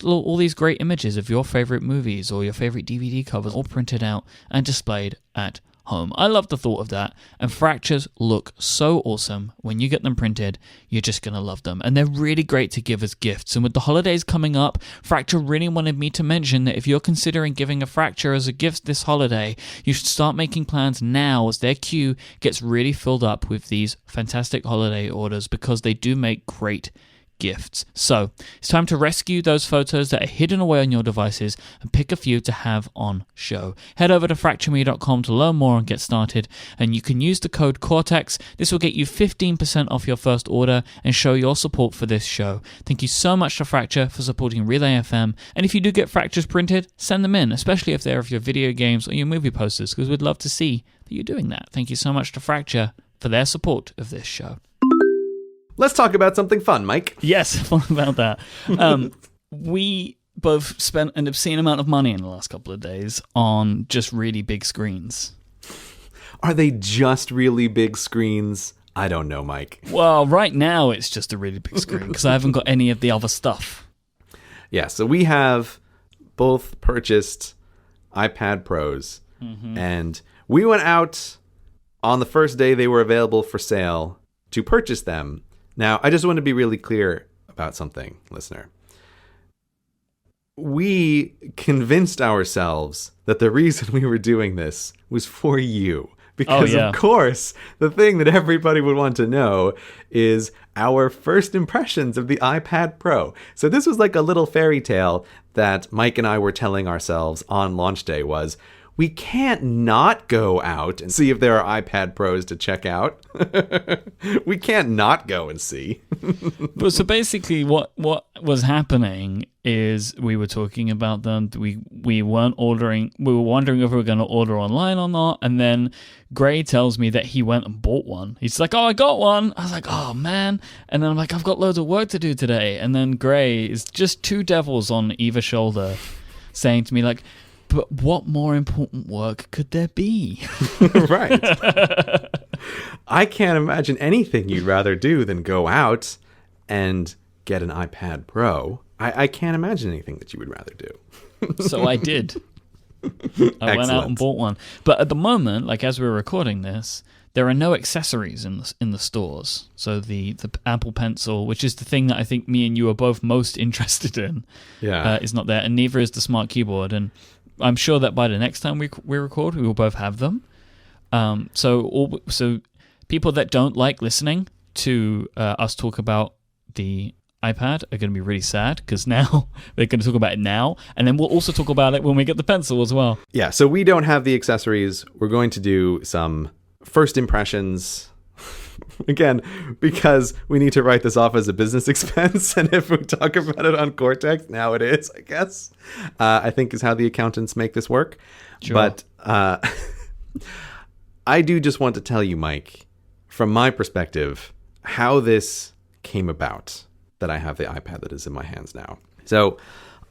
all these great images of your favorite movies or your favorite DVD covers all printed out and displayed at home? I love the thought of that, and Fractures look so awesome. When you get them printed, you're just going to love them, and they're really great to give as gifts. And with the holidays coming up, Fracture really wanted me to mention that if you're considering giving a Fracture as a gift this holiday, you should start making plans now as their queue gets really filled up with these fantastic holiday orders, because they do make great gifts. So it's time to rescue those photos that are hidden away on your devices and pick a few to have on show. Head over to fractureme.com to learn more and get started, and you can use the code Cortex. This will get you 15% off your first order and show your support for this show. Thank you so much to Fracture for supporting Relay FM, and if you do get Fractures printed, send them in, especially if they're of your video games or your movie posters, because we'd love to see that you're doing that. Thank you so much to Fracture for their support of this show. Let's talk about something fun, Mike. Yes, fun about that. We both spent an obscene amount of money in the last couple of days on just really big screens. Are they just really big screens? I don't know, Mike. Well, right now it's just a really big screen because I haven't got any of the other stuff. Yeah, so we have both purchased iPad Pros, and we went out on the first day they were available for sale to purchase them. Now, I just want to be really clear about something, listener. We convinced ourselves that the reason we were doing this was for you. Because, of course, the thing that everybody would want to know is our first impressions of the iPad Pro. So this was like a little fairy tale that Mike and I were telling ourselves on launch day was, we can't not go out and see if there are iPad Pros to check out. We can't not go and see. But so basically what was happening is we were talking about them. We weren't ordering. We were wondering if we were going to order online or not. And then Gray tells me that he went and bought one. He's like, oh, I got one. I was like, oh, man. And then I'm like, I've got loads of work to do today. And then Gray is just two devils on either shoulder saying to me, like, but what more important work could there be? Right. I can't imagine anything you'd rather do than go out and get an iPad Pro. I can't imagine anything that you would rather do. So I did. I went out and bought one. But at the moment, like as we're recording this, there are no accessories in the stores. So the Apple Pencil, which is the thing that I think me and you are both most interested in, is not there, and neither is the Smart Keyboard. And I'm sure that by the next time we record, we will both have them. So people that don't like listening to us talk about the iPad are going to be really sad because now they're going to talk about it now, and then we'll also talk about it when we get the pencil as well. Yeah, so we don't have the accessories. We're going to do some first impressions again because we need to write this off as a business expense, and if we talk about it on Cortex, now it is, I guess. I think is how the accountants make this work. Sure. But I do just want to tell you, Mike, from my perspective, how this came about that I have the iPad that is in my hands now. So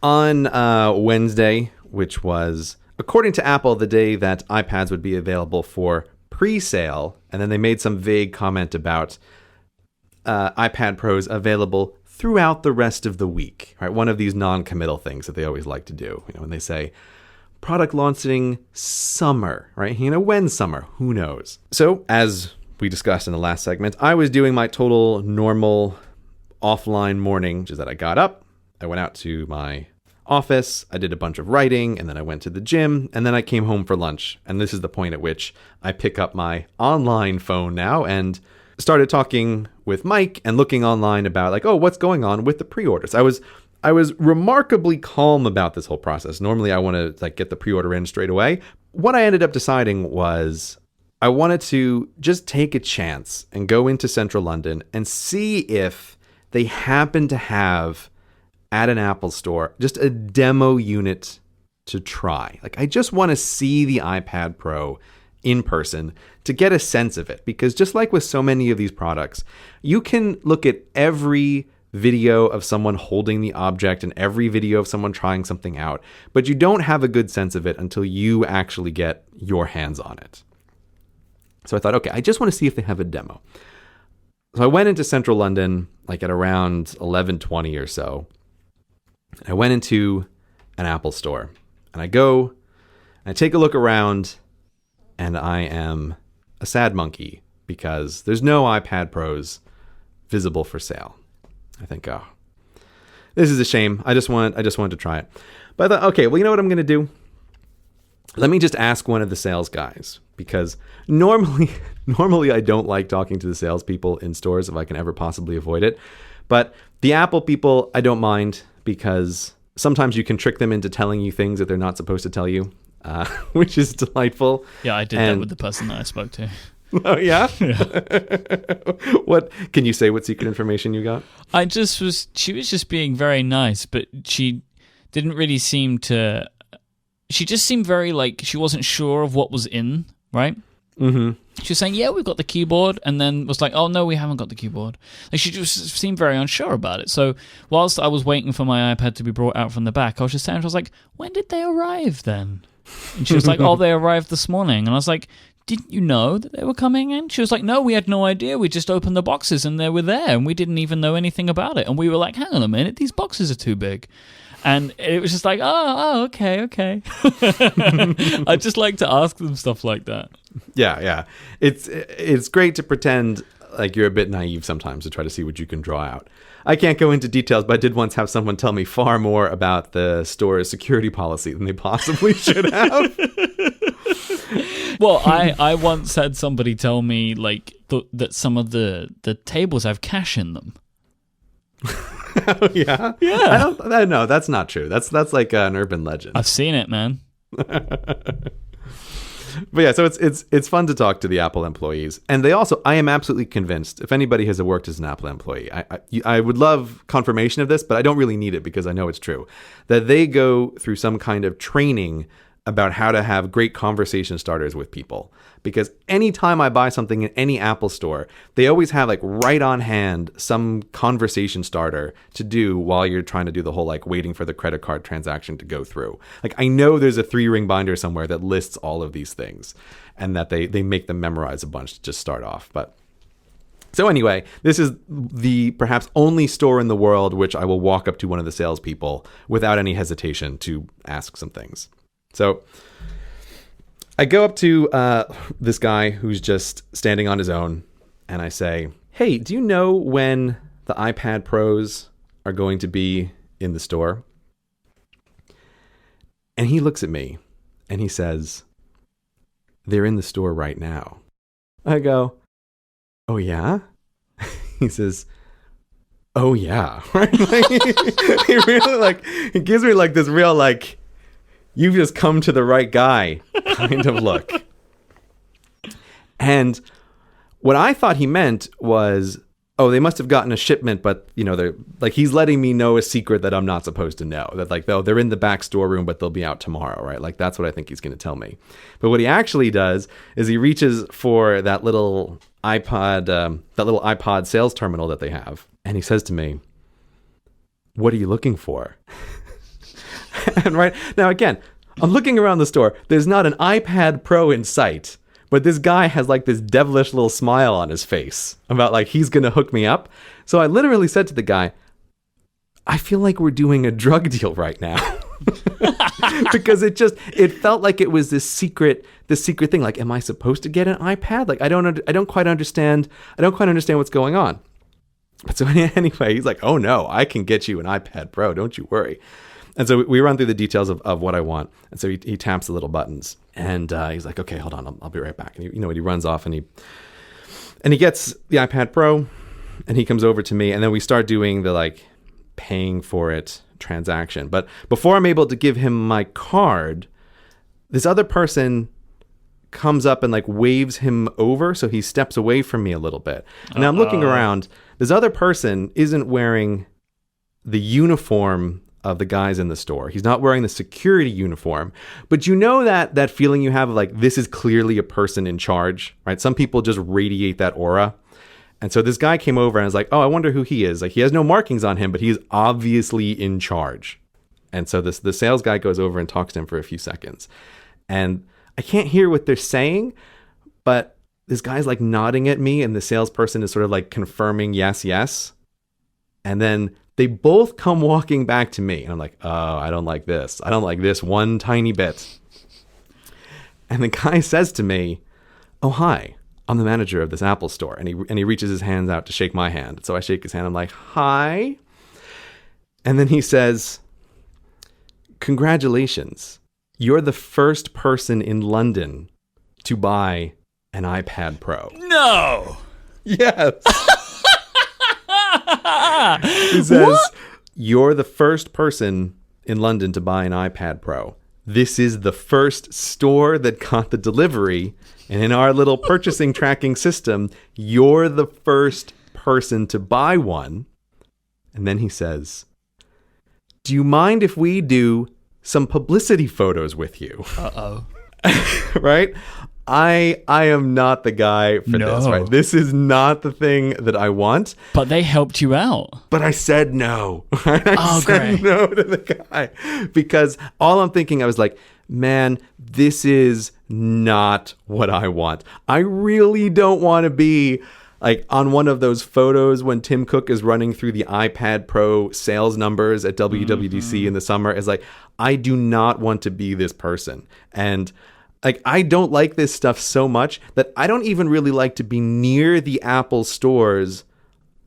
on Wednesday, which was, according to Apple, the day that iPads would be available for pre-sale, and then they made some vague comment about iPad Pros available throughout the rest of the week, right? One of these non-committal things that they always like to do, when they say product launching summer, right? When summer? Who knows? So as we discussed in the last segment, I was doing my total normal offline morning, which is that I got up, I went out to my office, I did a bunch of writing, and then I went to the gym, and then I came home for lunch. And this is the point at which I pick up my online phone now and started talking with Mike and looking online about what's going on with the pre-orders. I was remarkably calm about this whole process. Normally I want to get the pre-order in straight away. What I ended up deciding was I wanted to just take a chance and go into central London and see if they happen to have at an Apple store just a demo unit to try. I just want to see the iPad Pro in person to get a sense of it, because just like with so many of these products, you can look at every video of someone holding the object and every video of someone trying something out, but you don't have a good sense of it until you actually get your hands on it. So I thought, okay, I just want to see if they have a demo. So I went into central London at around 11:20 or so. I went into an Apple store, and I go and I take a look around, and I am a sad monkey because there's no iPad Pros visible for sale. I think, oh, this is a shame. I just wanted to try it. But I thought, okay, well, you know what I'm going to do? Let me just ask one of the sales guys, because normally I don't like talking to the salespeople in stores if I can ever possibly avoid it. But the Apple people, I don't mind, because sometimes you can trick them into telling you things that they're not supposed to tell you, which is delightful. Yeah, I did that with the person that I spoke to. Oh, yeah? Yeah. What can you say? What secret information you got? She was just being very nice, but she didn't really seem to. She just seemed very she wasn't sure of what was in, right? Mm-hmm. She was saying, yeah, we've got the keyboard, and then was like, oh, no, we haven't got the keyboard. She just seemed very unsure about it. So whilst I was waiting for my iPad to be brought out from the back, I was just saying, I was like, when did they arrive then? And she was like, oh, they arrived this morning. And I was like, didn't you know that they were coming in? She was like, no, we had no idea. We just opened the boxes and they were there, and we didn't even know anything about it. And we were like, hang on a minute, these boxes are too big. And it was just like, okay. I'd just like to ask them stuff like that. Yeah. It's great to pretend like you're a bit naive sometimes to try to see what you can draw out. I can't go into details, but I did once have someone tell me far more about the store's security policy than they possibly should have. Well, I once had somebody tell me that some of the tables have cash in them. Oh, yeah? Yeah. No, that's not true. That's like an urban legend. I've seen it, man. But yeah, so it's fun to talk to the Apple employees. And they also, I am absolutely convinced, if anybody has worked as an Apple employee, I would love confirmation of this, but I don't really need it because I know it's true, that they go through some kind of training about how to have great conversation starters with people. Because anytime I buy something in any Apple store, they always have like right on hand some conversation starter to do while you're trying to do the whole like waiting for the credit card transaction to go through. Like I know there's a 3-ring binder somewhere that lists all of these things and that they make them memorize a bunch to just start off. But so anyway, this is the perhaps only store in the world which I will walk up to one of the salespeople without any hesitation to ask some things. So I go up to this guy who's just standing on his own, and I say, hey, do you know when the iPad Pros are going to be in the store? And he looks at me, and he says, they're in the store right now. I go, oh, yeah? He says, oh, yeah. Right? Like, he really, like, he gives me, like, this real, like, you've just come to the right guy kind of look. And what I thought he meant was, oh, they must have gotten a shipment, but, you know, they're like, he's letting me know a secret that I'm not supposed to know. That like, they're in the back storeroom, but they'll be out tomorrow, right? Like, that's what I think he's going to tell me. But what he actually does is he reaches for that little iPod sales terminal that they have. And he says to me, what are you looking for? And right now, again, I'm looking around the store. There's not an iPad Pro in sight, but this guy has like this devilish little smile on his face about like he's going to hook me up. So I literally said to the guy, I feel like we're doing a drug deal right now. Because it felt like it was this secret thing. Like, am I supposed to get an iPad? Like, I don't quite understand what's going on. But so anyway, he's like, oh no, I can get you an iPad Pro. Don't you worry. And so we run through the details of what I want. And so he taps the little buttons, and he's like, okay, hold on, I'll be right back. And he runs off, and he gets the iPad Pro, and he comes over to me, and then we start doing the like paying for it transaction. But before I'm able to give him my card, this other person comes up and like waves him over, so he steps away from me a little bit. And now I'm looking around. This other person isn't wearing the uniform of the guys in the store. He's not wearing the security uniform, but you know that feeling you have of like, this is clearly a person in charge, right? Some people just radiate that aura. And so this guy came over and was like, oh, I wonder who he is. Like, he has no markings on him, but he is obviously in charge. And so the sales guy goes over and talks to him for a few seconds. And I can't hear what they're saying, but this guy's like nodding at me, and the salesperson is sort of like confirming yes, yes. And then they both come walking back to me. And I'm like, oh, I don't like this. I don't like this one tiny bit. And the guy says to me, oh, hi, I'm the manager of this Apple store. And he reaches his hands out to shake my hand. So I shake his hand. I'm like, hi. And then he says, congratulations. You're the first person in London to buy an iPad Pro. No. Yes. He says, what? You're the first person in London to buy an iPad Pro. This is the first store that got the delivery. And in our little purchasing tracking system, you're the first person to buy one. And then he says, do you mind if we do some publicity photos with you? Uh-oh. Right? I am not the guy for this, right? This is not the thing that I want. But they helped you out. But I said no. I said no to the guy. Because all I'm thinking, I was like, man, this is not what I want. I really don't want to be like on one of those photos when Tim Cook is running through the iPad Pro sales numbers at WWDC in the summer. It's like, I do not want to be this person. And like, I don't like this stuff so much that I don't even really like to be near the Apple stores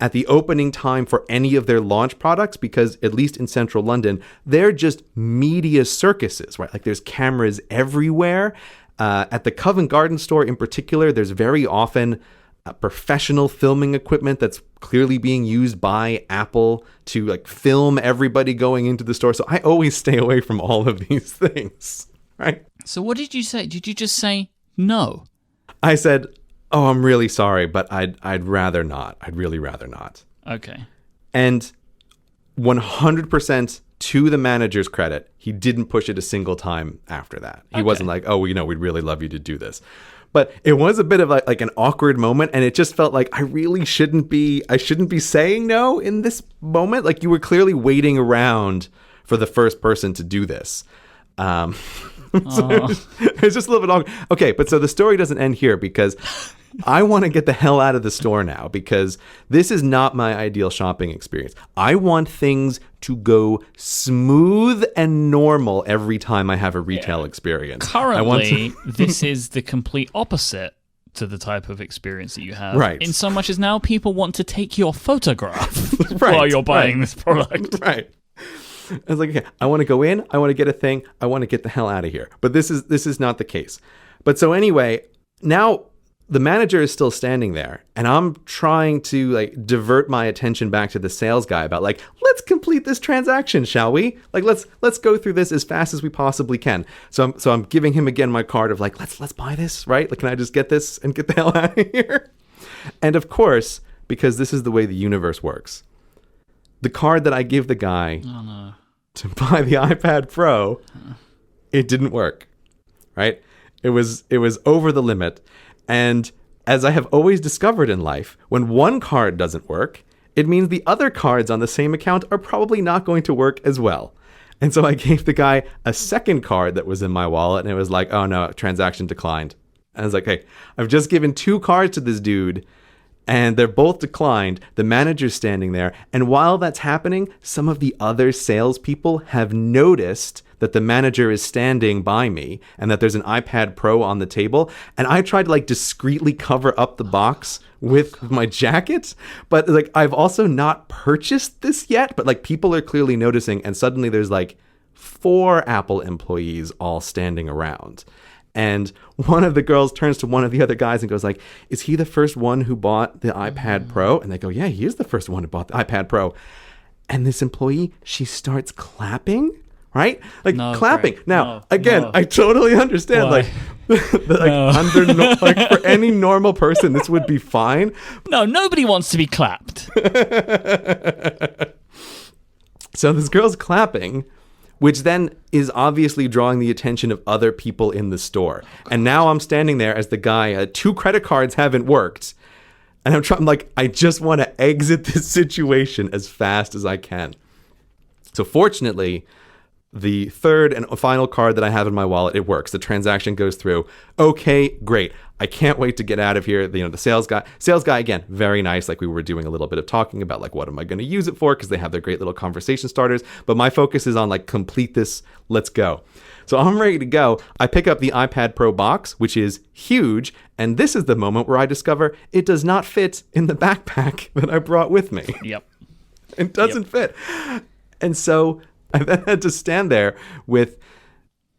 at the opening time for any of their launch products, because at least in central London, they're just media circuses, right? Like, there's cameras everywhere. At the Covent Garden store in particular, there's very often professional filming equipment that's clearly being used by Apple to like film everybody going into the store. So I always stay away from all of these things, right? So what did you say? Did you just say no? I said, oh, I'm really sorry, but I'd rather not. I'd really rather not. Okay. And 100% to the manager's credit, he didn't push it a single time after that. He wasn't like, oh, we'd really love you to do this. But it was a bit of like an awkward moment, and it just felt like I shouldn't be saying no in this moment. Like, you were clearly waiting around for the first person to do this. So it's just a little bit awkward. Okay, but so the story doesn't end here, because I want to get the hell out of the store now, because this is not my ideal shopping experience. I want things to go smooth and normal every time I have a retail experience. Currently, this is the complete opposite to the type of experience that you have. Right. In so much as now people want to take your photograph while you're buying this product. Right. I was like, okay, I want to go in, I want to get a thing, I want to get the hell out of here. But this is not the case. But so anyway, now the manager is still standing there, and I'm trying to like divert my attention back to the sales guy about like, let's complete this transaction, shall we? Like, let's go through this as fast as we possibly can. So I'm giving him again my card of like, let's buy this, right? Like, can I just get this and get the hell out of here? And of course, because this is the way the universe works, the card that I give the guy to buy the iPad Pro, it didn't work, right? It was over the limit. And as I have always discovered in life, when one card doesn't work, it means the other cards on the same account are probably not going to work as well. And so I gave the guy a second card that was in my wallet, and it was like, oh no, transaction declined. And I was like, hey, I've just given 2 cards to this dude, and they're both declined. The manager's standing there. And while that's happening, some of the other salespeople have noticed that the manager is standing by me and that there's an iPad Pro on the table. And I tried to like discreetly cover up the box with my jacket. But like, I've also not purchased this yet, but like people are clearly noticing. And suddenly there's like 4 Apple employees all standing around. And one of the girls turns to one of the other guys and goes like, is he the first one who bought the iPad Pro? And they go, yeah, he is the first one who bought the iPad Pro. And this employee, she starts clapping, right? Like clapping. Great. Now, again, I totally understand. Why? Like for any normal person, this would be fine. No, nobody wants to be clapped. So this girl's clapping, which then is obviously drawing the attention of other people in the store. And now I'm standing there as the guy, 2 credit cards haven't worked. And I'm like, I just want to exit this situation as fast as I can. So fortunately, the third and final card that I have in my wallet, it works. The transaction goes through. Okay, great. I can't wait to get out of here. The sales guy again, very nice. Like, we were doing a little bit of talking about like, what am I going to use it for? Because they have their great little conversation starters. But my focus is on like, complete this. Let's go. So I'm ready to go. I pick up the iPad Pro box, which is huge. And this is the moment where I discover it does not fit in the backpack that I brought with me. Yep. It doesn't fit. And so I then had to stand there with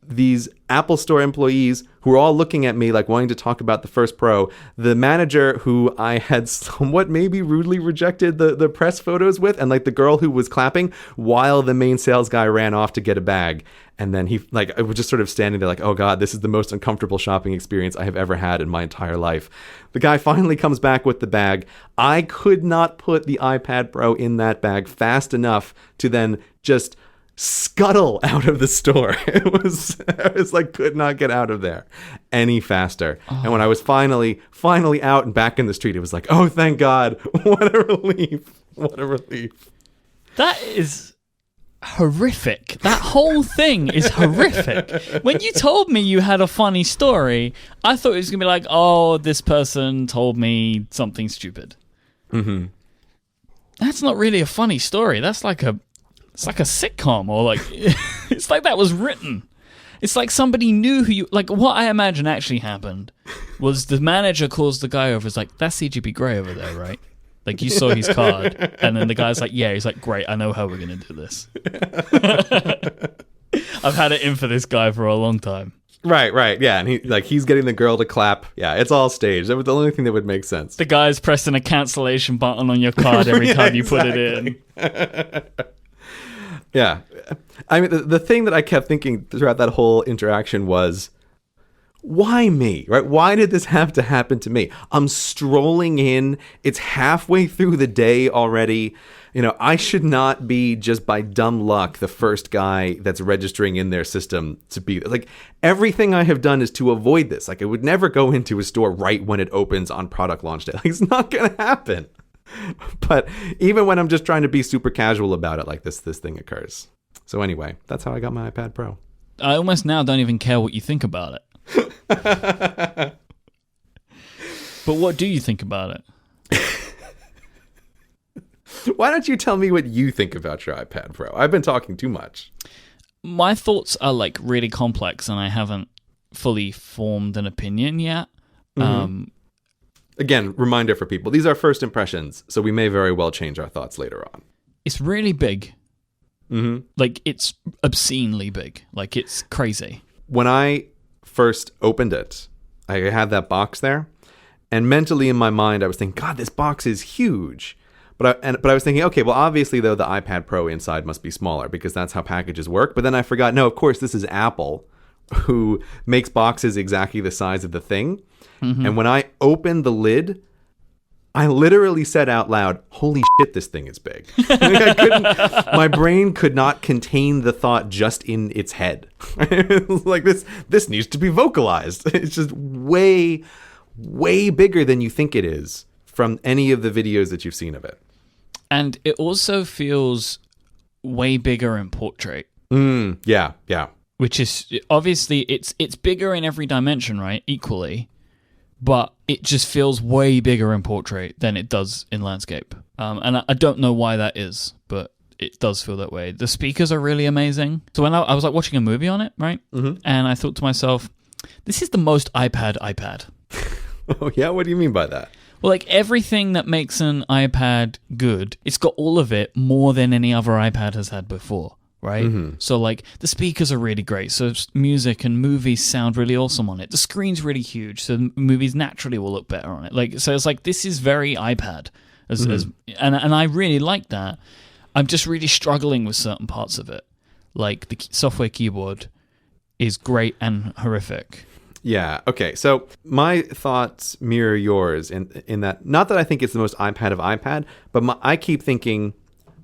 these Apple Store employees who were all looking at me like wanting to talk about the first Pro. The manager who I had somewhat maybe rudely rejected the press photos with, and like the girl who was clapping while the main sales guy ran off to get a bag. And then I was just sort of standing there like, oh God, this is the most uncomfortable shopping experience I have ever had in my entire life. The guy finally comes back with the bag. I could not put the iPad Pro in that bag fast enough to then just scuttle out of the store. I was like, could not get out of there any faster. Oh. And when I was finally out and back in the street, it was like, oh, thank God. What a relief. What a relief. That is horrific. That whole thing is horrific. When you told me you had a funny story, I thought it was going to be like, oh, this person told me something stupid. Mm-hmm. That's not really a funny story. That's like it's like a sitcom, or like, it's like that was written. It's like somebody knew who you, like what I imagine actually happened was the manager calls the guy over, is like, that's CGP Grey over there, right? Like, you saw his card. And then the guy's like, yeah, he's like, great, I know how we're going to do this. I've had it in for this guy for a long time. Right, yeah. And he's getting the girl to clap. Yeah, it's all staged. That was the only thing that would make sense. The guy's pressing a cancellation button on your card every time you put it in. Yeah. I mean, the thing that I kept thinking throughout that whole interaction was, why me, right? Why did this have to happen to me? I'm strolling in. It's halfway through the day already. I should not be, just by dumb luck, the first guy that's registering in their system to be like, everything I have done is to avoid this. Like, I would never go into a store right when it opens on product launch day. Like, it's not going to happen. But even when I'm just trying to be super casual about it, like this thing occurs. So anyway, that's how I got my iPad Pro. I almost now don't even care what you think about it. But what do you think about it? Why don't you tell me what you think about your iPad Pro? I've been talking too much. My thoughts are like really complex, and I haven't fully formed an opinion yet. Again, reminder for people, these are first impressions, so we may very well change our thoughts later on. It's really big. Mm-hmm. Like, it's obscenely big. Like, it's crazy. When I first opened it, I had that box there, and mentally in my mind, I was thinking, God, this box is huge. But I was thinking, okay, well, obviously, though, the iPad Pro inside must be smaller because that's how packages work. But then I forgot, no, of course, this is Apple, who makes boxes exactly the size of the thing. Mm-hmm. And when I opened the lid, I literally said out loud, holy shit, this thing is big. My brain could not contain the thought just in its head. It was like, this needs to be vocalized. It's just way, way bigger than you think it is from any of the videos that you've seen of it. And it also feels way bigger in portrait. Yeah. Which is, obviously, it's bigger in every dimension, right? Equally. But it just feels way bigger in portrait than it does in landscape. And I don't know why that is, but it does feel that way. The speakers are really amazing. So when I was like watching a movie on it, right? Mm-hmm. And I thought to myself, this is the most iPad. Oh, yeah? What do you mean by that? Well, like everything that makes an iPad good, it's got all of it more than any other iPad has had before, right? Mm-hmm. So like the speakers are really great. So music and movies sound really awesome on it. The screen's really huge. So movies naturally will look better on it. Like, so it's like, this is very iPad and I really like that. I'm just really struggling with certain parts of it. Like the software keyboard is great and horrific. Yeah, okay. So my thoughts mirror yours in that, not that I think it's the most iPad of iPad, but I keep thinking,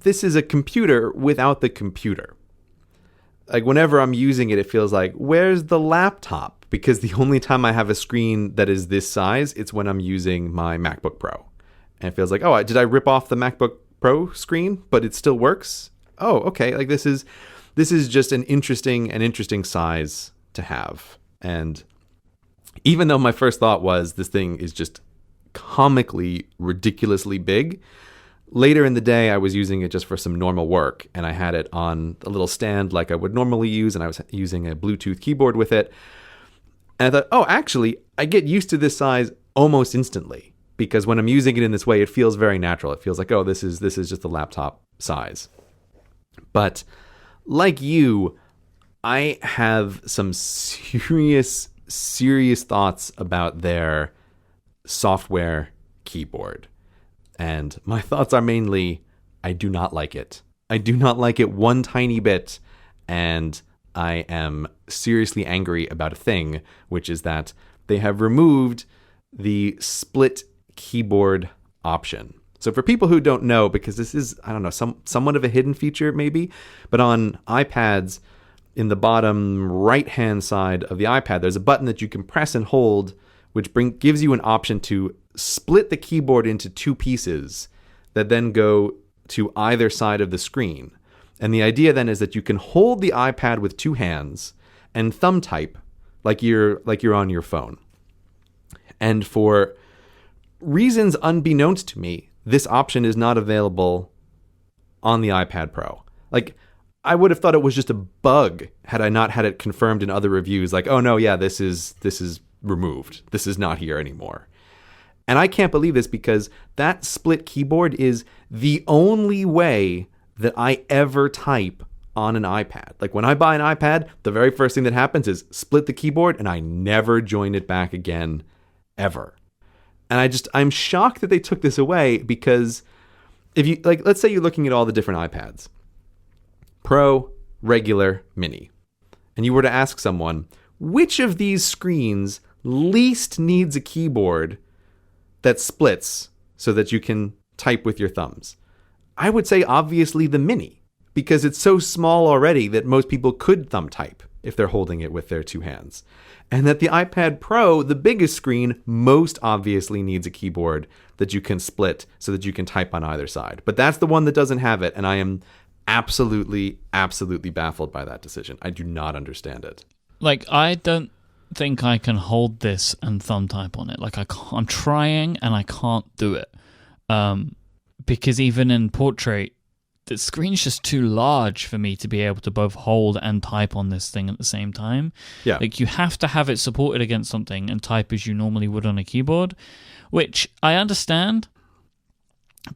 this is a computer without the computer. Like whenever I'm using it, it feels like, where's the laptop? Because the only time I have a screen that is this size, it's when I'm using my MacBook Pro. And it feels like, oh, did I rip off the MacBook Pro screen, but it still works? Oh, okay. Like this is just an interesting size to have. And even though my first thought was this thing is just comically, ridiculously big, later in the day I was using it just for some normal work, and I had it on a little stand like I would normally use, and I was using a Bluetooth keyboard with it. And I thought, oh, actually, I get used to this size almost instantly, because when I'm using it in this way, it feels very natural. It feels like, oh, this is just a laptop size. But like you, I have some serious thoughts about their software keyboard. And my thoughts are mainly, I do not like it. I do not like it one tiny bit. And I am seriously angry about a thing, which is that they have removed the split keyboard option. So for people who don't know, because this is, I don't know, somewhat of a hidden feature maybe, but on iPads, in the bottom right-hand side of the iPad, there's a button that you can press and hold, which gives you an option to split the keyboard into two pieces that then go to either side of the screen. And the idea then is that you can hold the iPad with two hands and thumb type like you're on your phone. And for reasons unbeknownst to me, this option is not available on the iPad Pro. Like, I would have thought it was just a bug had I not had it confirmed in other reviews. Like, oh no, yeah, this is removed. This is not here anymore. And I can't believe this because that split keyboard is the only way that I ever type on an iPad. Like when I buy an iPad, the very first thing that happens is split the keyboard and I never join it back again, ever. And I'm shocked that they took this away because if you, like, let's say you're looking at all the different iPads. Pro, regular, mini. And you were to ask someone, which of these screens least needs a keyboard that splits so that you can type with your thumbs? I would say obviously the Mini, because it's so small already that most people could thumb type if they're holding it with their two hands. And that the iPad Pro, the biggest screen, most obviously needs a keyboard that you can split so that you can type on either side. But that's the one that doesn't have it, and I am absolutely, absolutely baffled by that decision. I do not understand it. Like, I don't think I can hold this and thumb type on it. Like, I'm trying and I can't do it. Because even in portrait, the screen's just too large for me to be able to both hold and type on this thing at the same time. Yeah. Like, you have to have it supported against something and type as you normally would on a keyboard, which I understand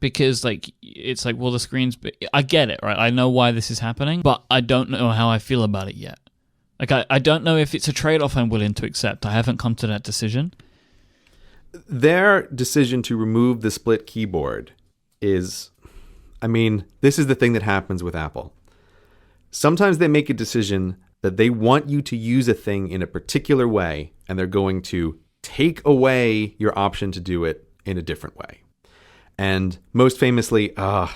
because, like, it's like, well, the screen's... I get it, right? I know why this is happening, but I don't know how I feel about it yet. Like, I don't know if it's a trade-off I'm willing to accept. I haven't come to that decision. Their decision to remove the split keyboard is... I mean, this is the thing that happens with Apple. Sometimes they make a decision that they want you to use a thing in a particular way, and they're going to take away your option to do it in a different way. And most famously, I'm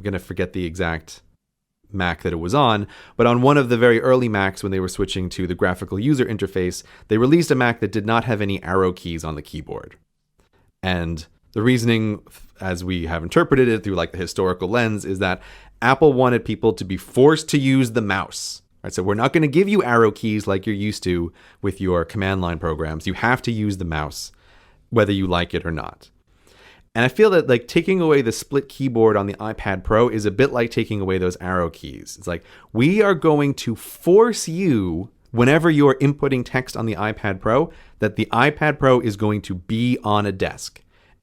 going to forget the exact Mac that it was on, but on one of the very early Macs when they were switching to the graphical user interface, they released a Mac that did not have any arrow keys on the keyboard. And the reasoning, as we have interpreted it through like the historical lens, is that Apple wanted people to be forced to use the mouse. Right? So we're not going to give you arrow keys like you're used to with your command line programs. You have to use the mouse, whether you like it or not. And I feel that like taking away the split keyboard on the iPad Pro is a bit like taking away those arrow keys. It's like, we are going to force you, whenever you're inputting text on the iPad Pro, that the iPad Pro is going to be on a desk.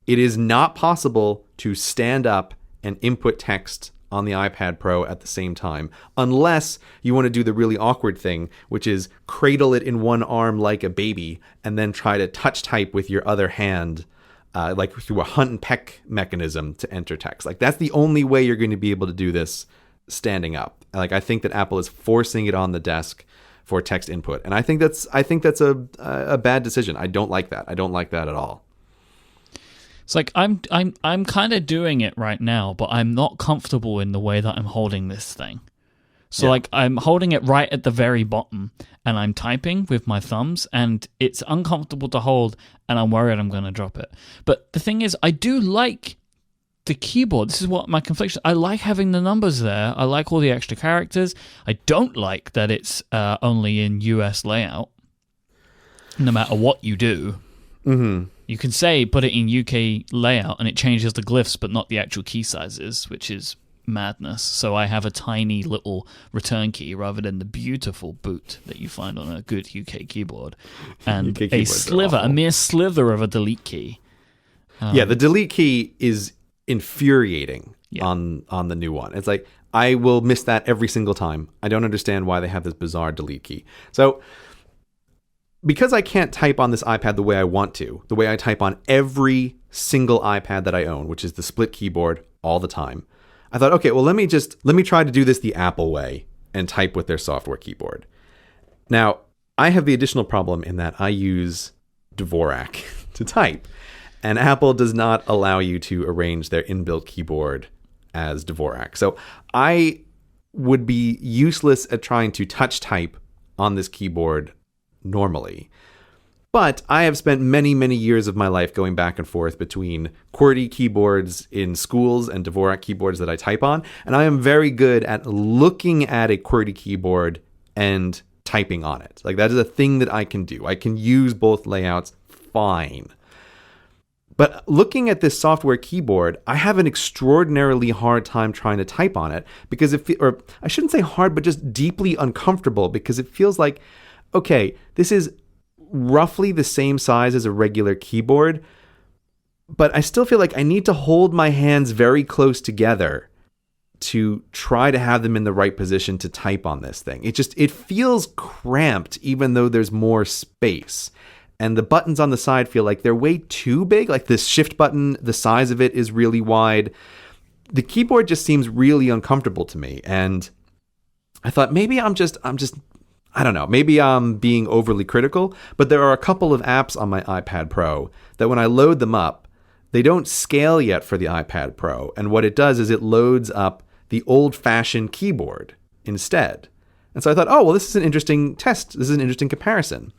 It is not possible to stand up and input text on the iPad Pro at the same time, unless you want to do the really awkward thing, which is cradle it in one arm like a baby and then try to touch type with your other hand, like through a hunt and peck mechanism to enter text. Like, that's the only way you're going to be able to do this standing up. Like, I think that Apple is forcing it on the desk for text input, and I think that's a bad decision. I don't like that. I don't like that at all. It's like I'm kind of doing it right now, but I'm not comfortable in the way that I'm holding this thing. So like I'm holding it right at the very bottom and I'm typing with my thumbs and it's uncomfortable to hold and I'm worried I'm going to drop it. But the thing is, I do like the keyboard. This is what my confliction. I like having the numbers there. I like all the extra characters. I don't like that it's only in US layout, no matter what you do. Mm-hmm. You can say put it in UK layout and it changes the glyphs but not the actual key sizes, which is madness. So I have a tiny little return key rather than the beautiful boot that you find on a good UK keyboard. And a mere slither of a delete key. The delete key is infuriating on the new one. It's like, I will miss that every single time. I don't understand why they have this bizarre delete key. So because I can't type on this iPad the way I want to, the way I type on every single iPad that I own, which is the split keyboard all the time, I thought, okay, well, let me try to do this the Apple way and type with their software keyboard. Now, I have the additional problem in that I use Dvorak to type, and Apple does not allow you to arrange their inbuilt keyboard as Dvorak. So I would be useless at trying to touch type on this keyboard normally. But I have spent many, many years of my life going back and forth between QWERTY keyboards in schools and Dvorak keyboards that I type on, and I am very good at looking at a QWERTY keyboard and typing on it. Like, that is a thing that I can do. I can use both layouts fine. But looking at this software keyboard, I have an extraordinarily hard time trying to type on it because or I shouldn't say hard, but just deeply uncomfortable, because it feels like, okay, this is roughly the same size as a regular keyboard, but I still feel like I need to hold my hands very close together to try to have them in the right position to type on this thing. It feels cramped, even though there's more space. And the buttons on the side feel like they're way too big. Like this shift button, the size of it is really wide. The keyboard just seems really uncomfortable to me. And I thought maybe I'm just I don't know, maybe I'm being overly critical, but there are a couple of apps on my iPad Pro that when I load them up, they don't scale yet for the iPad Pro. And what it does is it loads up the old-fashioned keyboard instead. And so I thought, oh, well, this is an interesting test. This is an interesting comparison.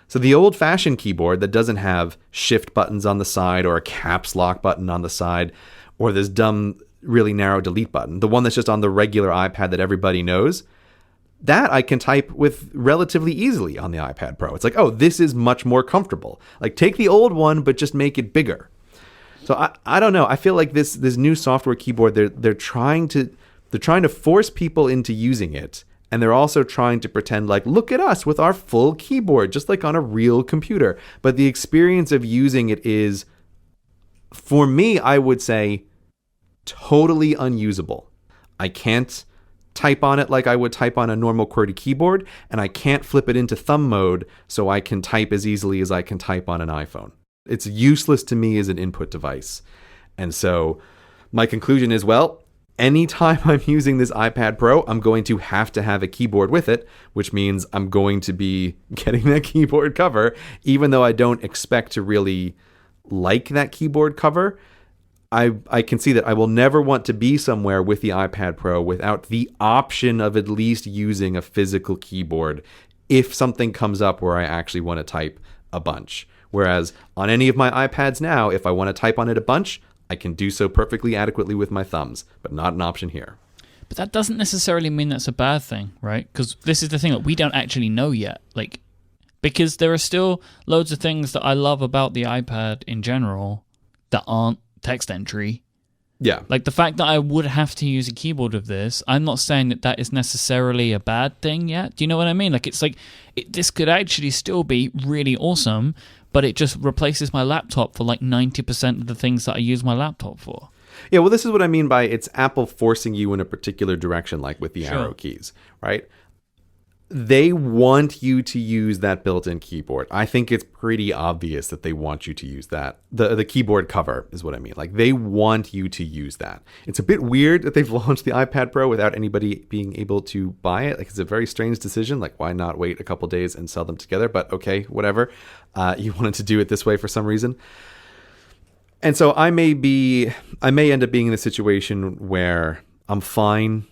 So the old-fashioned keyboard that doesn't have shift buttons on the side or a caps lock button on the side or this dumb, really narrow delete button, the one that's just on the regular iPad that everybody knows, that I can type with relatively easily on the iPad Pro. It's like, oh, this is much more comfortable. Like, take the old one, but just make it bigger. So I don't know. I feel like this new software keyboard, they're trying to force people into using it, and they're also trying to pretend like, look at us with our full keyboard, just like on a real computer. But the experience of using it is, for me, I would say, totally unusable. I can't type on it like I would type on a normal QWERTY keyboard, and I can't flip it into thumb mode so I can type as easily as I can type on an iPhone. It's useless to me as an input device. And so my conclusion is, well, anytime I'm using this iPad Pro, I'm going to have a keyboard with it, which means I'm going to be getting that keyboard cover, even though I don't expect to really like that keyboard cover. I can see that I will never want to be somewhere with the iPad Pro without the option of at least using a physical keyboard if something comes up where I actually want to type a bunch. Whereas on any of my iPads now, if I want to type on it a bunch, I can do so perfectly adequately with my thumbs, but not an option here. But that doesn't necessarily mean that's a bad thing, right? Because this is the thing that we don't actually know yet. Like, because there are still loads of things that I love about the iPad in general that aren't text entry. Yeah. Like the fact that I would have to use a keyboard of this, I'm not saying that is necessarily a bad thing yet. Do you know what I mean? Like, it's like, this could actually still be really awesome, but it just replaces my laptop for like 90% of the things that I use my laptop for. Yeah, well, this is what I mean by it's Apple forcing you in a particular direction, like with the Sure. arrow keys, right? They want you to use that built-in keyboard. I think it's pretty obvious that they want you to use that. The keyboard cover is what I mean. Like, they want you to use that. It's a bit weird that they've launched the iPad Pro without anybody being able to buy it. Like, it's a very strange decision. Like, why not wait a couple days and sell them together? But okay, whatever. You wanted to do it this way for some reason. And so I may end up being in a situation where I'm fine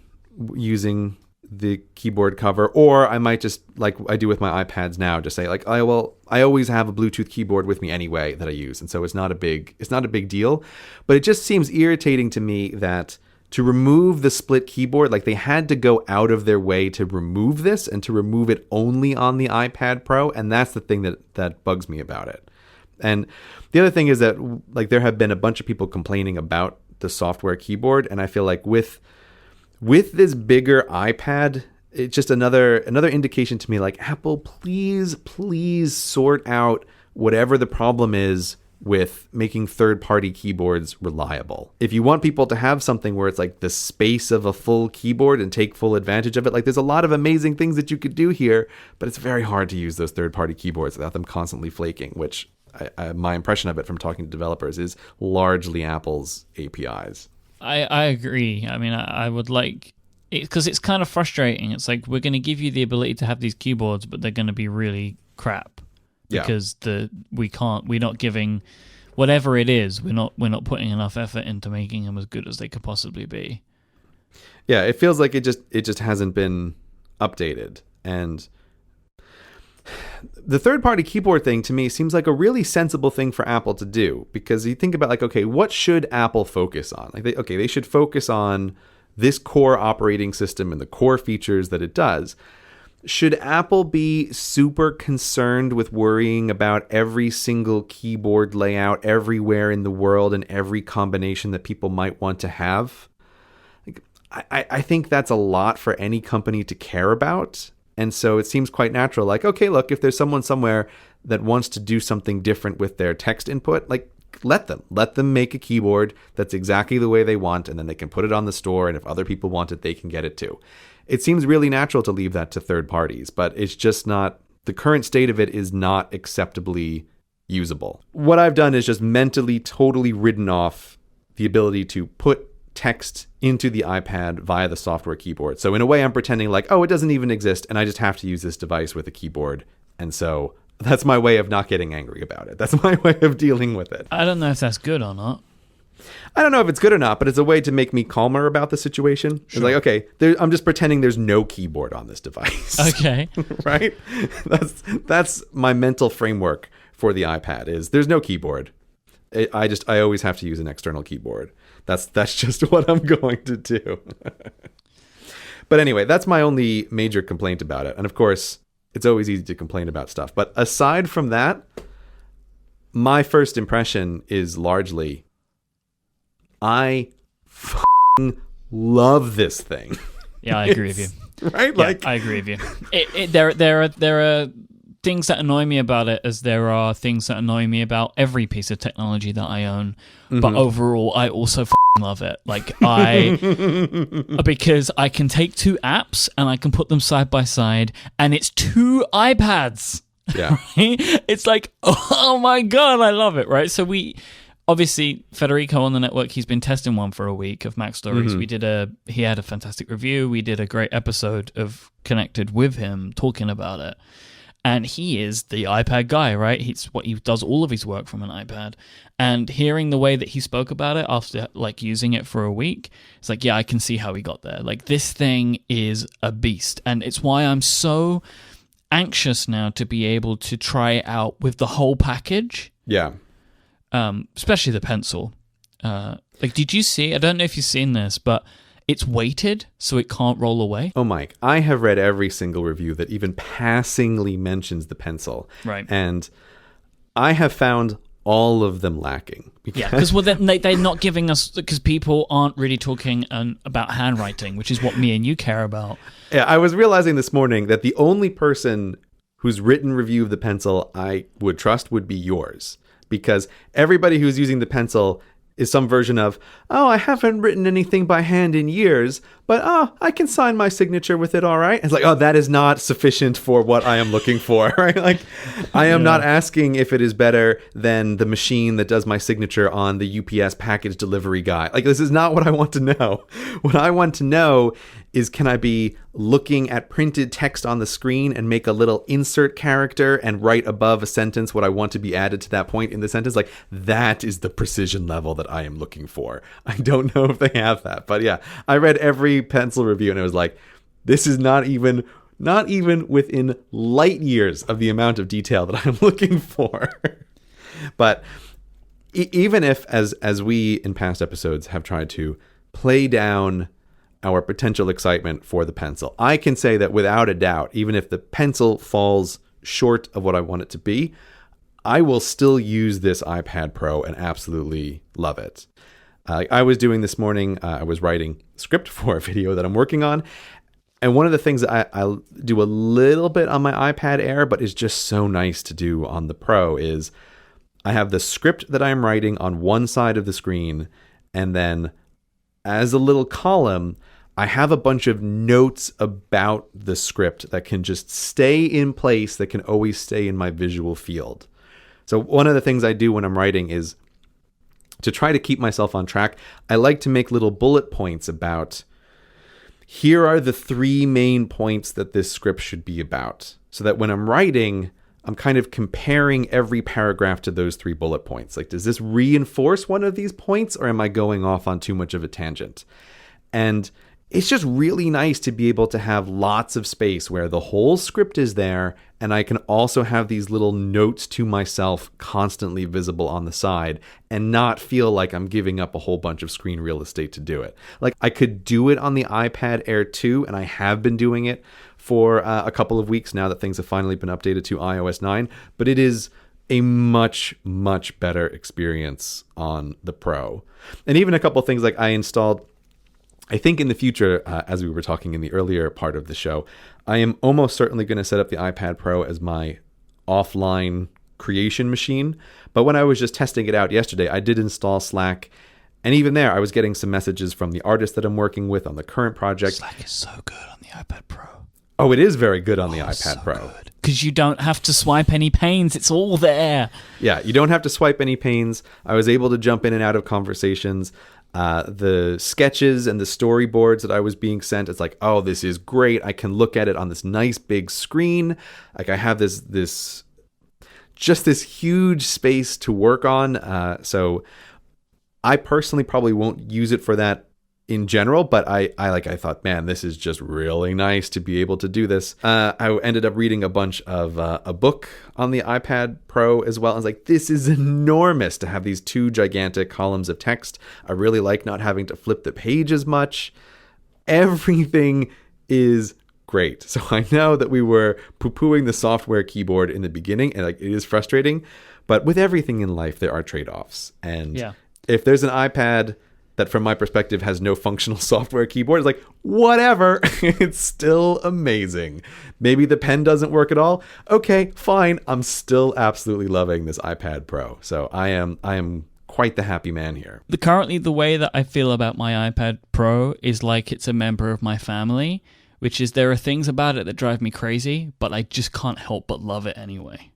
using the keyboard cover, or I might just, like I do with my iPads now, just say like, I always have a Bluetooth keyboard with me anyway that I use, and so it's not a big deal. But it just seems irritating to me that to remove the split keyboard, like they had to go out of their way to remove this and to remove it only on the iPad Pro, and that's the thing that bugs me about it. And the other thing is that, like, there have been a bunch of people complaining about the software keyboard, and I feel like with this bigger iPad, it's just another indication to me, like, Apple, please sort out whatever the problem is with making third-party keyboards reliable. If you want people to have something where it's like the space of a full keyboard and take full advantage of it, like, there's a lot of amazing things that you could do here, but it's very hard to use those third-party keyboards without them constantly flaking, which my impression of it from talking to developers is largely Apple's APIs. I agree. I mean, I would like it because it's kind of frustrating. It's like, we're going to give you the ability to have these keyboards, but they're going to be really crap because we're not giving whatever it is. We're not putting enough effort into making them as good as they could possibly be. Yeah, it feels like it just hasn't been updated. And the third-party keyboard thing, to me, seems like a really sensible thing for Apple to do, because you think about, like, okay, what should Apple focus on? Like, they should focus on this core operating system and the core features that it does. Should Apple be super concerned with worrying about every single keyboard layout everywhere in the world and every combination that people might want to have? Like, I think that's a lot for any company to care about. And so it seems quite natural, like, okay, look, if there's someone somewhere that wants to do something different with their text input, like, let them make a keyboard that's exactly the way they want, and then they can put it on the store, and if other people want it, they can get it too. It seems really natural to leave that to third parties, but it's just not, the current state of it is not acceptably usable. What I've done is just mentally totally ridden off the ability to put text into the iPad via the software keyboard. So in a way, I'm pretending like, oh, it doesn't even exist, and I just have to use this device with a keyboard. And so that's my way of not getting angry about it. That's my way of dealing with it. I don't know if that's good or not. I don't know if it's good or not, but it's a way to make me calmer about the situation. Sure. It's like, okay, I'm just pretending there's no keyboard on this device. Okay. Right? That's my mental framework for the iPad is there's no keyboard. I always have to use an external keyboard. That's just what I'm going to do. But anyway, that's my only major complaint about it. And of course, it's always easy to complain about stuff. But aside from that, my first impression is largely, I f***ing love this thing. Yeah, I agree with you. Right? Yeah, I agree with you. There are things that annoy me about it, as there are things that annoy me about every piece of technology that I own. Mm-hmm. But overall, I also love it. Like because I can take two apps and I can put them side by side, and it's two iPads. Yeah. Right? It's like, oh my God, I love it. Right. So obviously, Federico on the network, he's been testing one for a week of Mac Stories. Mm-hmm. He had a fantastic review. We did a great episode of Connected with him talking about it. And he is the iPad guy, right? He does all of his work from an iPad. And hearing the way that he spoke about it after like using it for a week, it's like, yeah, I can see how he got there. Like, this thing is a beast. And it's why I'm so anxious now to be able to try it out with the whole package. Yeah. Especially the pencil. Did you see? I don't know if you've seen this, but it's weighted so it can't roll away. Oh, Mike, I have read every single review that even passingly mentions the pencil. Right. And I have found all of them lacking. Because they're not giving us, because people aren't really talking about handwriting, which is what me and you care about. Yeah, I was realizing this morning that the only person whose written review of the pencil I would trust would be yours. Because everybody who's using the pencil is some version of, oh, I haven't written anything by hand in years, but I can sign my signature with it, all right? It's like, oh, that is not sufficient for what I am looking for, right? Like, I am not asking if it is better than the machine that does my signature on the UPS package delivery guy. Like, this is not what I want to know. What I want to know is, can I be looking at printed text on the screen and make a little insert character and write above a sentence what I want to be added to that point in the sentence? Like, that is the precision level that I am looking for. I don't know if they have that, but yeah, I read every pencil review and it was like, this is not even within light years of the amount of detail that I'm looking for. But even if, as we in past episodes have tried to play down our potential excitement for the pencil, I can say that without a doubt, even if the pencil falls short of what I want it to be, I will still use this iPad Pro and absolutely love it. I was doing this morning, I was writing a script for a video that I'm working on. And one of the things that I do a little bit on my iPad Air, but is just so nice to do on the Pro, is I have the script that I'm writing on one side of the screen. And then as a little column, I have a bunch of notes about the script that can just stay in place, that can always stay in my visual field. So one of the things I do when I'm writing is, to try to keep myself on track, I like to make little bullet points about, here are the 3 main points that this script should be about. So that when I'm writing, I'm kind of comparing every paragraph to those 3 bullet points. Like, does this reinforce one of these points, or am I going off on too much of a tangent? And it's just really nice to be able to have lots of space where the whole script is there, and I can also have these little notes to myself constantly visible on the side and not feel like I'm giving up a whole bunch of screen real estate to do it. Like, I could do it on the iPad Air 2, and I have been doing it for a couple of weeks now that things have finally been updated to iOS 9, but it is a much, much better experience on the Pro. And even a couple of things, like I installed, I think in the future, as we were talking in the earlier part of the show, I am almost certainly going to set up the iPad Pro as my offline creation machine. But when I was just testing it out yesterday, I did install Slack. And even there, I was getting some messages from the artist that I'm working with on the current project. Slack is so good on the iPad Pro. Oh, it is very good on the iPad Pro. Because you don't have to swipe any panes. It's all there. Yeah, you don't have to swipe any panes. I was able to jump in and out of conversations. The sketches and the storyboards that I was being sent, it's like, oh, this is great. I can look at it on this nice big screen. Like I have this huge space to work on. So I personally probably won't use it for that in general, but I thought, man, this is just really nice to be able to do this. I ended up reading a bunch of a book on the iPad Pro as well. I was like, this is enormous to have these 2 gigantic columns of text. I really like not having to flip the page as much. Everything is great. So I know that we were poo-pooing the software keyboard in the beginning, and like it is frustrating, but with everything in life, there are trade-offs. And if there's an iPad that from my perspective has no functional software keyboard, it's like, whatever, it's still amazing. Maybe the pen doesn't work at all. Okay, fine. I'm still absolutely loving this iPad Pro. So I am quite the happy man here. Currently, the way that I feel about my iPad Pro is like it's a member of my family, which is there are things about it that drive me crazy, but I just can't help but love it anyway.